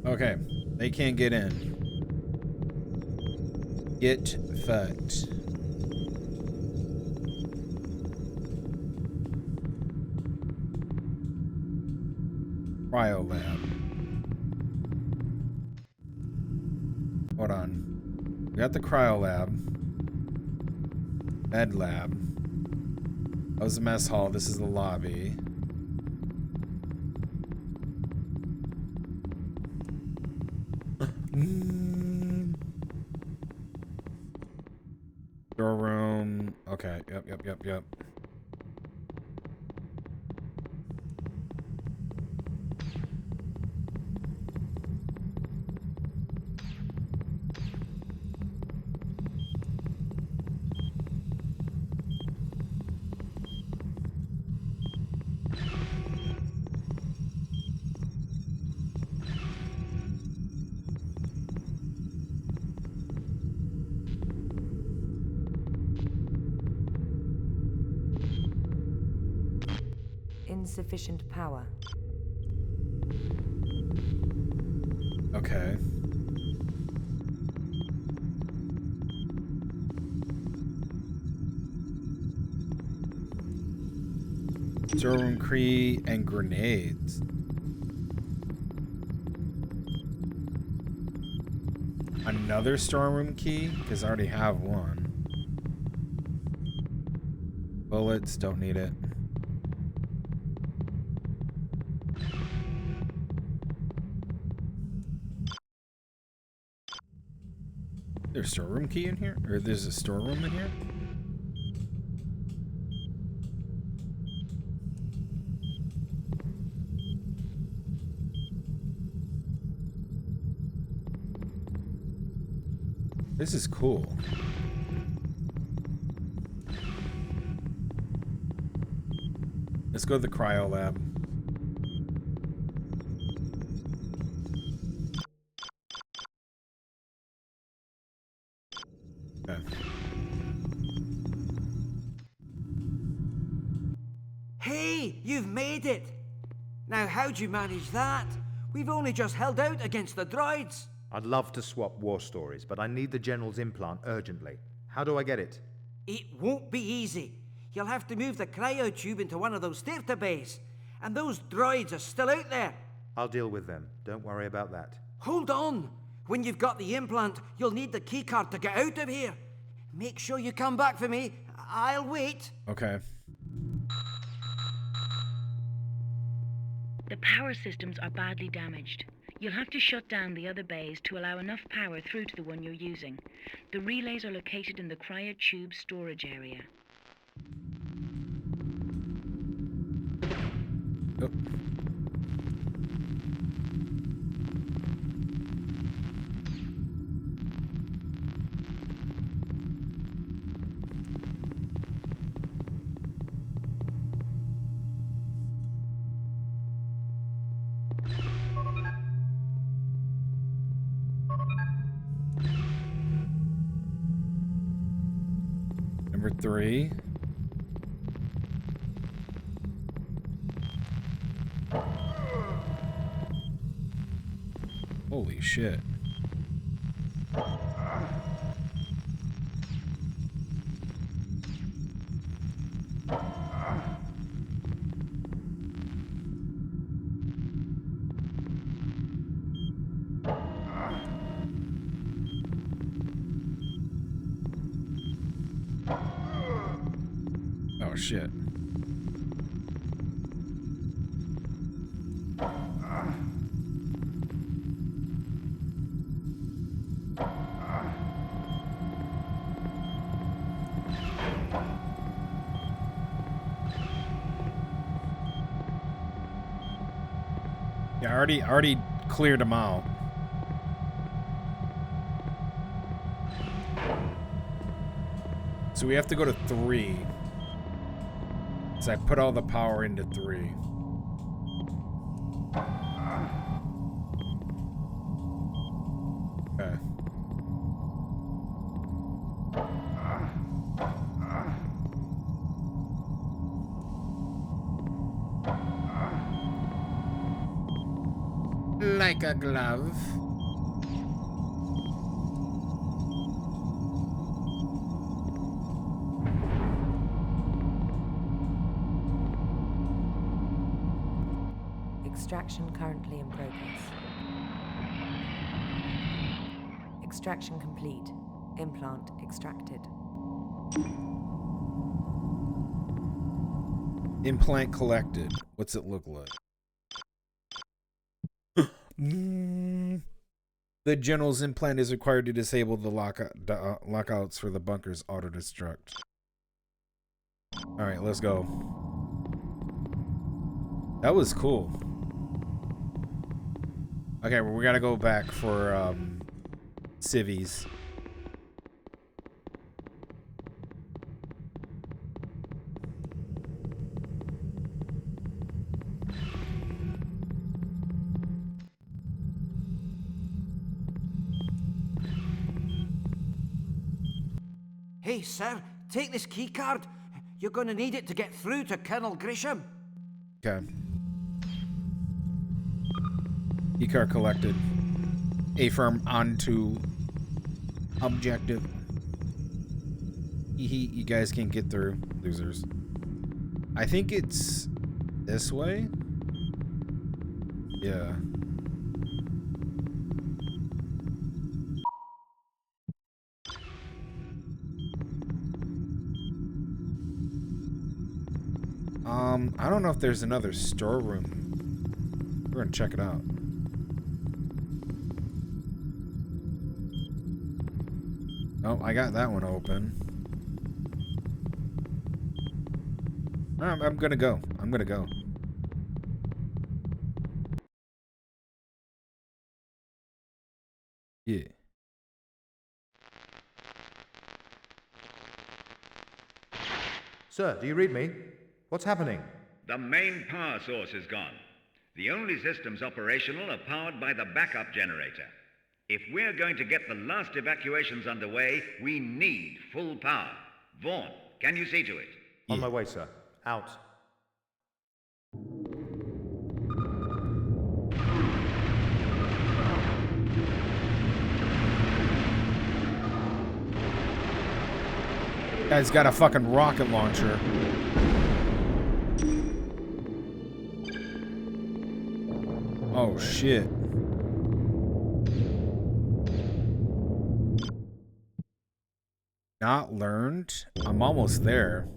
Okay, they can't get in. Get fucked. Cryo lab. Hold on. We got the cryo lab. Med lab. That was the mess hall. This is the lobby. Door room. Okay. Yep. insufficient power. Okay. Storeroom key and grenades. Another storeroom key? Because I already have one. Bullets, don't need it. There's a storeroom key in here? Or there's a storeroom in here? This is cool. Let's go to the cryo lab. Okay. Hey, you've made it! Now, how'd you manage that? We've only just held out against the droids. I'd love to swap war stories, but I need the General's implant urgently. How do I get it? It won't be easy. You'll have to move the cryo tube into one of those theatre bays. And those droids are still out there. I'll deal with them. Don't worry about that. Hold on. When you've got the implant, you'll need the keycard to get out of here. Make sure you come back for me. I'll wait. Okay. The power systems are badly damaged. You'll have to shut down the other bays to allow enough power through to the one you're using. The relays are located in the cryotube storage area. Oh. Number 3. Holy shit. Oh shit. Yeah, I already cleared them out. So we have to go to 3. So I put all the power into 3. Okay. Like a glove. Extraction currently in progress. Extraction complete. Implant extracted. Implant collected. What's it look like? The General's implant is required to disable the lockouts for the bunker's auto-destruct. Alright, let's go. That was cool. Okay, well, we gotta go back for civvies. Hey, sir, take this keycard. You're going to need it to get through to Colonel Grisham. Okay. Keycard collected. A-firm onto objective. You guys can't get through, losers. I think it's this way. Yeah. I don't know if there's another storeroom. We're gonna check it out. Oh, I got that one open. I'm gonna go. I'm gonna go. Yeah. Sir, do you read me? What's happening? The main power source is gone. The only systems operational are powered by the backup generator. If we're going to get the last evacuations underway, we need full power. Vaughn, can you see to it? On my way, sir. Out. Guy's got a fucking rocket launcher. Oh shit. Not learned? I'm almost there.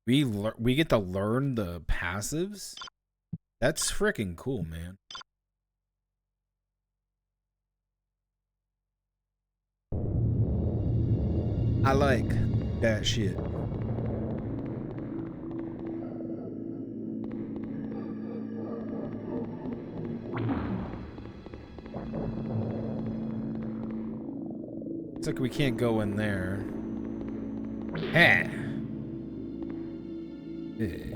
We get to learn the passives? That's freaking cool, man. I like that shit. Looks like we can't go in there. Ha! Yeah.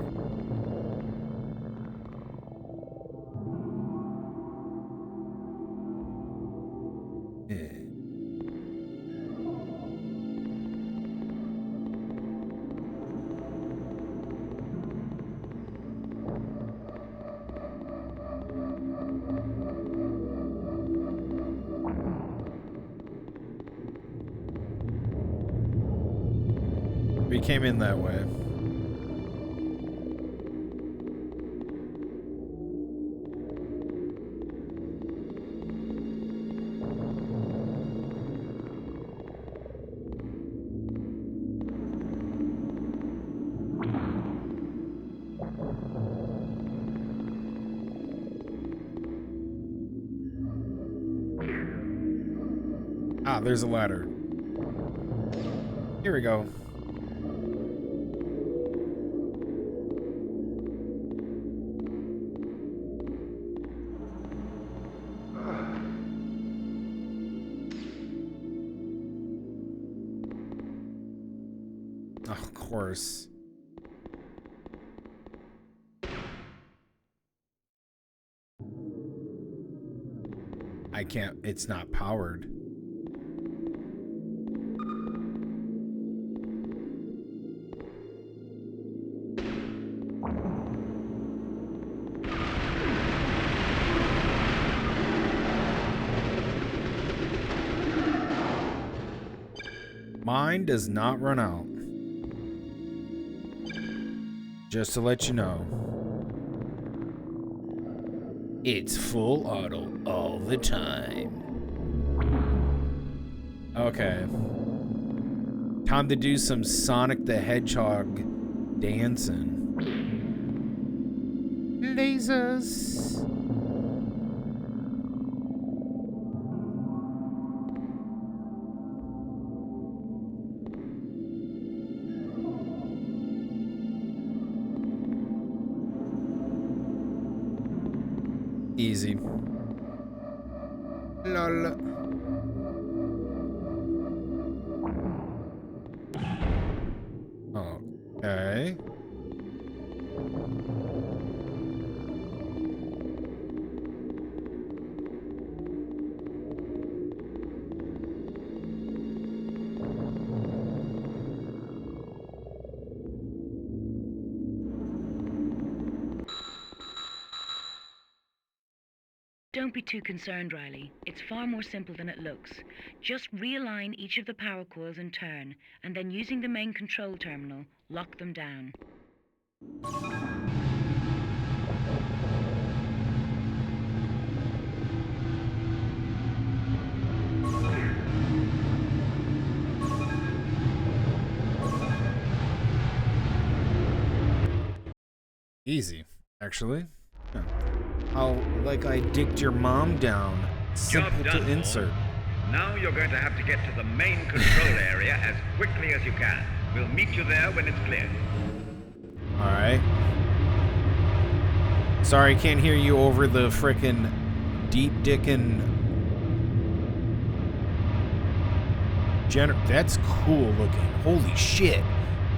We came in that way. Ah, there's a ladder. Here we go. Of course. I can't, it's not powered. Mine does not run out. Just to let you know. It's full auto all the time. Okay. Time to do some Sonic the Hedgehog dancing. Lasers. Easy. Lol. Okay. Don't be too concerned, Riley. It's far more simple than it looks. Just realign each of the power coils in turn, and then using the main control terminal, lock them down. Easy, actually. Yeah. How like I dicked your mom down. Simple Job done, to insert. Now you're going to have to get to the main control area as quickly as you can. We'll meet you there when it's clear. Alright. Sorry, can't hear you over the frickin' deep dickin' That's cool looking. Holy shit.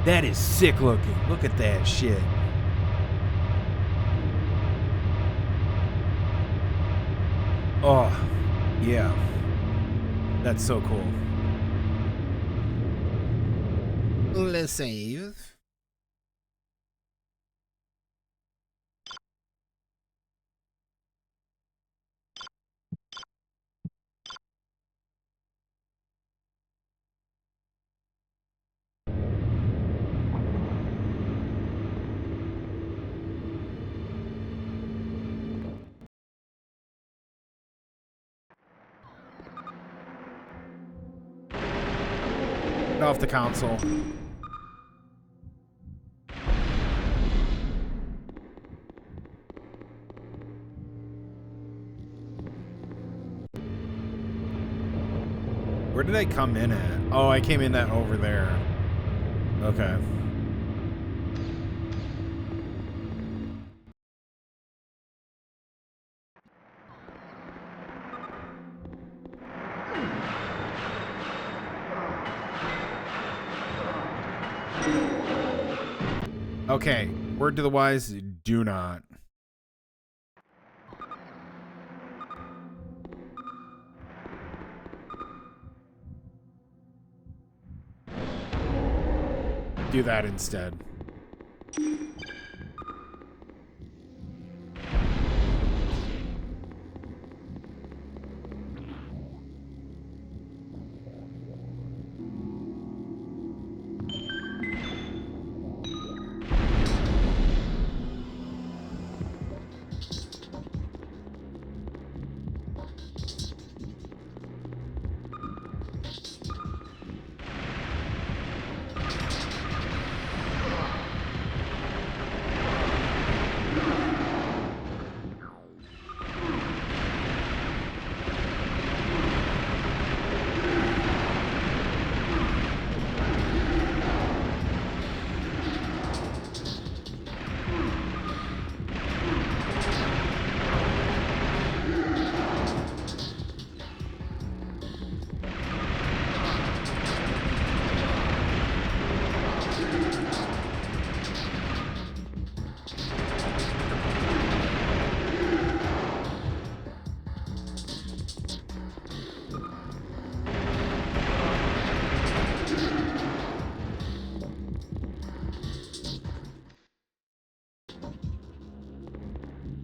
That is sick looking. Look at that shit. Oh, yeah. That's so cool. Let's save. Get off the console. Where did I come in at? Oh, I came in that over there. Okay. Okay, word to the wise, do not. Do that instead.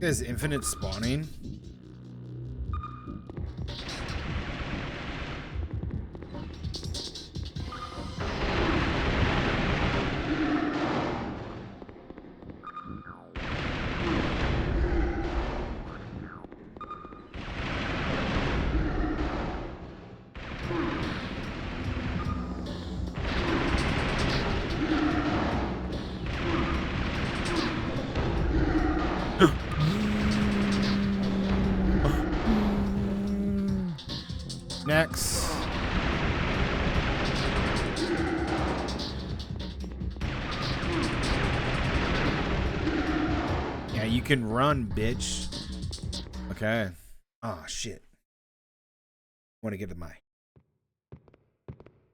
Is infinite spawning? Next. Yeah, you can run, bitch. Okay. Oh, shit. Want to get to my...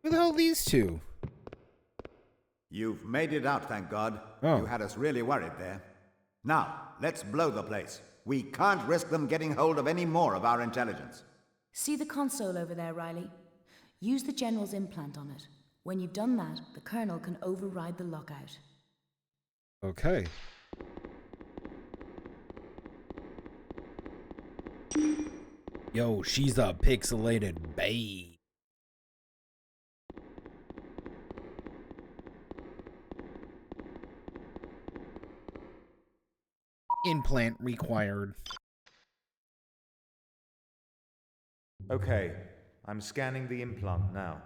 Who the hell are these two? You've made it out, thank God. Oh. You had us really worried there. Now, let's blow the place. We can't risk them getting hold of any more of our intelligence. See the console over there, Riley? Use the General's implant on it. When you've done that, the Colonel can override the lockout. Okay. Yo, she's a pixelated babe. Implant required. Okay, I'm scanning the implant now.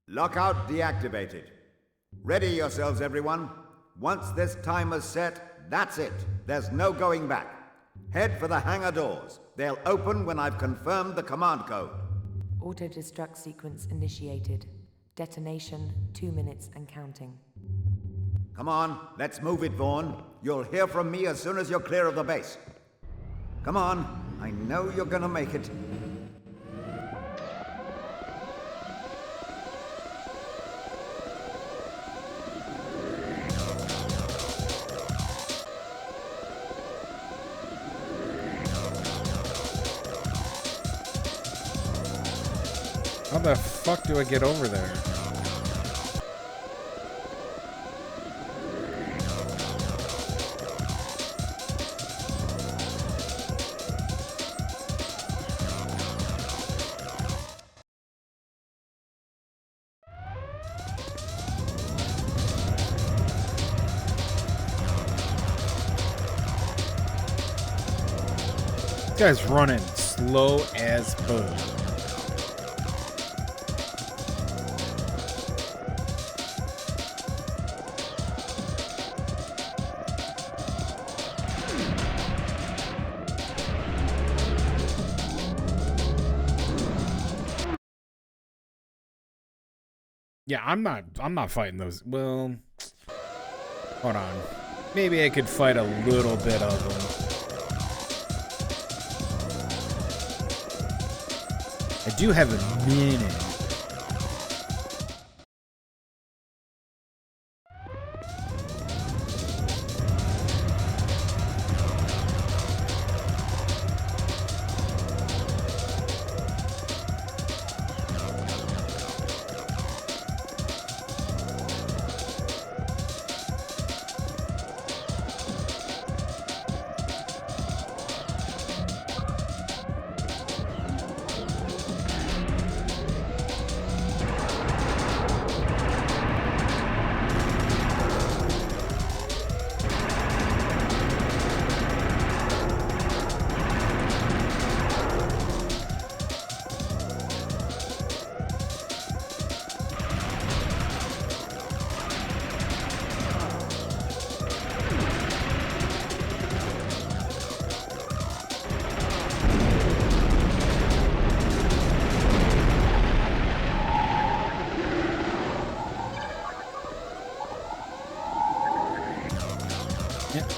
Lockout deactivated. Ready yourselves, everyone. Once this timer's set, that's it. There's no going back. Head for the hangar doors. They'll open when I've confirmed the command code. Auto-destruct sequence initiated. Detonation 2 minutes and counting. Come on, let's move it, Vaughn. You'll hear from me as soon as you're clear of the base. Come on, I know you're gonna make it. How the fuck do I get over there? This guy's running slow as fuck. Yeah, I'm not fighting those. Well, hold on. Maybe I could fight a little bit of them. I do have a minute.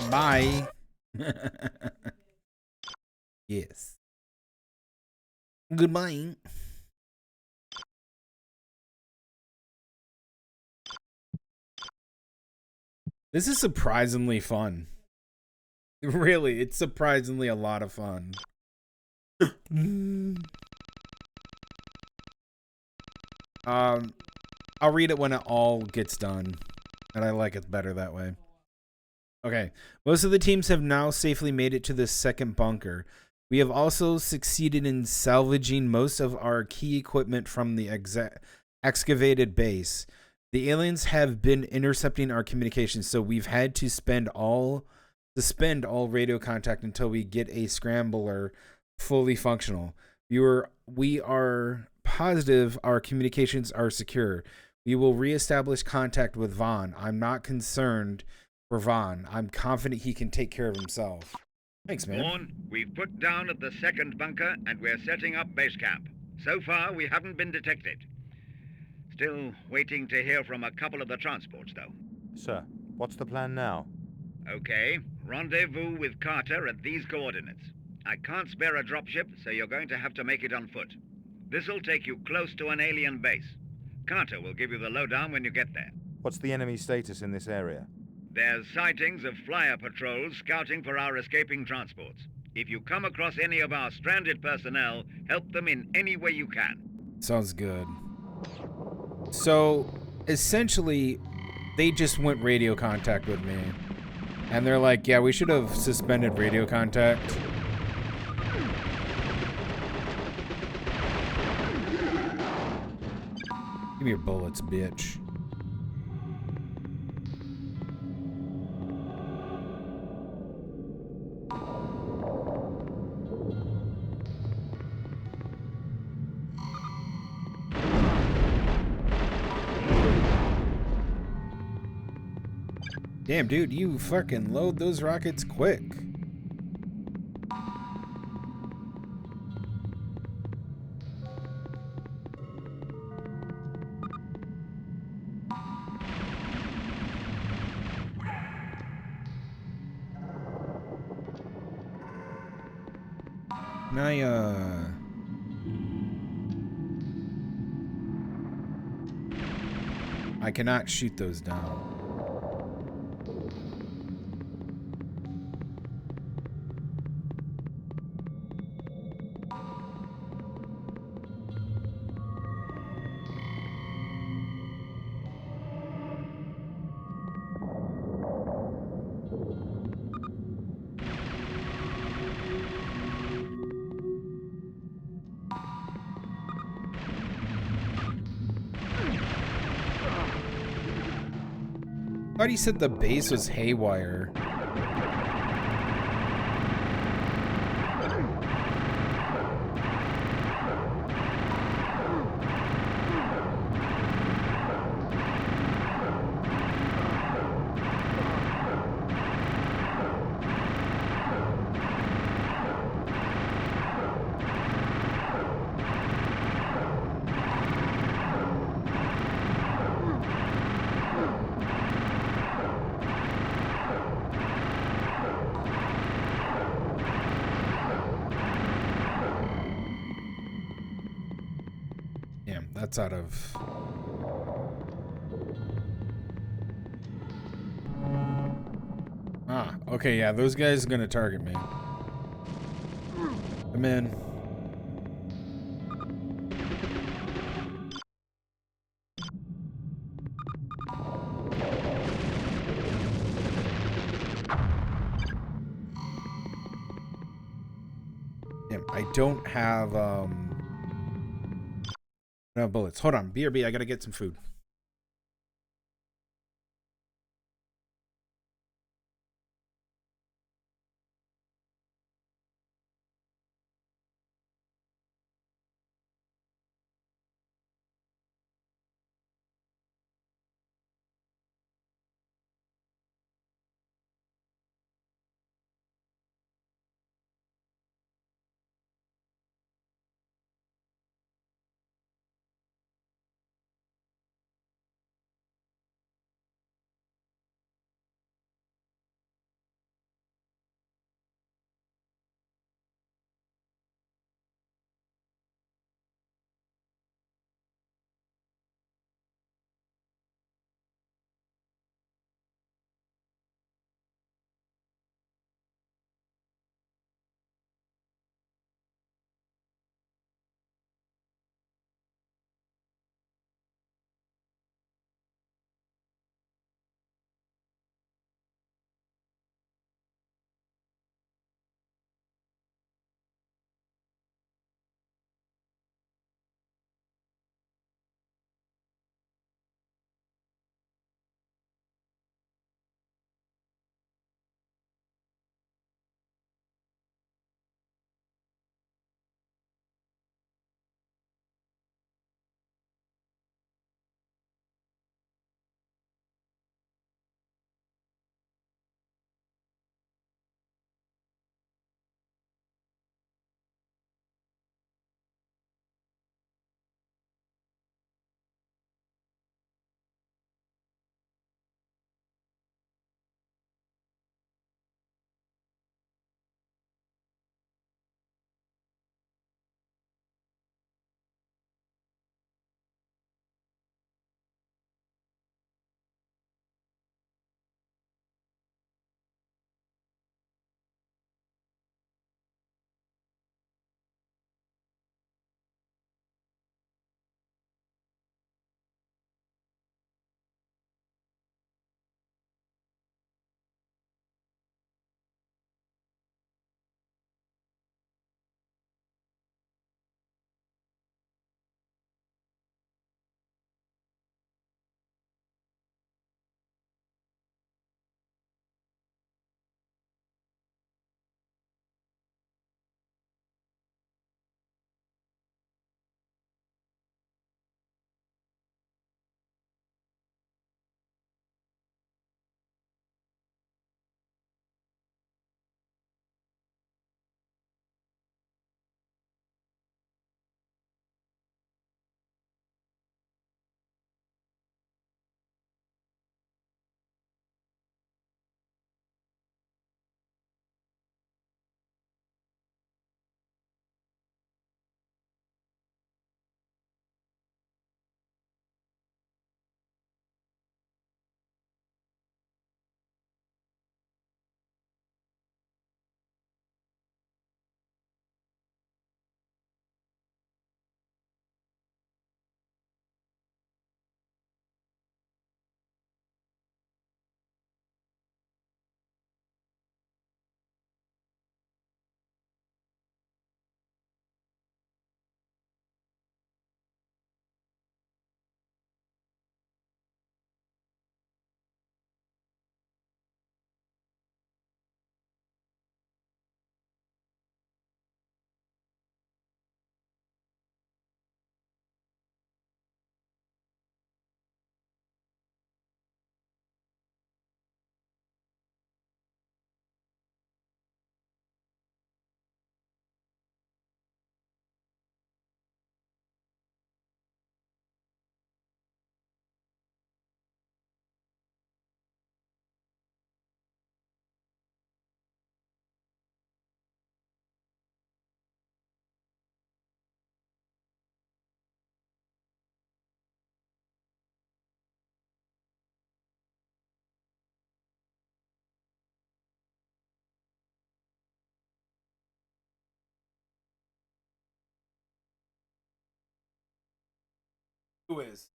Bye. Yes. Goodbye. This is surprisingly fun. Really, it's surprisingly a lot of fun. I'll read it when it all gets done, and I like it better that way. Okay, most of the teams have now safely made it to the second bunker. We have also succeeded in salvaging most of our key equipment from the excavated base. The aliens have been intercepting our communications, so we've had to suspend all radio contact until we get a scrambler fully functional. We are positive our communications are secure. We will reestablish contact with Vaughn. I'm not concerned for Vaughn. I'm confident he can take care of himself. Thanks, man. Vaughn, we've put down at the second bunker and we're setting up base camp. So far, we haven't been detected. Still waiting to hear from a couple of the transports, though. Sir, what's the plan now? Okay, rendezvous with Carter at these coordinates. I can't spare a dropship, so you're going to have to make it on foot. This'll take you close to an alien base. Carter will give you the lowdown when you get there. What's the enemy status in this area? There's sightings of flyer patrols scouting for our escaping transports. If you come across any of our stranded personnel, help them in any way you can. Sounds good. So, essentially, they just went radio contact with me. And they're like, yeah, we should have suspended radio contact. Give me your bullets, bitch. Damn, dude, you fucking load those rockets quick. I cannot shoot those down. I thought he said the base was haywire. Damn, that's out of... Ah, okay, yeah, those guys are gonna target me. Come in. Damn, I don't have, no bullets. Hold on, BRB, I gotta get some food. Who is?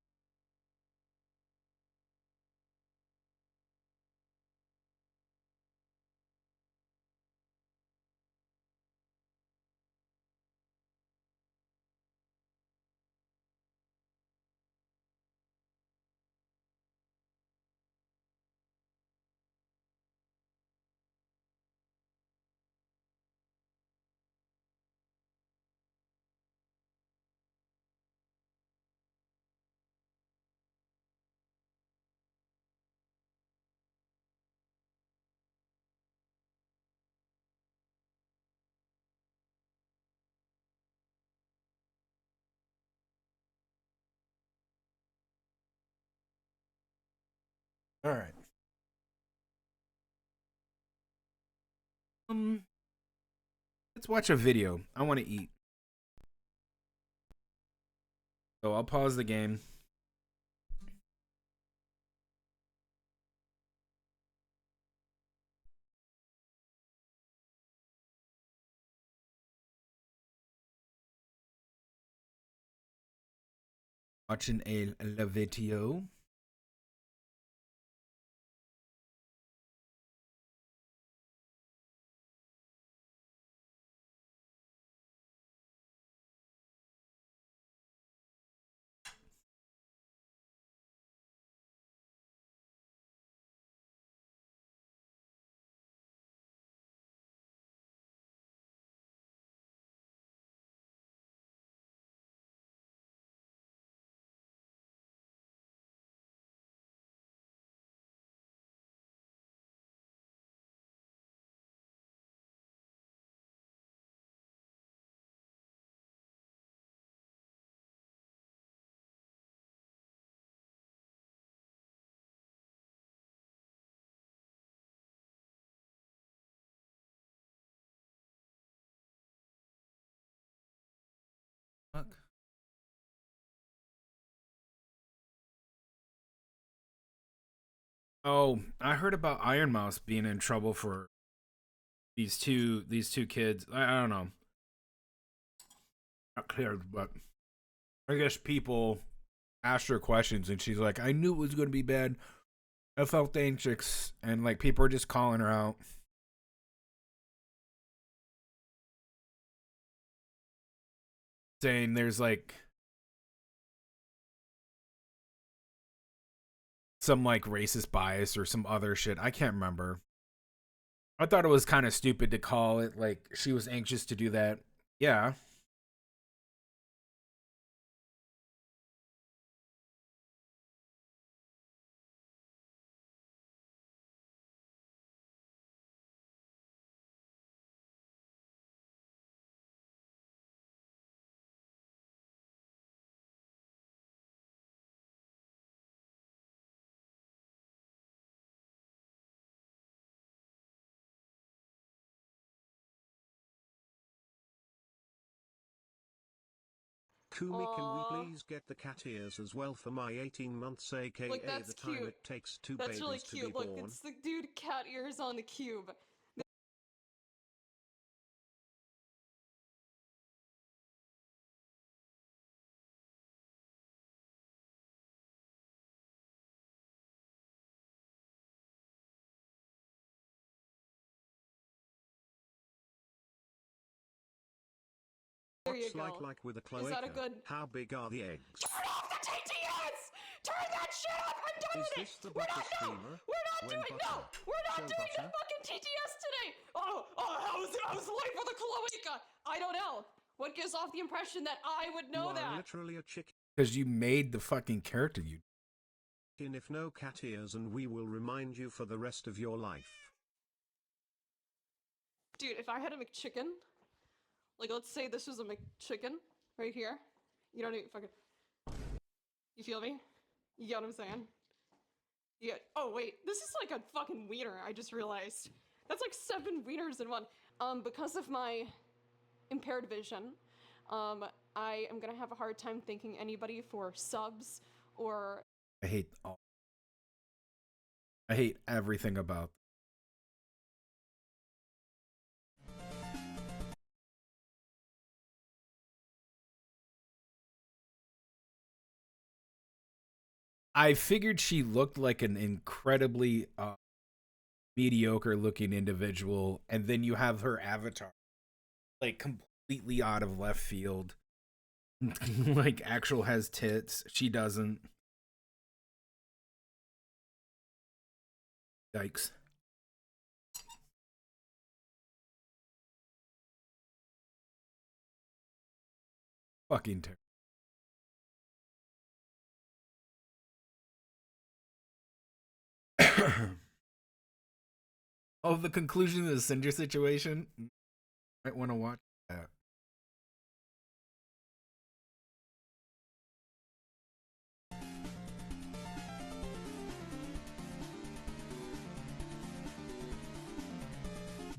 All right. Let's watch a video. I want to eat. So I'll pause the game. Watching a video. Fuck. Oh, I heard about Iron Mouse being in trouble for these two kids. I don't know. Not clear, but I guess people asked her questions and she's like, I knew it was gonna be bad. I felt anxious, and like people are just calling her out. Saying there's like some like racist bias or some other shit. I can't remember. I thought it was kind of stupid to call it like she was anxious to do that. Yeah. Kumi, can we please get the cat ears as well for my 18 months, aka Look, that's the time cute. it takes two That's babies really to be cute. Look, born? it's the dude cat ears on the cube. There you What's go. like with a Is cloaca? that a good? How big are the eggs? Turn off the TTS! Turn that shit off! I'm done Is with this it! the We're butter not, no! steamer? We're not When doing, butter? no! We're not Show doing the butter? fucking TTS today! I was late for the cloaca! I don't know. What gives off the impression that I would know You are that? literally a chicken. Because you made the fucking character you. If no cat ears, and we will remind you for the rest of your life. Dude, if I had a McChicken, like let's say this was a McChicken right here. You don't even fucking. You feel me? You get what I'm saying? Yeah. Oh wait, this is like a fucking wiener. I just realized that's like 7 wieners in one. Because of my impaired vision, I am gonna have a hard time thanking anybody for subs or. I hate everything about I figured she looked like an incredibly mediocre looking individual, and then you have her avatar like completely out of left field. Like actual has tits, she doesn't. Yikes. Fucking terrible. Oh, the conclusion of the Cinder situation? Might want to watch that.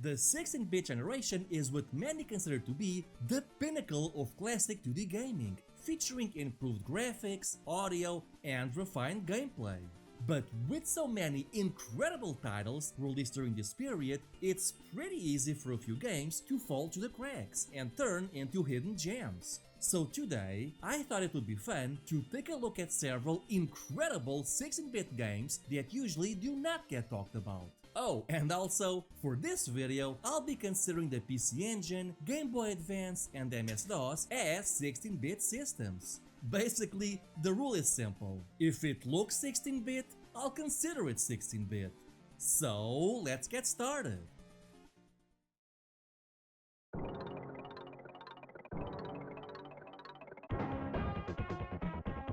The 16-bit generation is what many consider to be the pinnacle of classic 2D gaming, featuring improved graphics, audio, and refined gameplay. But with so many incredible titles released during this period, it's pretty easy for a few games to fall through the cracks and turn into hidden gems. So today, I thought it would be fun to take a look at several incredible 16-bit games that usually do not get talked about. Oh, and also, for this video, I'll be considering the PC Engine, Game Boy Advance, and MS-DOS as 16-bit systems. Basically, the rule is simple. If it looks 16-bit, I'll consider it 16-bit. So, let's get started.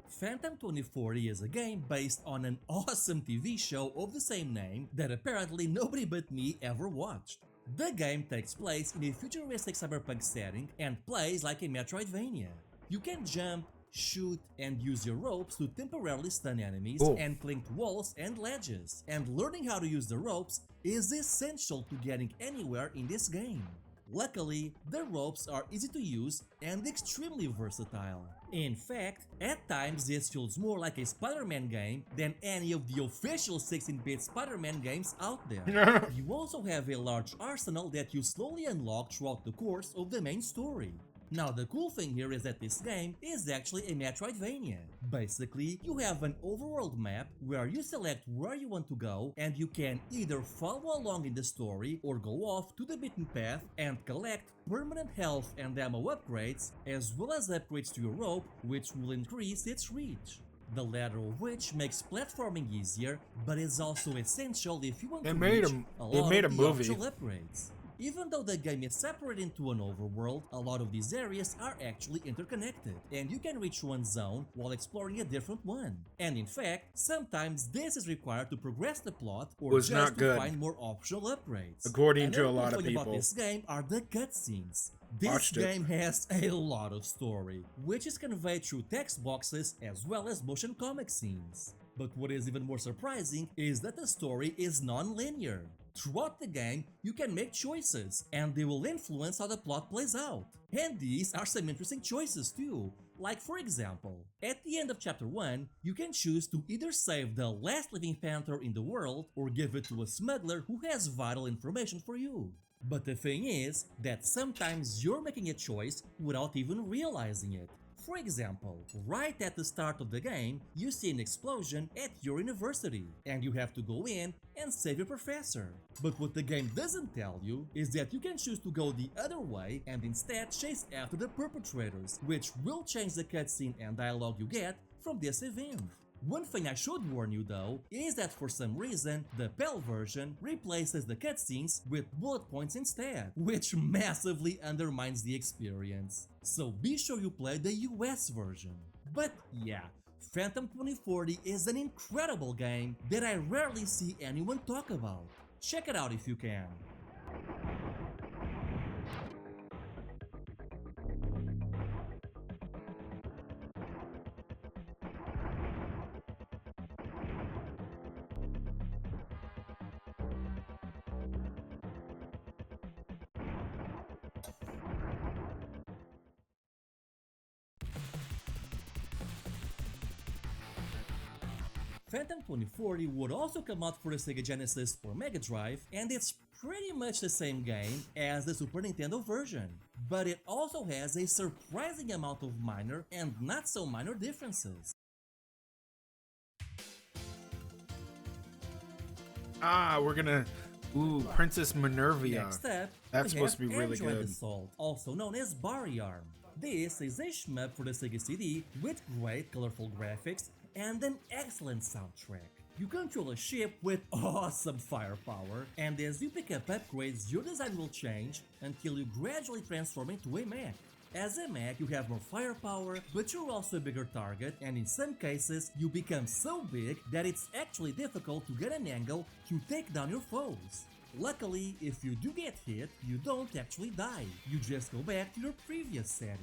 Phantom 2040 is a game based on an awesome TV show of the same name that apparently nobody but me ever watched. The game takes place in a futuristic cyberpunk setting and plays like a Metroidvania. You can jump, shoot, and use your ropes to temporarily stun enemies and cling to walls and ledges. And learning how to use the ropes is essential to getting anywhere in this game. Luckily, the ropes are easy to use and extremely versatile. In fact, at times this feels more like a Spider-Man game than any of the official 16-bit Spider-Man games out there. You also have a large arsenal that you slowly unlock throughout the course of the main story. Now the cool thing here is that this game is actually a Metroidvania. Basically, you have an overworld map where you select where you want to go and you can either follow along in the story or go off to the beaten path and collect permanent health and ammo upgrades, as well as upgrades to your rope, which will increase its reach. The latter of which makes platforming easier, but is also essential if you want to reach a lot of the optional upgrades. Even though the game is separated into an overworld, a lot of these areas are actually interconnected, and you can reach one zone while exploring a different one. And in fact, sometimes this is required to progress the plot or just to find more optional upgrades. According to a lot of people. people. About this game are the cutscenes. This game has a lot of story, which is conveyed through text boxes as well as motion comic scenes. But what is even more surprising is that the story is non-linear. Throughout the game, you can make choices, and they will influence how the plot plays out. And these are some interesting choices too. Like for example, at the end of chapter 1, you can choose to either save the last living panther in the world or give it to a smuggler who has vital information for you. But the thing is that sometimes you're making a choice without even realizing it. For example, right at the start of the game, you see an explosion at your university, and you have to go in and save your professor. But what the game doesn't tell you is that you can choose to go the other way and instead chase after the perpetrators, which will change the cutscene and dialogue you get from this event. One thing I should warn you though is that for some reason the PAL version replaces the cutscenes with bullet points instead, which massively undermines the experience. So be sure you play the US version. But yeah, Phantom 2040 is an incredible game that I rarely see anyone talk about. Check it out if you can. Phantom 2040 would also come out for the Sega Genesis or Mega Drive, and it's pretty much the same game as the Super Nintendo version. But it also has a surprising amount of minor and not so minor differences. Ah, we're gonna. Ooh, Princess Minerva. Next up, That's we supposed to have be really Android good. Assault, also known as Barry Arm. This is a shmup for the Sega CD with great colorful graphics and an excellent soundtrack. You control a ship with awesome firepower, and as you pick up upgrades, your design will change until you gradually transform into a mech. As a mech, you have more firepower, but you're also a bigger target, and in some cases, you become so big that it's actually difficult to get an angle to take down your foes. Luckily, if you do get hit, you don't actually die, you just go back to your previous setting.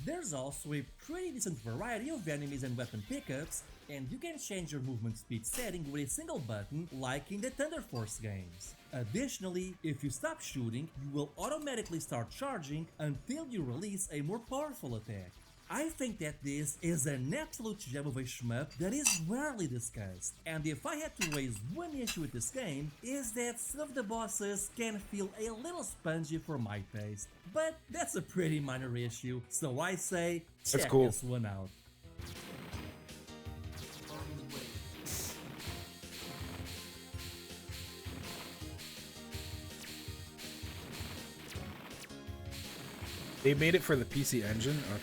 There's also a pretty decent variety of enemies and weapon pickups, and you can change your movement speed setting with a single button like in the Thunder Force games. Additionally, if you stop shooting, you will automatically start charging until you release a more powerful attack. I think that this is an absolute gem of a shmup that is rarely discussed, and if I had to raise one issue with this game, is that some of the bosses can feel a little spongy for my taste. But that's a pretty minor issue, so I say check this one out. They made it for the PC Engine? Okay.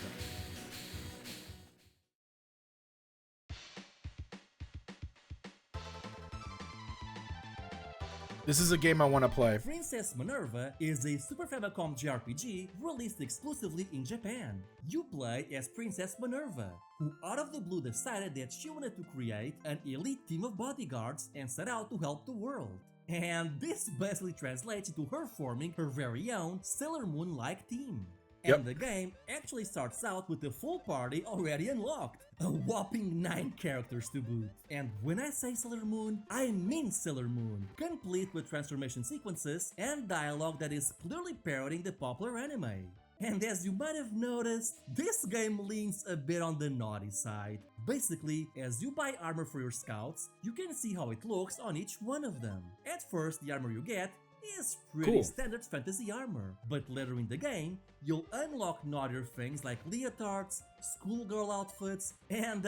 This is a game I want to play. Princess Minerva is a Super Famicom JRPG released exclusively in Japan. You play as Princess Minerva, who out of the blue decided that she wanted to create an elite team of bodyguards and set out to help the world. And this basically translates into her forming her very own Sailor Moon-like team. And the game actually starts out with the full party already unlocked, a whopping 9 characters to boot. And when I say Sailor Moon, I mean Sailor Moon, complete with transformation sequences and dialogue that is clearly parodying the popular anime. And as you might have noticed, this game leans a bit on the naughty side. Basically, as you buy armor for your scouts, you can see how it looks on each one of them. At first, the armor you get is pretty standard fantasy armor, but later in the game, you'll unlock naughtier things like leotards, schoolgirl outfits, and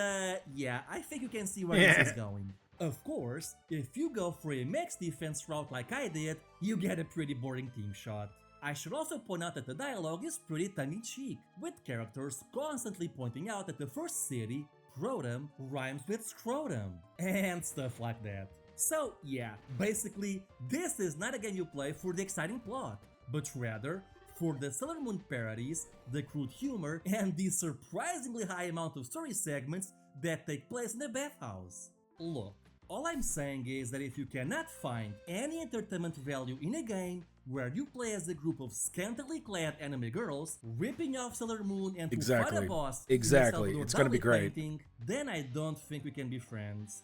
yeah, I think you can see where this is going. Of course, if you go for a max defense route like I did, you get a pretty boring team shot. I should also point out that the dialogue is pretty tongue-in-cheek, with characters constantly pointing out that the first city, Protum, rhymes with scrotum, and stuff like that. So yeah, basically, this is not a game you play for the exciting plot, but rather for the Sailor Moon parodies, the crude humor, and the surprisingly high amount of story segments that take place in the bathhouse. Look, all I'm saying is that if you cannot find any entertainment value in a game where you play as a group of scantily clad anime girls ripping off Sailor Moon and to fight a boss Exactly, it's gonna be great. Painting, then I don't think we can be friends.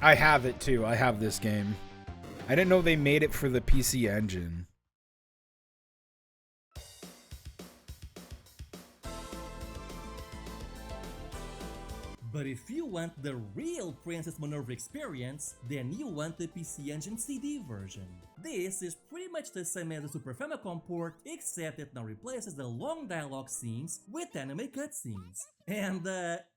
I have it too. I have this game. I didn't know they made it for the PC Engine. But if you want the real Princess Minerva experience, then you want the PC Engine CD version. This is pretty much the same as the Super Famicom port, except it now replaces the long dialogue scenes with anime cutscenes. And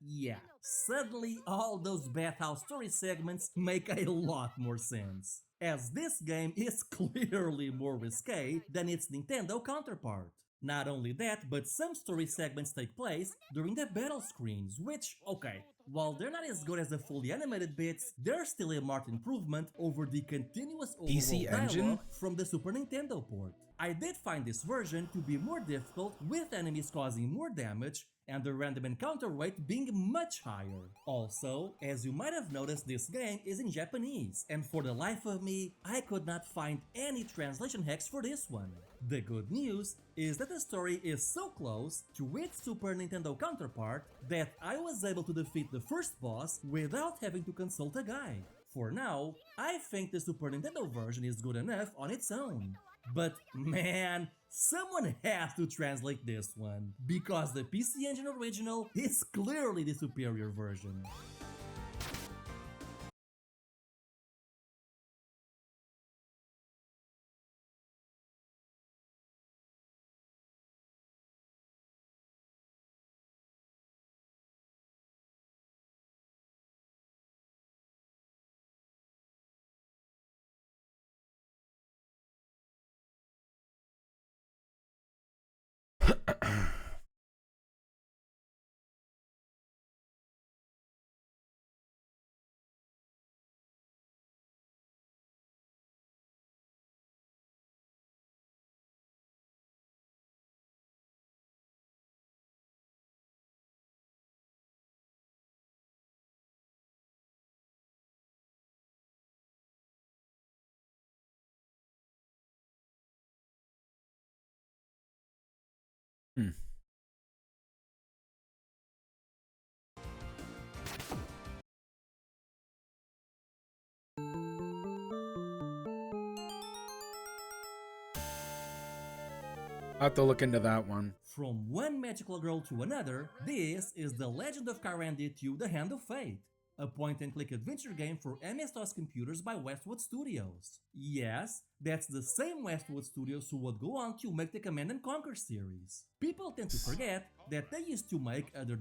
yeah, suddenly all those bathhouse story segments make a lot more sense, as this game is clearly more risque than its Nintendo counterpart. Not only that, but some story segments take place during the battle screens, which, okay, while they're not as good as the fully animated bits, they're still a marked improvement over the continuous overall dialogue from the Super Nintendo port. I did find this version to be more difficult, with enemies causing more damage and the random encounter rate being much higher. Also, as you might have noticed, this game is in Japanese, and for the life of me, I could not find any translation hacks for this one. The good news is that the story is so close to its Super Nintendo counterpart that I was able to defeat the first boss without having to consult a guide. For now, I think the Super Nintendo version is good enough on its own. But man, someone has to translate this one, because the PC Engine original is clearly the superior version. I'll have to look into that one. From one magical girl to another, this is The Legend of Kyrandia 2: The Hand of Fate, a point-and-click adventure game for MS-DOS computers by Westwood Studios. Yes, that's the same Westwood Studios who would go on to make the Command & Conquer series. People tend to forget that they used to make other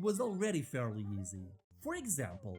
was already fairly easy. For example,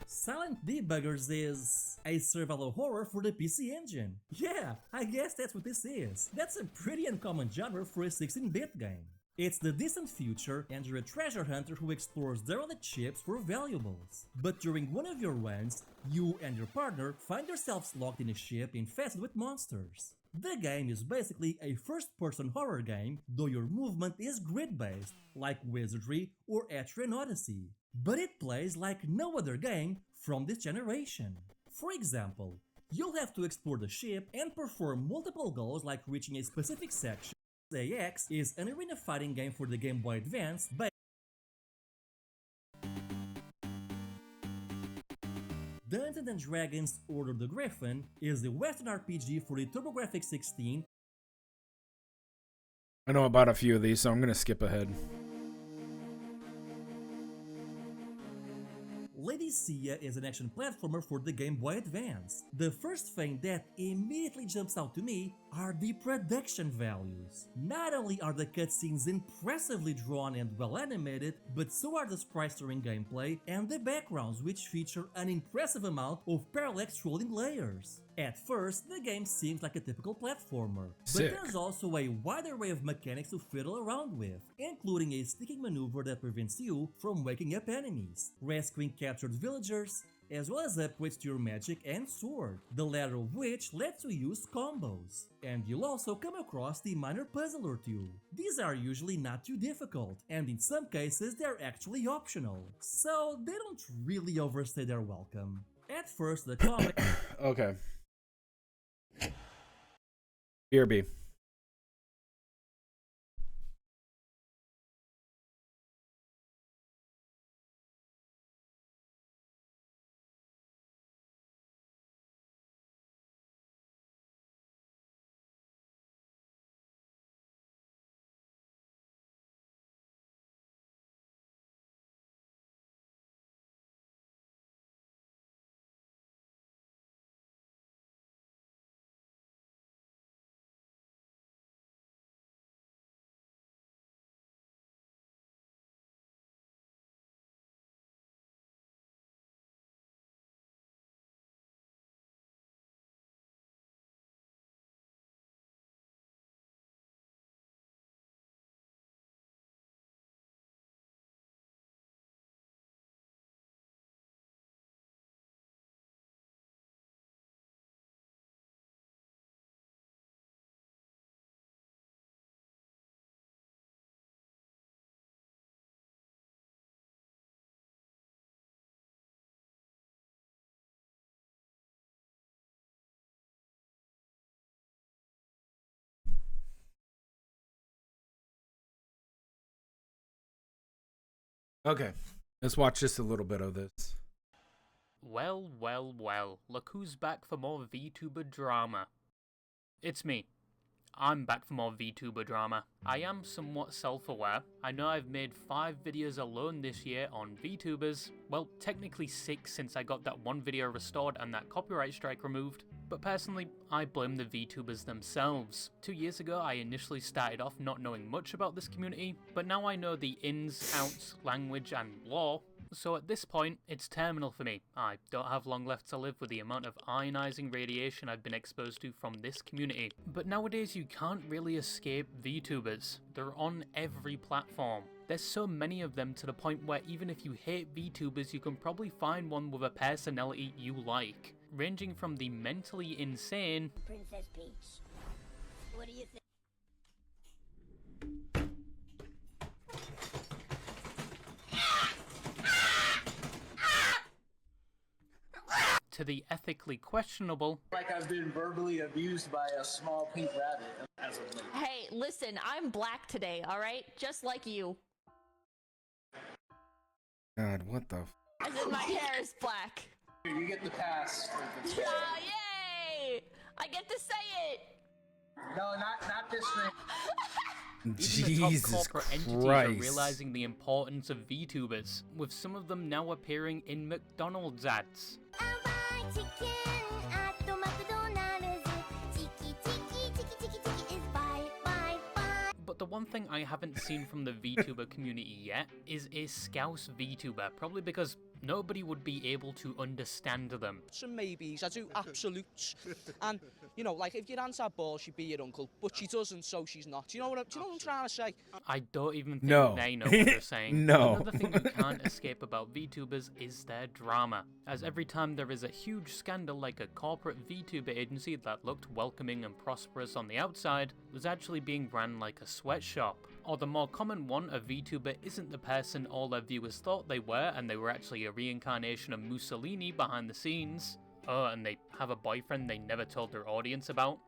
Silent Debuggers is a survival horror for the PC Engine. Yeah, I guess that's what this is. That's a pretty uncommon genre for a 16-bit game. It's the distant future, and you're a treasure hunter who explores derelict ships for valuables. But during one of your runs, you and your partner find yourselves locked in a ship infested with monsters. The game is basically a first-person horror game, though your movement is grid-based, like Wizardry or Etrian Odyssey. But it plays like no other game from this generation. For example, you'll have to explore the ship and perform multiple goals like reaching a specific section. AX is an arena fighting game for the Game Boy Advance based Dungeons & Dragons Order of the Griffin is the Western RPG for the TurboGrafx 16. I know about a few of these, so I'm gonna skip ahead. Lady Sia is an action platformer for the Game Boy Advance. The first thing that immediately jumps out to me are the production values. Not only are the cutscenes impressively drawn and well animated, but so are the sprite-stirring gameplay and the backgrounds, which feature an impressive amount of parallax scrolling layers. At first, the game seems like a typical platformer, Sick. but there's also a wide array of mechanics to fiddle around with, including a sneaking maneuver that prevents you from waking up enemies, rescuing captured villagers, as well as upgrades to your magic and sword, the latter of which lets you use combos. And you'll also come across the minor puzzle or two. These are usually not too difficult, and in some cases they're actually optional, so they don't really overstay their welcome. At first, the combat... Okay. BRB. Okay, let's watch just a little bit of this. Well, well, well, look who's back for more VTuber drama. It's me. I'm back for more VTuber drama. I am somewhat self-aware. I know I've made 5 videos alone this year on VTubers. Well, technically 6 since I got that one video restored and that copyright strike removed. But personally, I blame the VTubers themselves. 2 years ago, I initially started off not knowing much about this community, but now I know the ins, outs, language, and lore. So at this point, it's terminal for me. I don't have long left to live with the amount of ionizing radiation I've been exposed to from this community. But nowadays you can't really escape VTubers. They're on every platform. There's so many of them to the point where even if you hate VTubers, you can probably find one with a personality you like. Ranging from the mentally insane... Princess Peach, what do you think? to the ethically questionable. Like I've been verbally abused by a small pink rabbit as of late. Hey, listen, I'm black today, alright? Just like you. God, what the? As in my hair is black. You get the pass. Oh, yay! I get to say it! No, not this thing. Even the top Jesus corporate entities Christ. are realizing the importance of VTubers, with some of them now appearing in McDonald's ads. But the one thing I haven't seen from the VTuber community yet is a Scouse VTuber, probably because nobody would be able to understand them. Some maybes, I do absolutes, and you know, like if your aunt had balls, she'd be your uncle, but she doesn't, so she's not. Do you know what I'm trying to say? I don't even think No. they know what they're saying. No. Another thing you can't escape about VTubers is their drama, as every time there is a huge scandal like a corporate VTuber agency that looked welcoming and prosperous on the outside was actually being ran like a sweatshop. Or the more common one, a VTuber isn't the person all their viewers thought they were and they were actually a reincarnation of Mussolini behind the scenes. Oh, and they have a boyfriend they never told their audience about.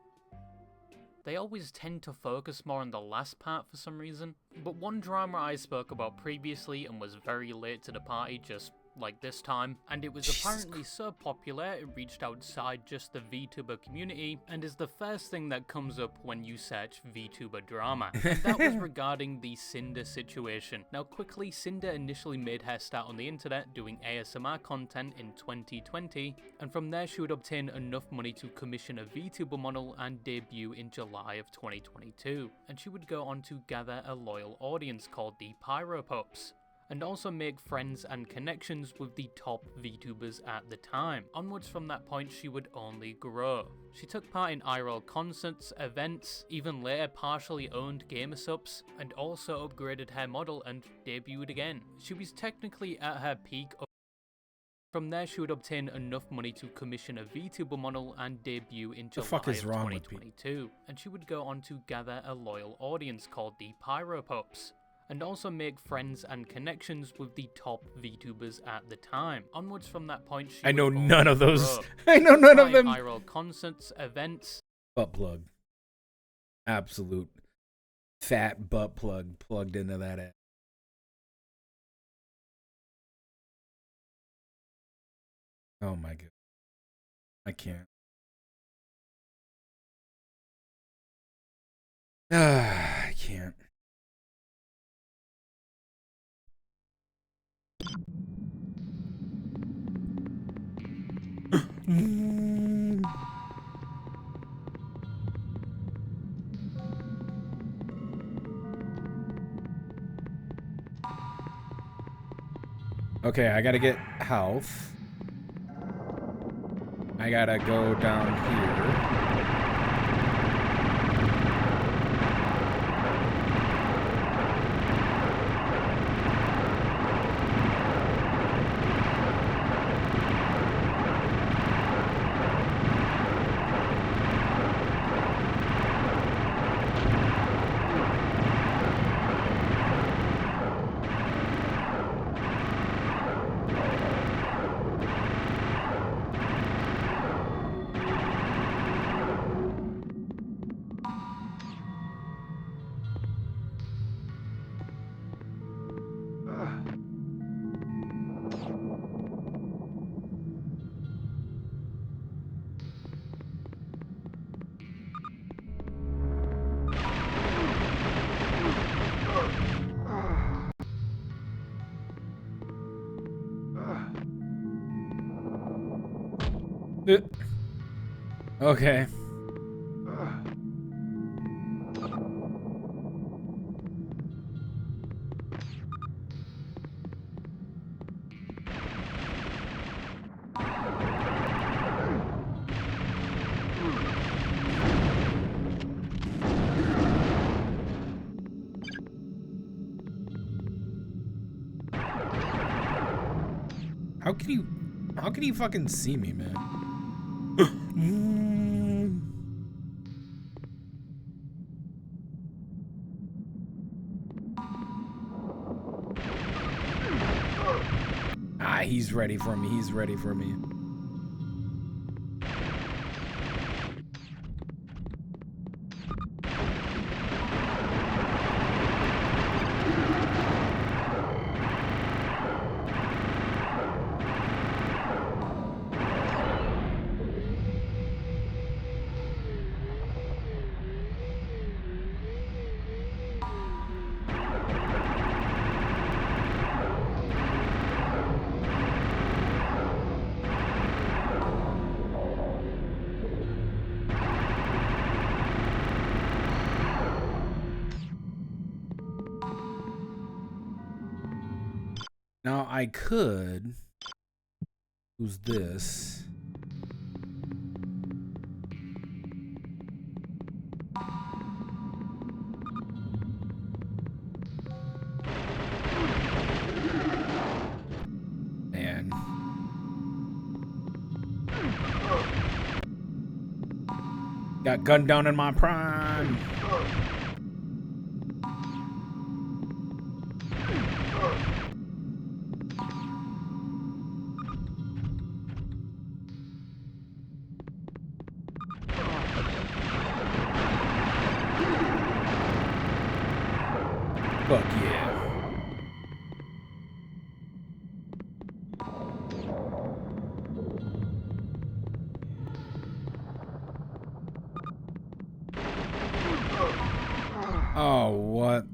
They always tend to focus more on the last part for some reason. But one drama I spoke about previously and was very late to the party, just like this time, and it was apparently so popular it reached outside just the VTuber community and is the first thing that comes up when you search VTuber drama. And that was regarding the Cinder situation. Now quickly, Cinder initially made her start on the internet doing ASMR content in 2020, and from there she would obtain enough money to commission a VTuber model and debut in July of 2022, and she would go on to gather a loyal audience called the Pyro Pups, and also make friends and connections with the top VTubers at the time. Onwards from that point, she would only grow. She took part in IRL concerts, events, even later partially owned gamer-subs, and also upgraded her model and debuted again. She was technically at her peak. From there, she would obtain enough money to commission a VTuber model and debut in July of 2022, and she would go on to gather a loyal audience called the Pyro Pups, and also make friends and connections with the top VTubers at the time. Onwards from that point, she I know would none of only those. grow. I know none of By them. IRL concerts, events. Butt plug. Absolute fat butt plug plugged into that ass. Oh my god. I can't. I can't. Okay, I gotta get health. I gotta go down here. Okay. How can you fucking see me, man? Ah, he's ready for me. He's ready for me. Now I could. Who's this? Man. Got gunned down in my prime. Fuck yeah. Oh, what?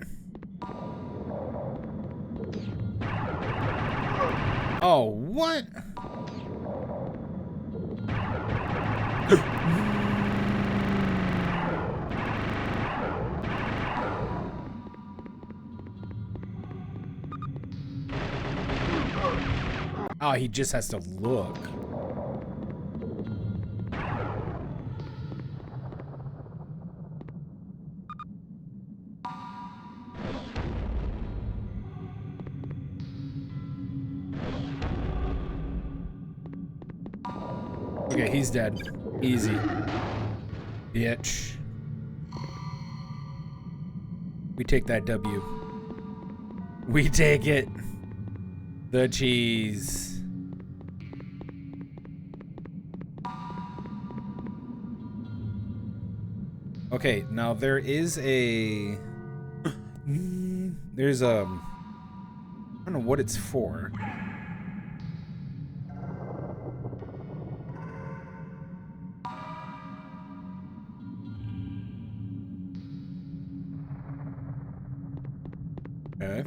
Oh, what? Oh, he just has to look. Okay, he's dead. Easy. Bitch. We take that W. We take it. The cheese. Okay, now there is a... There's a... I don't know what it's for. Okay.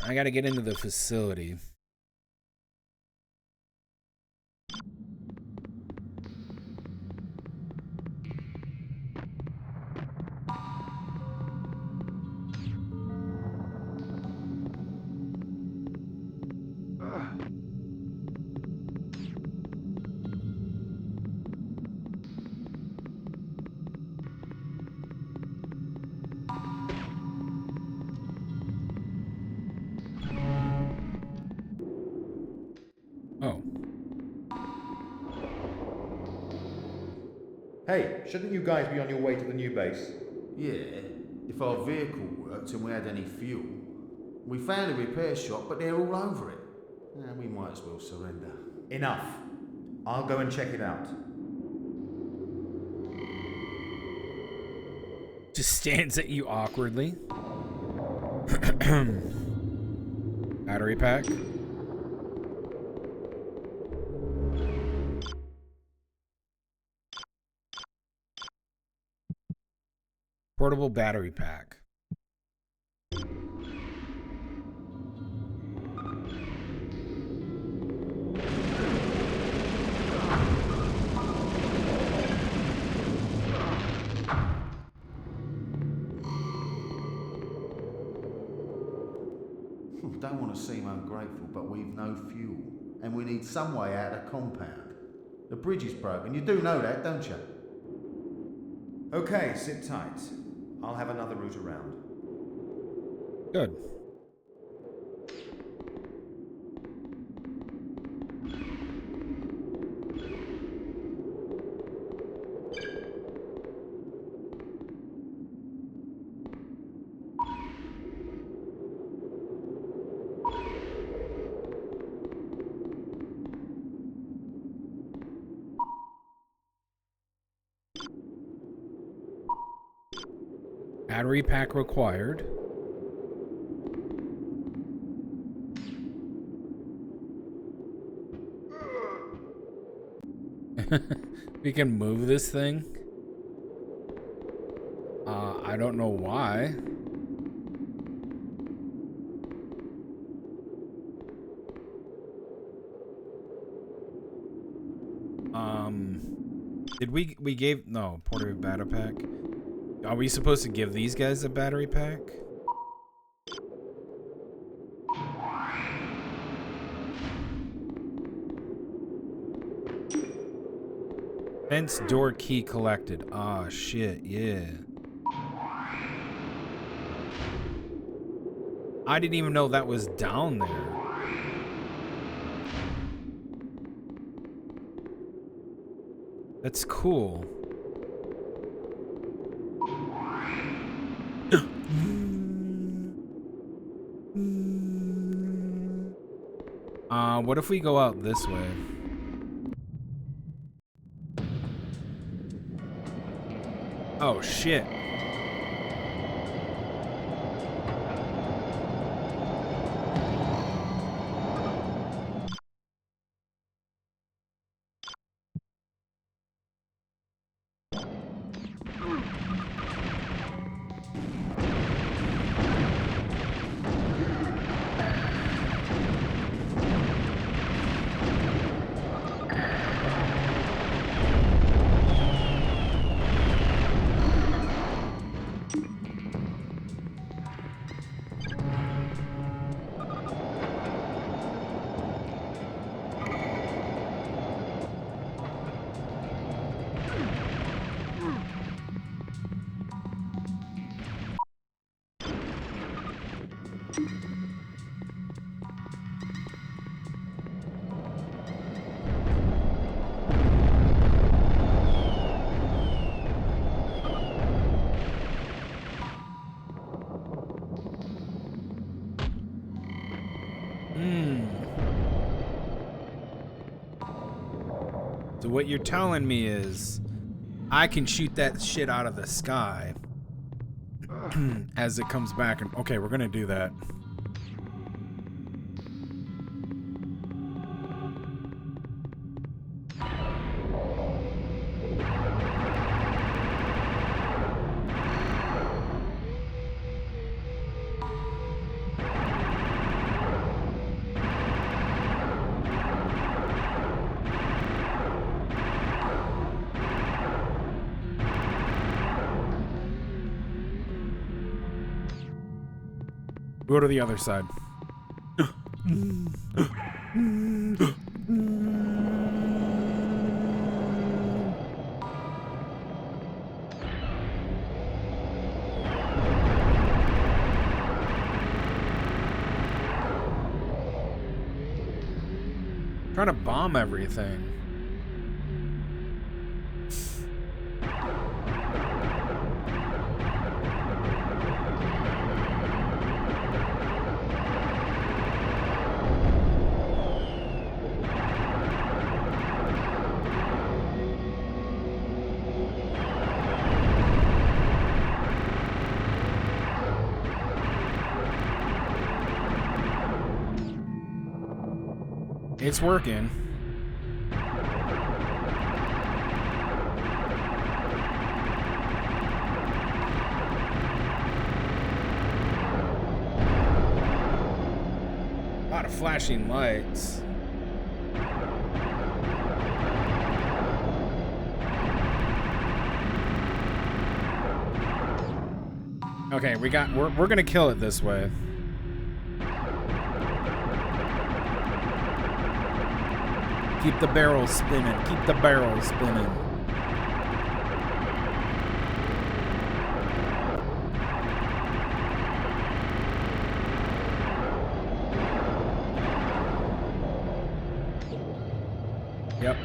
I gotta get into the facility. Oh. Hey, shouldn't you guys be on your way to the new base? Yeah, if our vehicle worked and we had any fuel. We found a repair shop, but they're all over it. We might as well surrender. Enough. I'll go and check it out. Just stands at you awkwardly. Battery pack. Portable battery pack. Don't want to seem ungrateful, but we've no fuel. And we need some way out of the compound. The bridge is broken. You do know that, don't you? Okay, sit tight. I'll have another route around. Good. Battery pack required. We can move this thing. I don't know why. Did we gave no portable battery pack? Are we supposed to give these guys a battery pack? Fence door key collected. Ah, shit, yeah. I didn't even know that was down there. That's cool. What if we go out this way? Oh, shit. So what you're telling me is I can shoot that shit out of the sky as it comes back, and okay, we're gonna do that. Go to the other side. Trying to bomb everything. It's working. A lot of flashing lights. Okay, we're gonna kill it this way. Keep the barrel spinning. Keep the barrel spinning. Yep.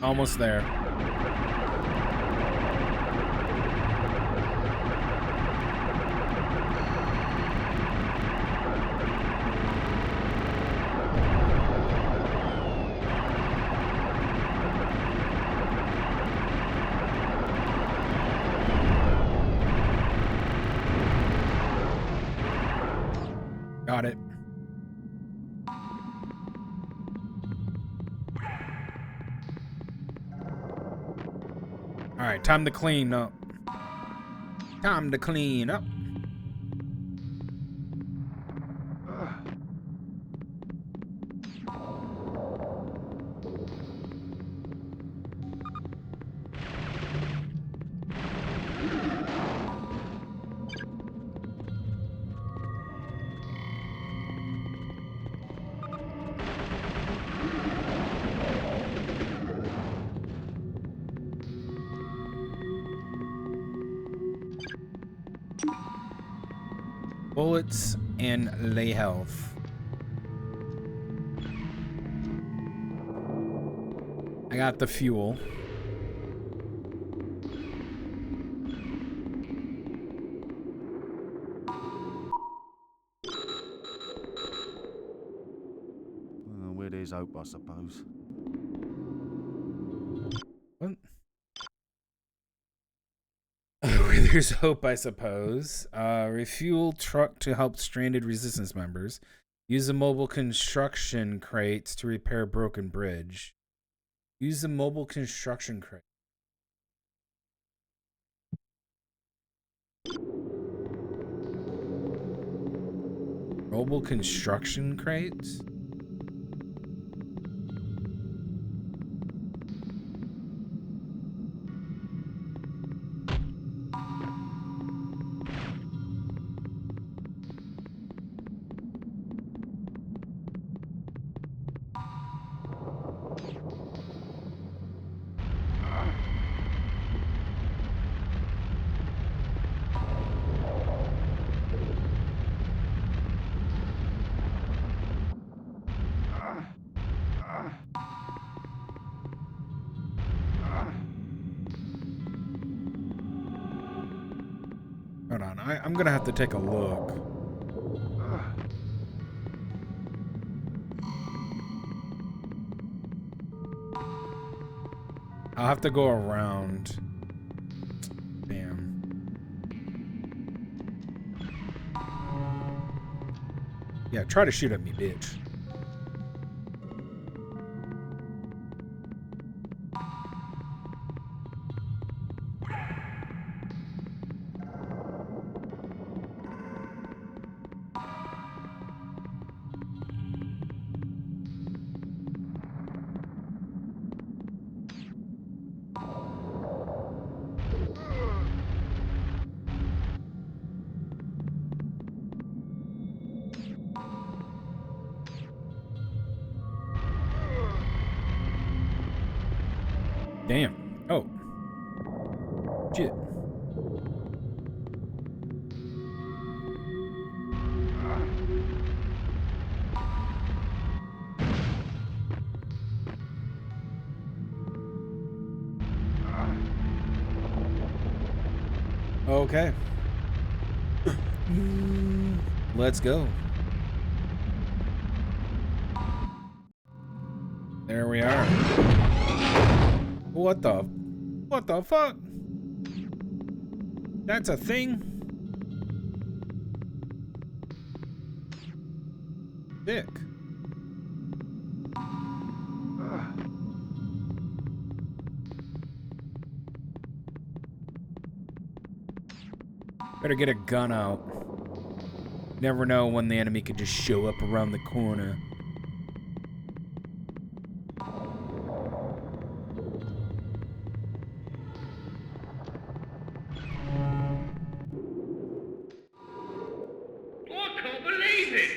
Almost there. Got it. All right, time to clean up. Time to clean up. Bullets and lay health. I got the fuel. Where there's hope, I suppose. What? Where there's hope, I suppose. Refuel truck to help stranded resistance members. Use the mobile construction crates to repair broken bridge. Use the mobile construction crate. Mobile construction crates? Hold on, I'm gonna have to take a look. I'll have to go around. Damn. Yeah, try to shoot at me, bitch. Damn. Oh. Shit. Okay. Let's go. There we are. What the fuck? That's a thing? Dick. Better get a gun out. Never know when the enemy could just show up around the corner. I can't believe it!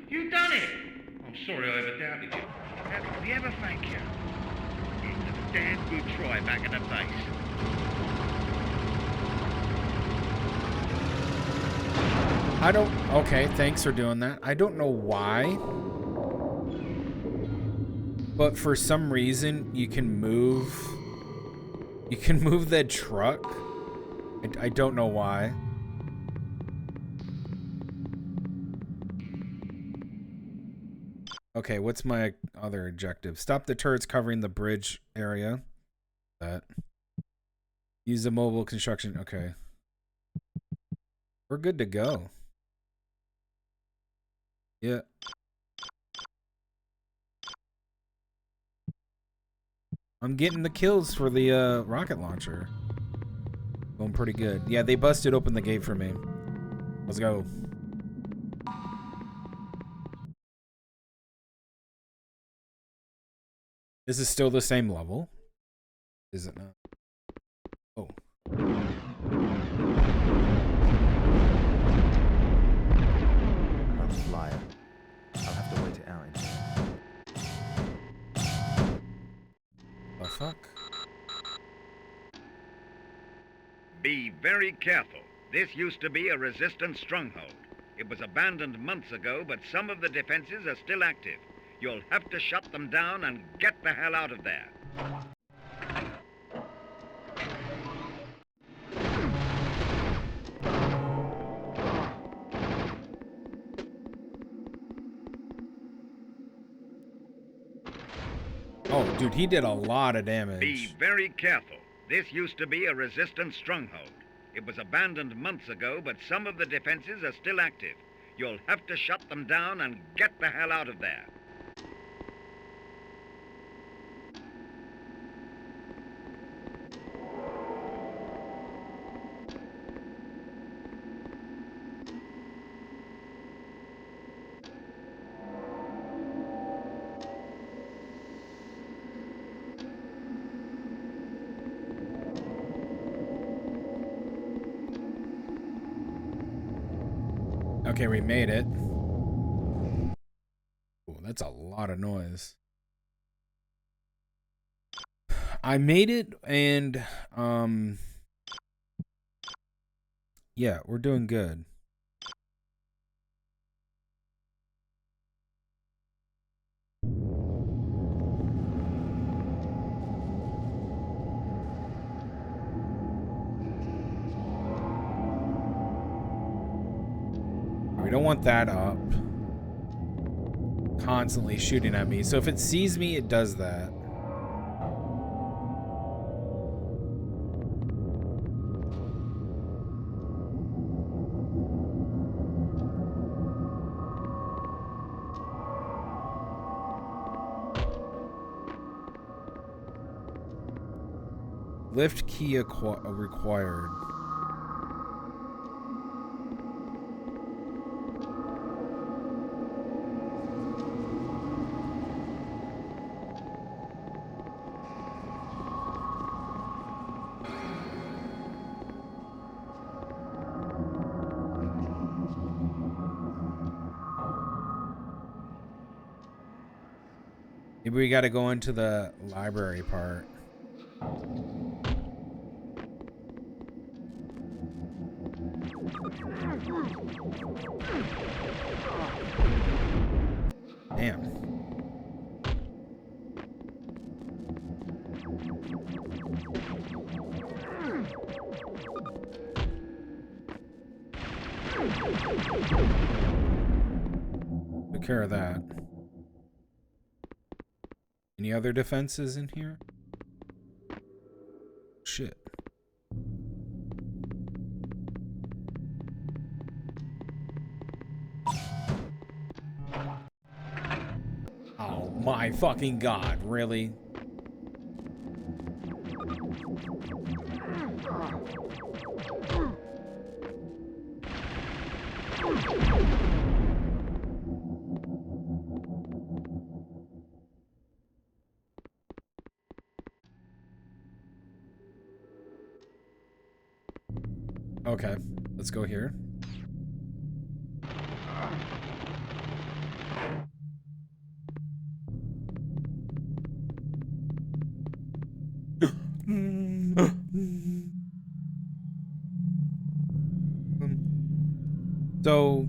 You done it! I'm sorry I ever doubted you. How could we ever thank you? It was a damn good try back at the base. I don't... Okay, thanks for doing that. I don't know why. But for some reason, you can move... You can move that truck. I don't know why. Okay, what's my other objective? Stop the turrets covering the bridge area. That. Use the mobile construction. Okay. We're good to go. Yeah. I'm getting the kills for the rocket launcher. Going pretty good. Yeah, they busted open the gate for me. Let's go. This is still the same level. Is it not? Oh. Another flyer. I'll have to wait it out in here. The fuck? Be very careful. This used to be a resistance stronghold. It was abandoned months ago, but some of the defenses are still active. You'll have to shut them down and get the hell out of there. Oh, dude, he did a lot of damage. Be very careful. This used to be a resistance stronghold. It was abandoned months ago, but some of the defenses are still active. You'll have to shut them down and get the hell out of there. Okay, we made it. Oh, that's a lot of noise. I made it, and yeah, we're doing good. We don't want that up. Constantly shooting at me. So if it sees me, it does that. Lift key required. Maybe we got to go into the library part. Damn. Took care of that. Any other defenses in here? Shit. Oh my fucking god, really? Okay, let's go here. So,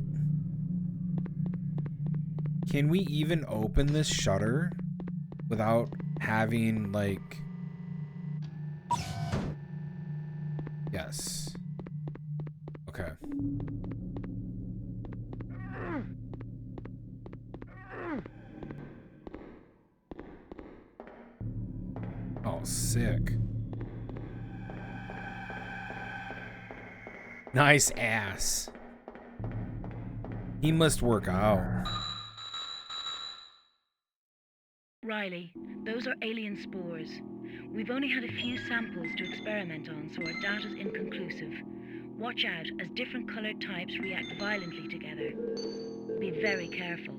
can we even open this shutter without having, like... Yes. Okay. Oh, sick. Nice ass. He must work out. Riley, those are alien spores. We've only had a few samples to experiment on, so our data's inconclusive. Watch out, as different colored types react violently together. Be very careful.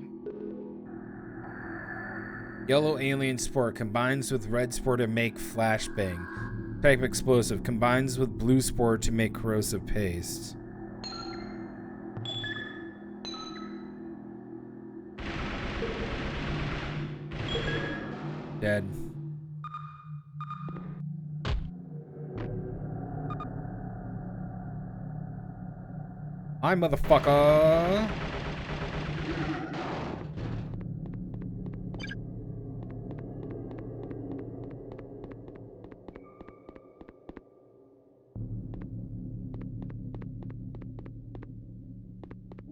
Yellow alien spore combines with red spore to make flashbang. Type explosive. Combines with blue spore to make corrosive paste. Dead. Hi, motherfucker.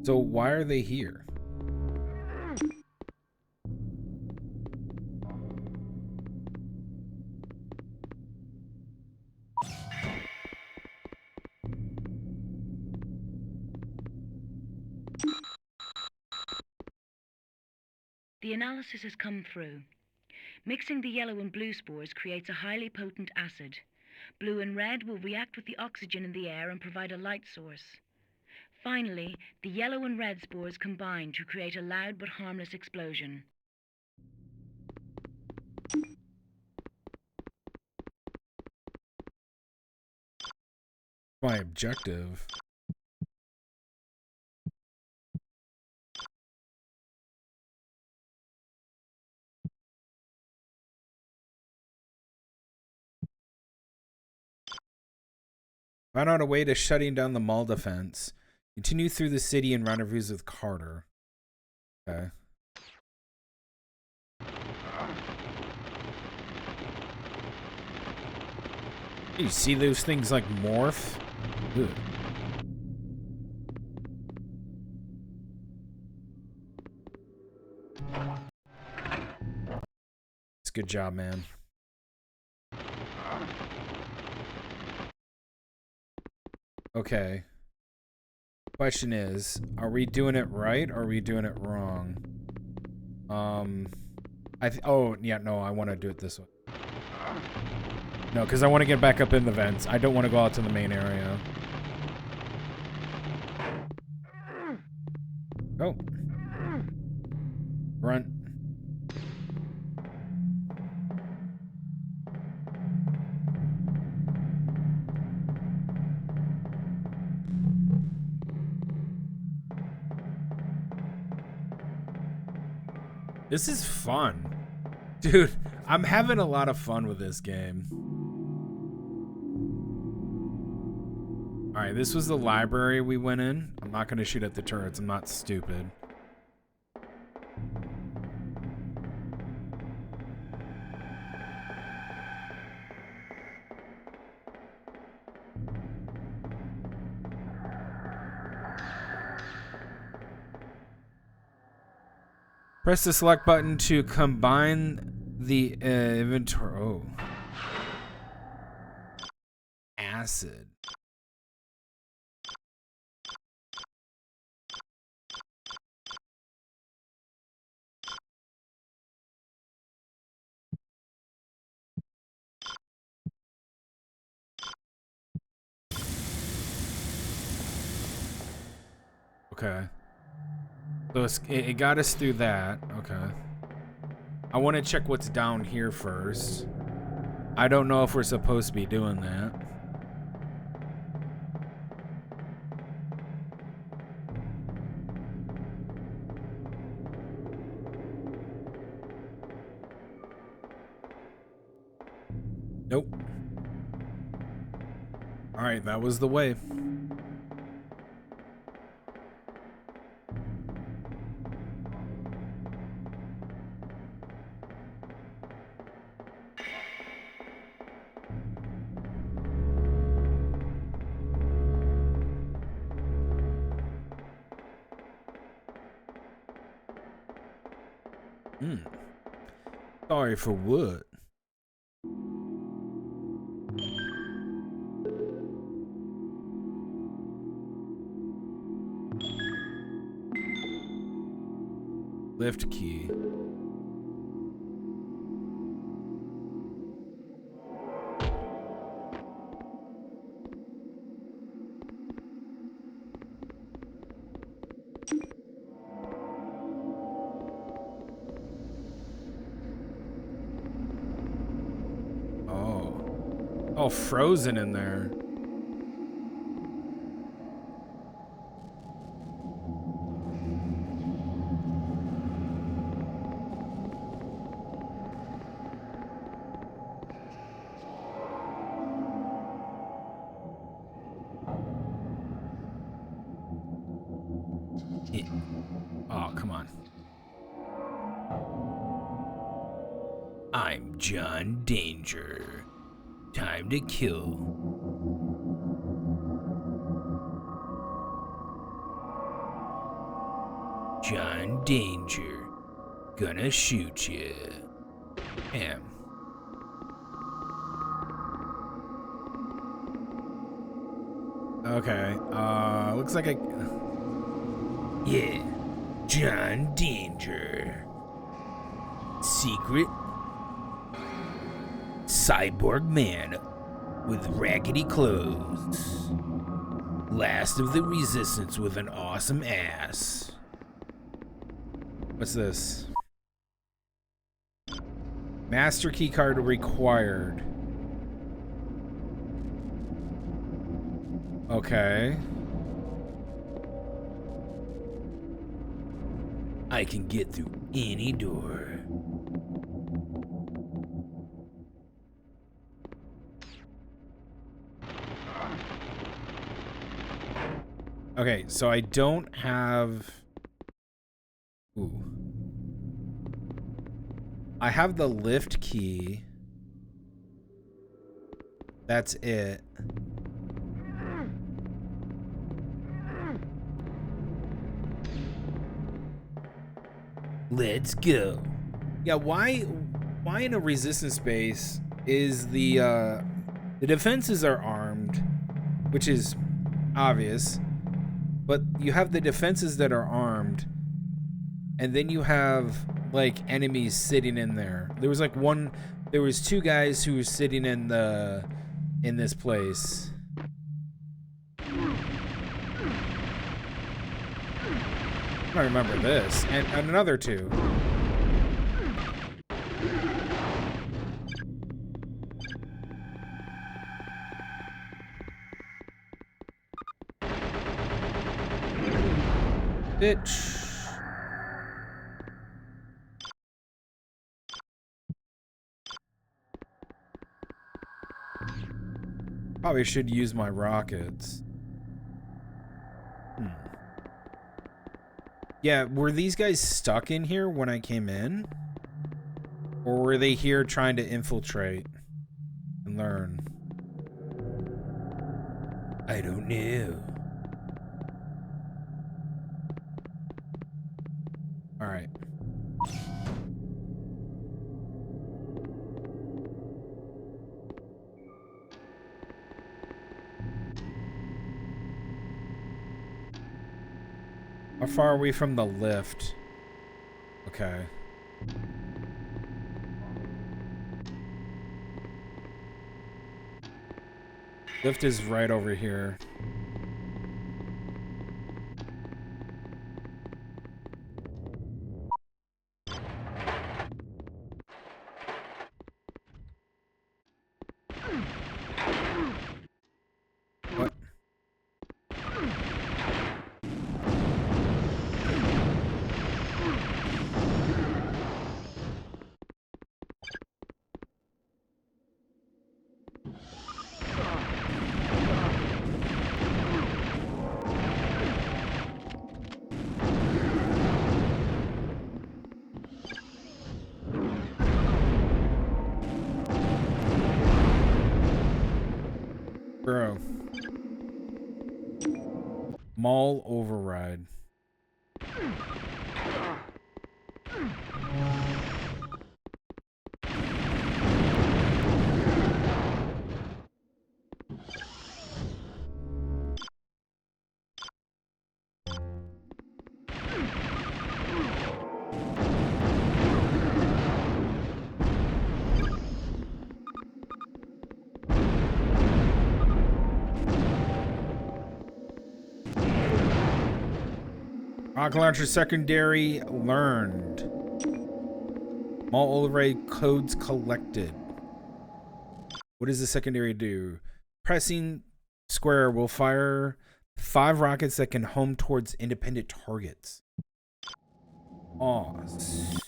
So why are they here? The analysis has come through. Mixing the yellow and blue spores creates a highly potent acid. Blue and red will react with the oxygen in the air and provide a light source. Finally, the yellow and red spores combine to create a loud but harmless explosion. My objective. Find out a way to shutting down the mall defense. Continue through the city and rendezvous with Carter. Okay. You see those things like morph? Ugh. It's a good job, man. Okay. Question is, are we doing it right or are we doing it wrong? Oh, yeah, no, I want to do it this way. No, because I want to get back up in the vents. I don't want to go out to the main area. Oh. Run. This is fun. Dude, I'm having a lot of fun with this game. Alright, this was the library we went in. I'm not going to shoot at the turrets. I'm not stupid. Press the select button to combine the inventory. Oh. Acid. Okay. So it got us through that. Okay. I want to check what's down here first. I don't know if we're supposed to be doing that. Nope. Alright, that was the way. Sorry for what? Lift key. Oh, frozen in there. Oh, come on. I'm John Danger. Time to kill. John Danger. Gonna shoot you. Damn. Okay, looks like I... Yeah, John Danger. Secret cyborg man with raggedy clothes. Last of the resistance with an awesome ass. What's this? Master key card required. Okay. I can get through any door. Okay, so I don't have... Ooh. I have the lift key. That's it. Let's go. Yeah, why in a resistance base is the defenses are armed, which is obvious, but you have the defenses that are armed, and then you have like enemies sitting in there. There was two guys who were sitting in this place. I remember this, and another two. Bitch. Probably should use my rockets. Yeah, were these guys stuck in here when I came in? Or were they here trying to infiltrate and learn? I don't know. Alright. How far are we from the lift? Okay. Lift is right over here. What? Bro. Mall override. Rocket launcher secondary learned. All array codes collected. What does the secondary do? Pressing square will fire 5 rockets that can home towards independent targets. Pause.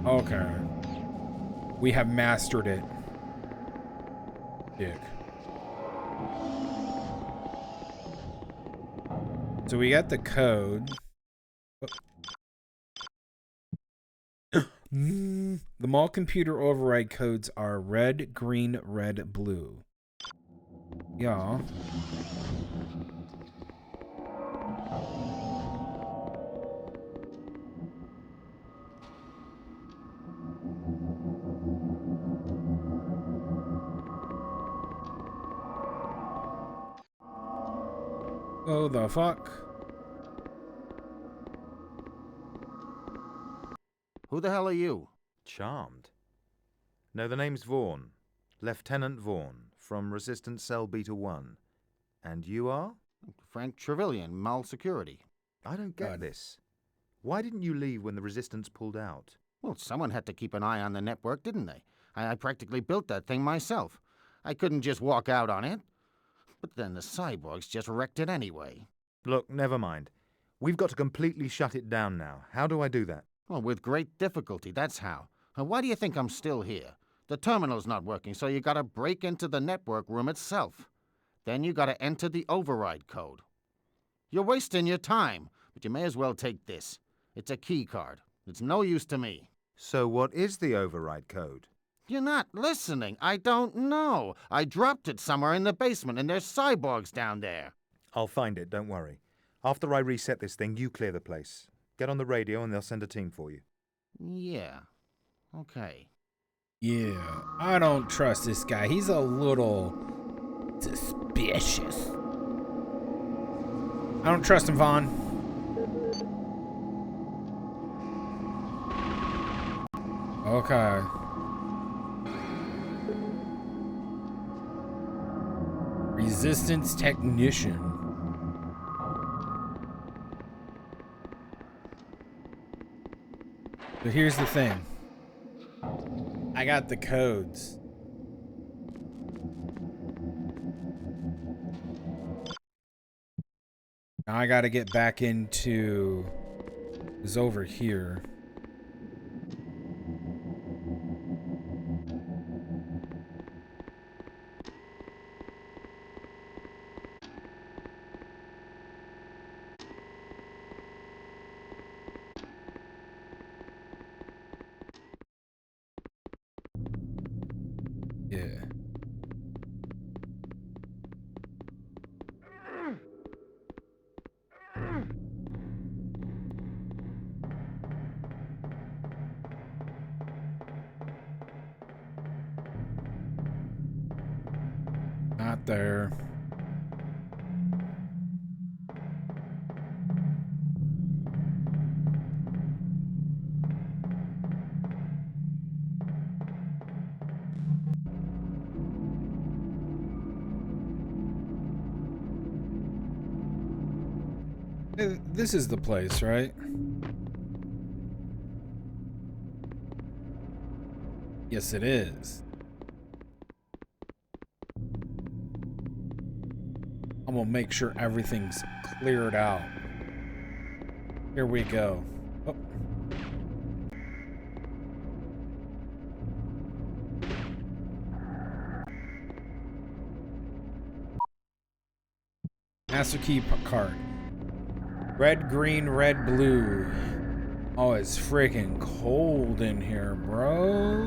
Okay. We have mastered it. Dick. So we got the code. The mall computer override codes are red, green, red, blue. Yeah. Oh, the fuck? Who the hell are you? Charmed. No, the name's Vaughn. Lieutenant Vaughn, from Resistance Cell Beta 1. And you are? Frank Trevelyan, Mall Security. I don't get this. Why didn't you leave when the Resistance pulled out? Well, someone had to keep an eye on the network, didn't they? I practically built that thing myself. I couldn't just walk out on it. But then the cyborgs just wrecked it anyway. Look, never mind. We've got to completely shut it down now. How do I do that? Well, with great difficulty, that's how. Why do you think I'm still here? The terminal's not working, so you gotta break into the network room itself. Then you gotta enter the override code. You're wasting your time, but you may as well take this. It's a key card. It's no use to me. So what is the override code? You're not listening. I don't know. I dropped it somewhere in the basement, and there's cyborgs down there. I'll find it, don't worry. After I reset this thing, you clear the place. Get on the radio and they'll send a team for you. Yeah. Okay. Yeah, I don't trust this guy. He's a little suspicious. I don't trust him, Vaughn. Okay. Resistance technician. So here's the thing. I got the codes. Now I gotta get back into is over here. Yeah. Not there. This is the place, right? Yes, it is. I'm gonna make sure everything's cleared out. Here we go. Oh. Master key card. Red, green, red, blue. Oh, it's freaking cold in here, bro.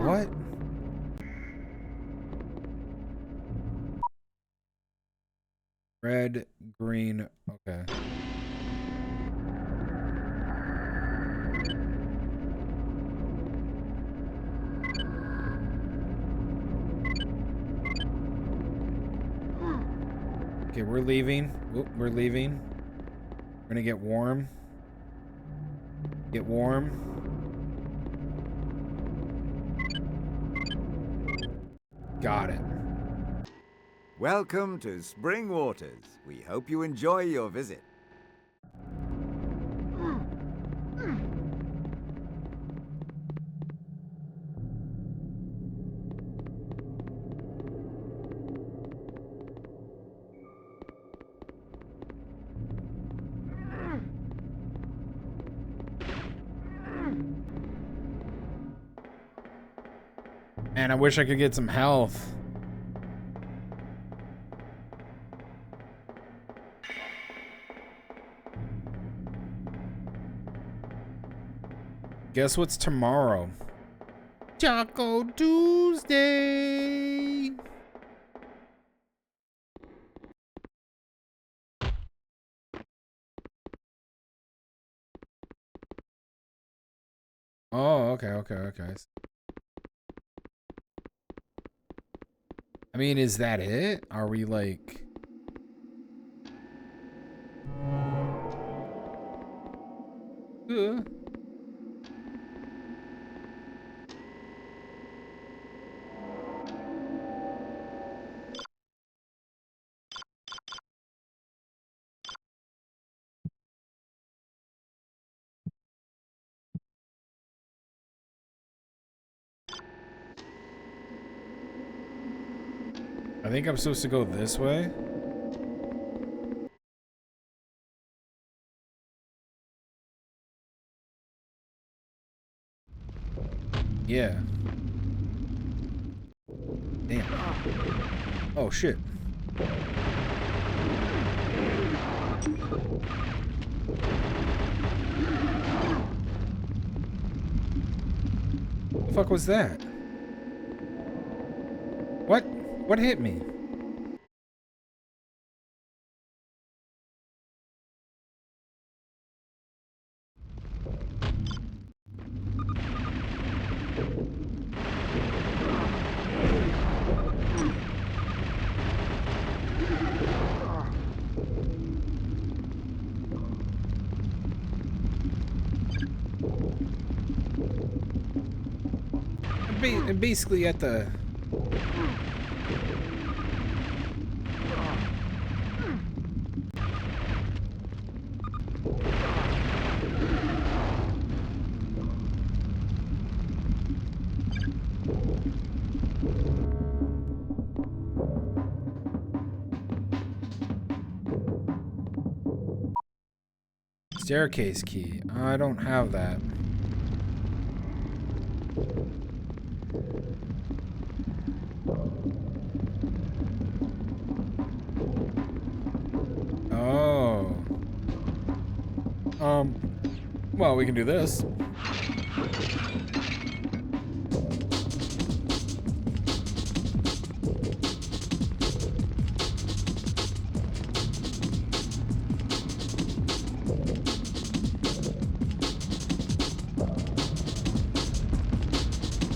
What? Red, green, okay. Okay, we're leaving. Oop, we're leaving. We're gonna get warm. Get warm. Got it. Welcome to Spring Waters. We hope you enjoy your visit. Man, I wish I could get some health. Guess what's tomorrow? Taco Tuesday. Oh, okay. I mean, is that it? Are we like... I think I'm supposed to go this way. Yeah. Damn. Oh, shit. The fuck was that? What? What hit me? I'm basically at the... Staircase key. I don't have that. Oh. Well, we can do this.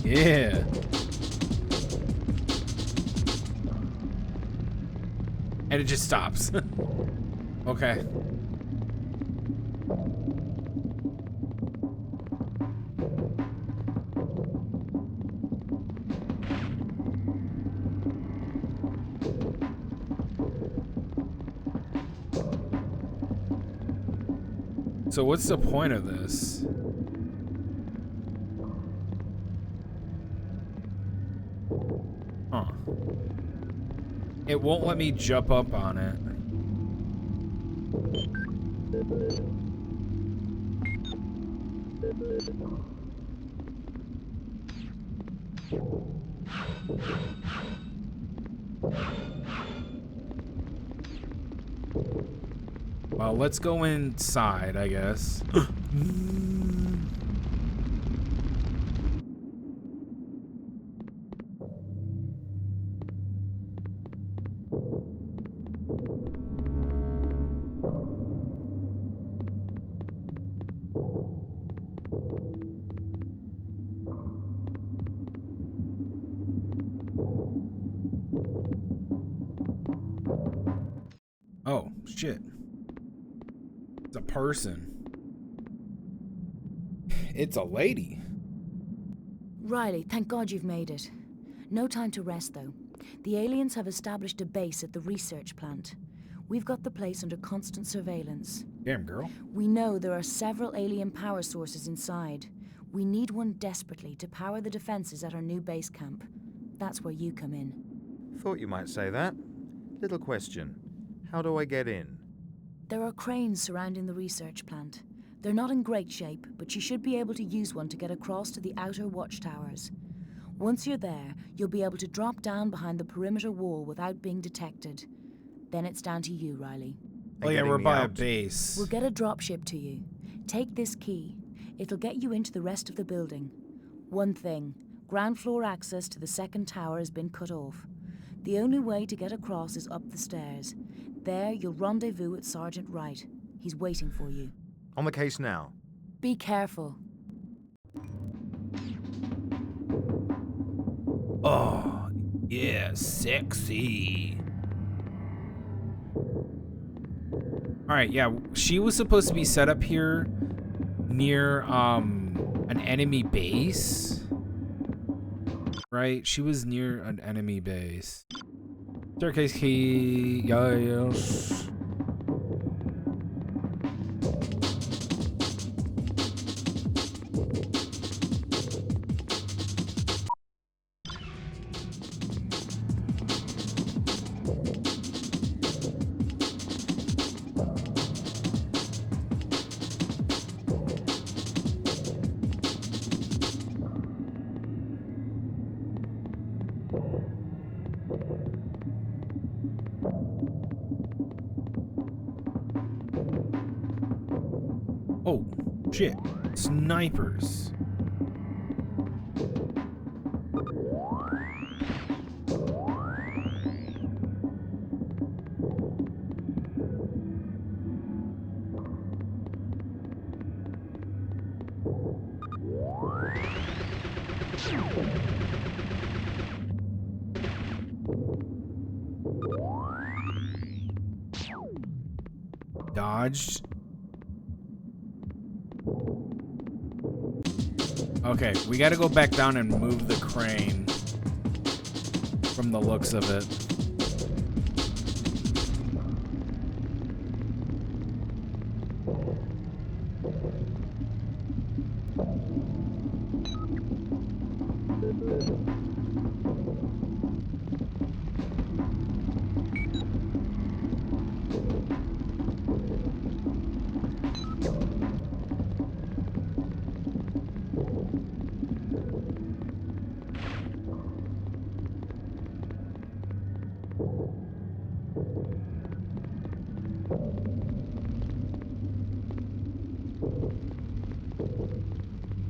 Yeah. And it just stops. Okay. So what's the point of this? Huh. It won't let me jump up on it. Well, let's go inside, I guess. Oh, shit. It's a person. It's a lady. Riley, thank God you've made it. No time to rest, though. The aliens have established a base at the research plant. We've got the place under constant surveillance. Damn, girl. We know there are several alien power sources inside. We need one desperately to power the defenses at our new base camp. That's where you come in. Thought you might say that. Little question. How do I get in? There are cranes surrounding the research plant. They're not in great shape, but you should be able to use one to get across to the outer watchtowers. Once you're there, you'll be able to drop down behind the perimeter wall without being detected. Then it's down to you, Riley. Oh yeah, we're by a base. We'll get a dropship to you. Take this key. It'll get you into the rest of the building. One thing, ground floor access to the second tower has been cut off. The only way to get across is up the stairs. There, you'll rendezvous with Sergeant Wright. He's waiting for you. On the case now. Be careful. Oh, yeah, sexy. Alright, yeah, she was supposed to be set up here near, an enemy base. Right? She was near an enemy base. Staircase key, yes. Oh, shit. Snipers. Dodged. Okay, we gotta go back down and move the crane from the looks of it.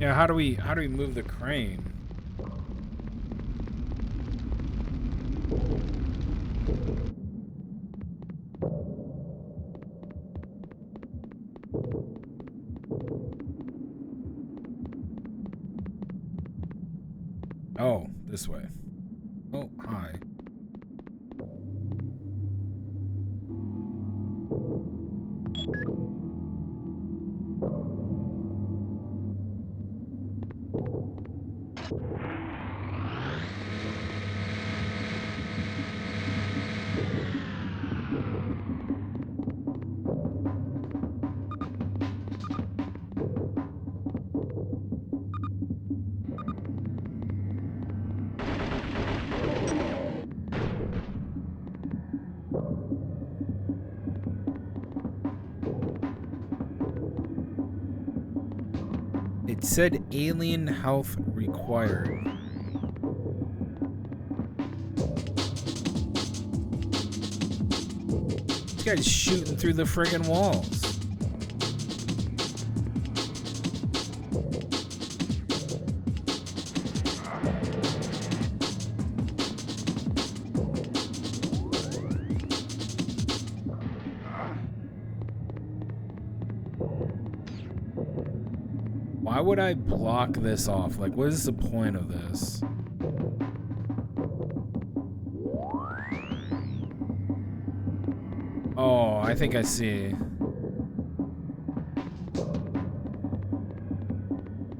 Yeah, how do we move the crane? Oh, this way. Oh, hi. It said alien health required. This guy's shooting through the friggin' walls. Why would I block this off? Like, what is the point of this? Oh, I think I see.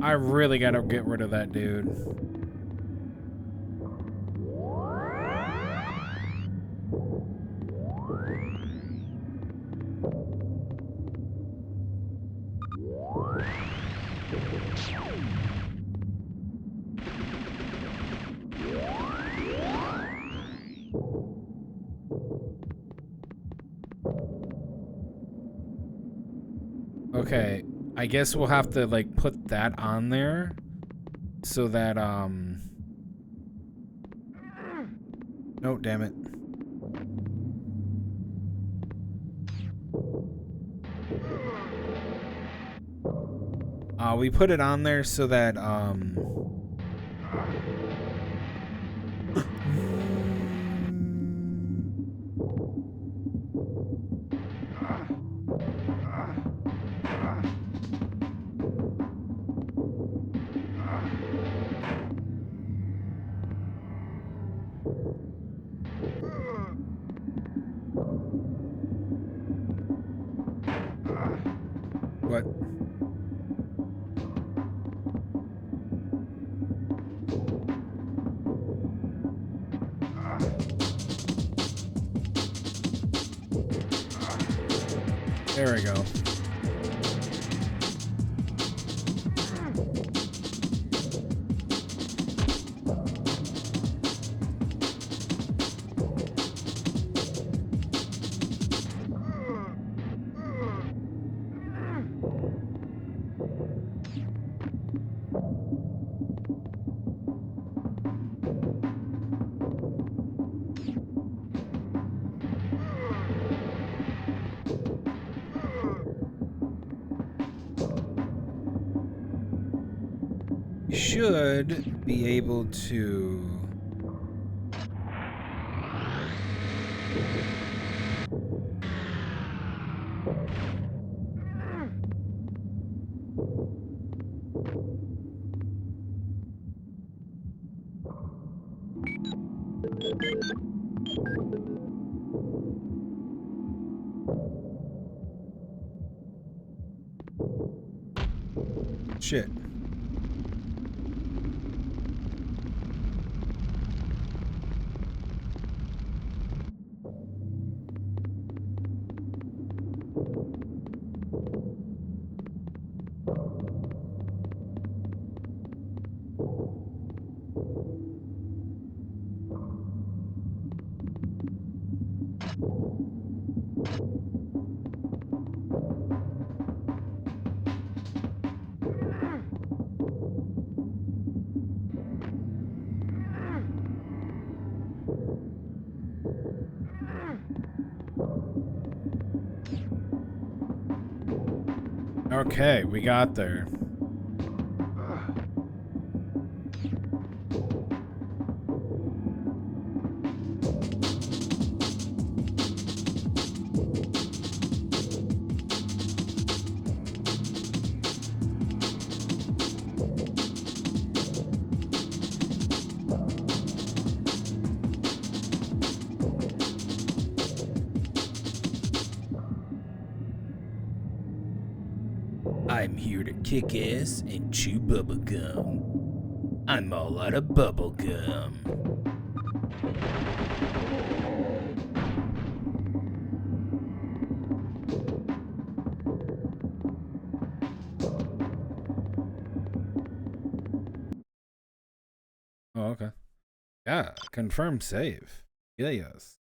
I really gotta get rid of that dude. Okay, I guess we'll have to like put that on there so that no, damn it. We put it on there so that what? There we go. Should be able to shit. Okay, we got there. I'm here to kick ass and chew bubblegum. I'm all out of bubblegum. Oh, okay. Yeah, confirm save. Yeah, yes.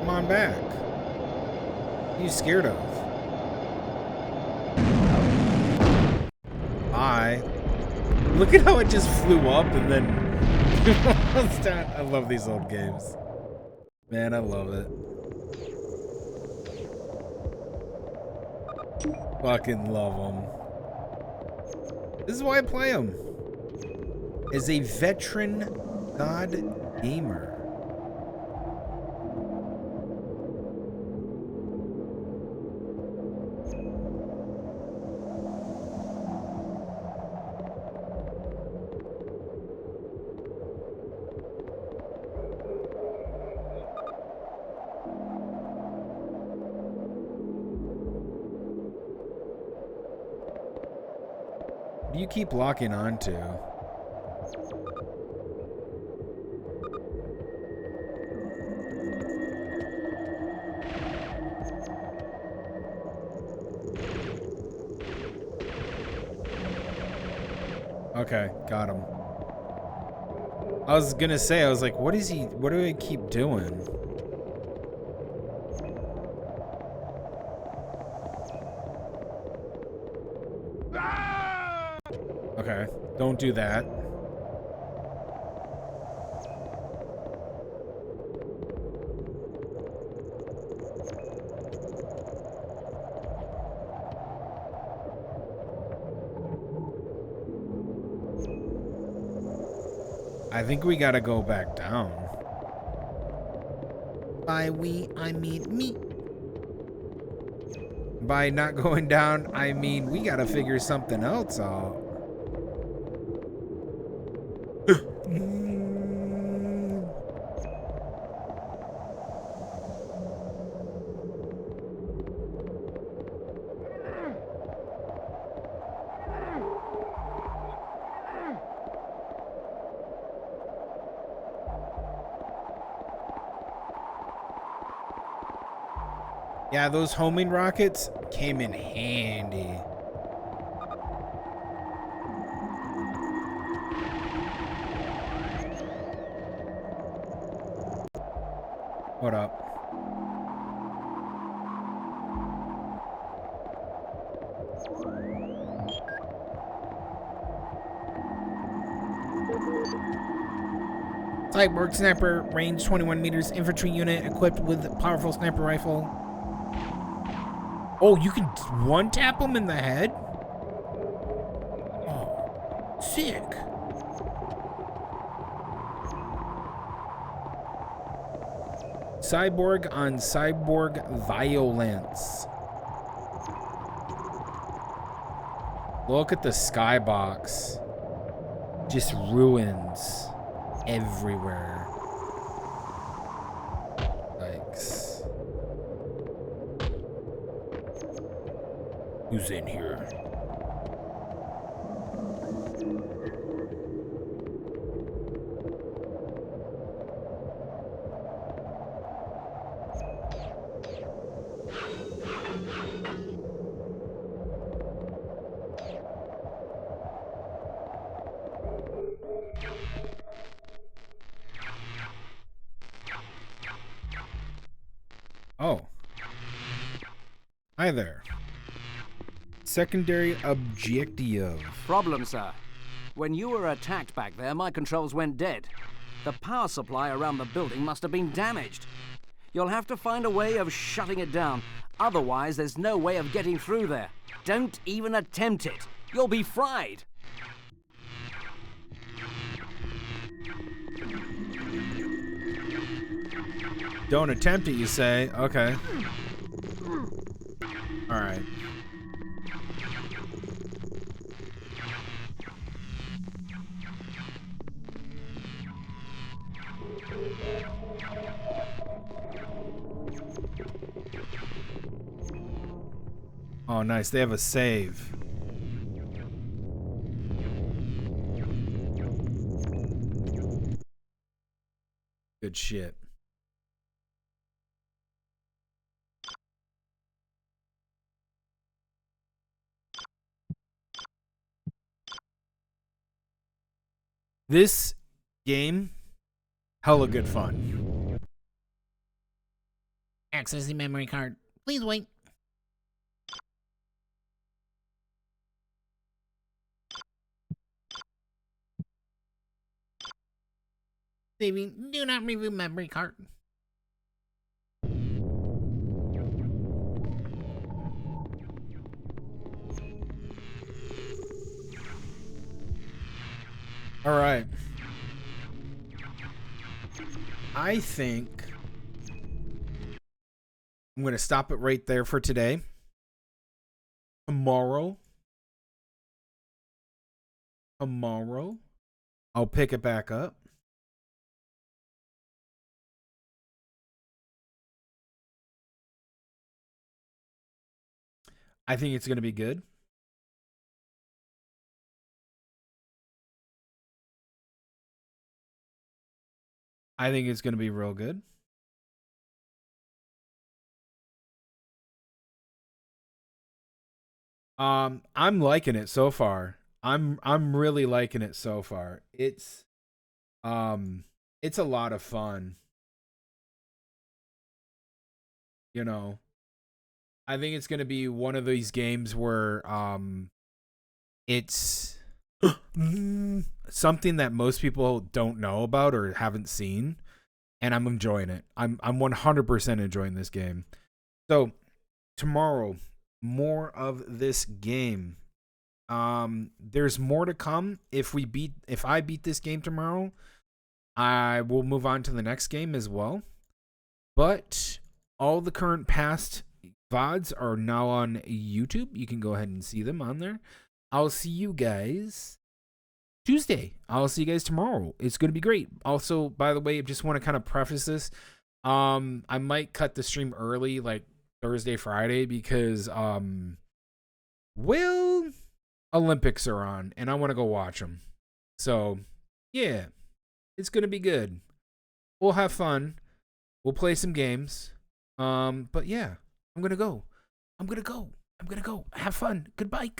Come on back. What are you scared of? Bye. Look at how it just flew up and then almost down. I love these old games. Man, I love it. Fucking love them. This is why I play them. As a veteran God gamer. What do you keep locking onto? Okay, got him. I was gonna say, I was like, what do I keep doing? Okay, don't do that. I think we gotta go back down. By we, I mean me. By not going down, I mean we gotta figure something else out. Yeah, those homing rockets came in handy. What up? Cyborg sniper, range 21 meters, infantry unit equipped with powerful sniper rifle. Oh, you can one tap them in the head? Oh, sick. Cyborg on cyborg violence. Look at the skybox. Just ruins everywhere. Yikes. Who's in here? Oh. Hi there. Secondary objective. Problem, sir. When you were attacked back there, my controls went dead. The power supply around the building must have been damaged. You'll have to find a way of shutting it down. Otherwise, there's no way of getting through there. Don't even attempt it. You'll be fried. Don't attempt it, you say? Okay. Alright. Oh, nice. They have a save. Good shit. This game, hella good fun. Access the memory card. Please wait. Saving do not remove memory card. All right. I think I'm going to stop it right there for today. Tomorrow, I'll pick it back up. I think it's going to be good. I think it's going to be real good. I'm liking it so far. I'm really liking it so far. It's a lot of fun. You know, I think it's going to be one of these games where it's something that most people don't know about or haven't seen, and I'm enjoying it. I'm 100% enjoying this game. So tomorrow, more of this game. There's more to come. If I beat this game tomorrow, I will move on to the next game as well. But all the current past VODs are now on YouTube. You can go ahead and see them on there. I'll see you guys Tuesday. I'll see you guys tomorrow. It's going to be great. Also, by the way, I just want to kind of preface this. I might cut the stream early, like Thursday, Friday, because Olympics are on and I want to go watch them. So, yeah. It's going to be good. We'll have fun. We'll play some games. But yeah, I'm going to go. Have fun. Goodbye.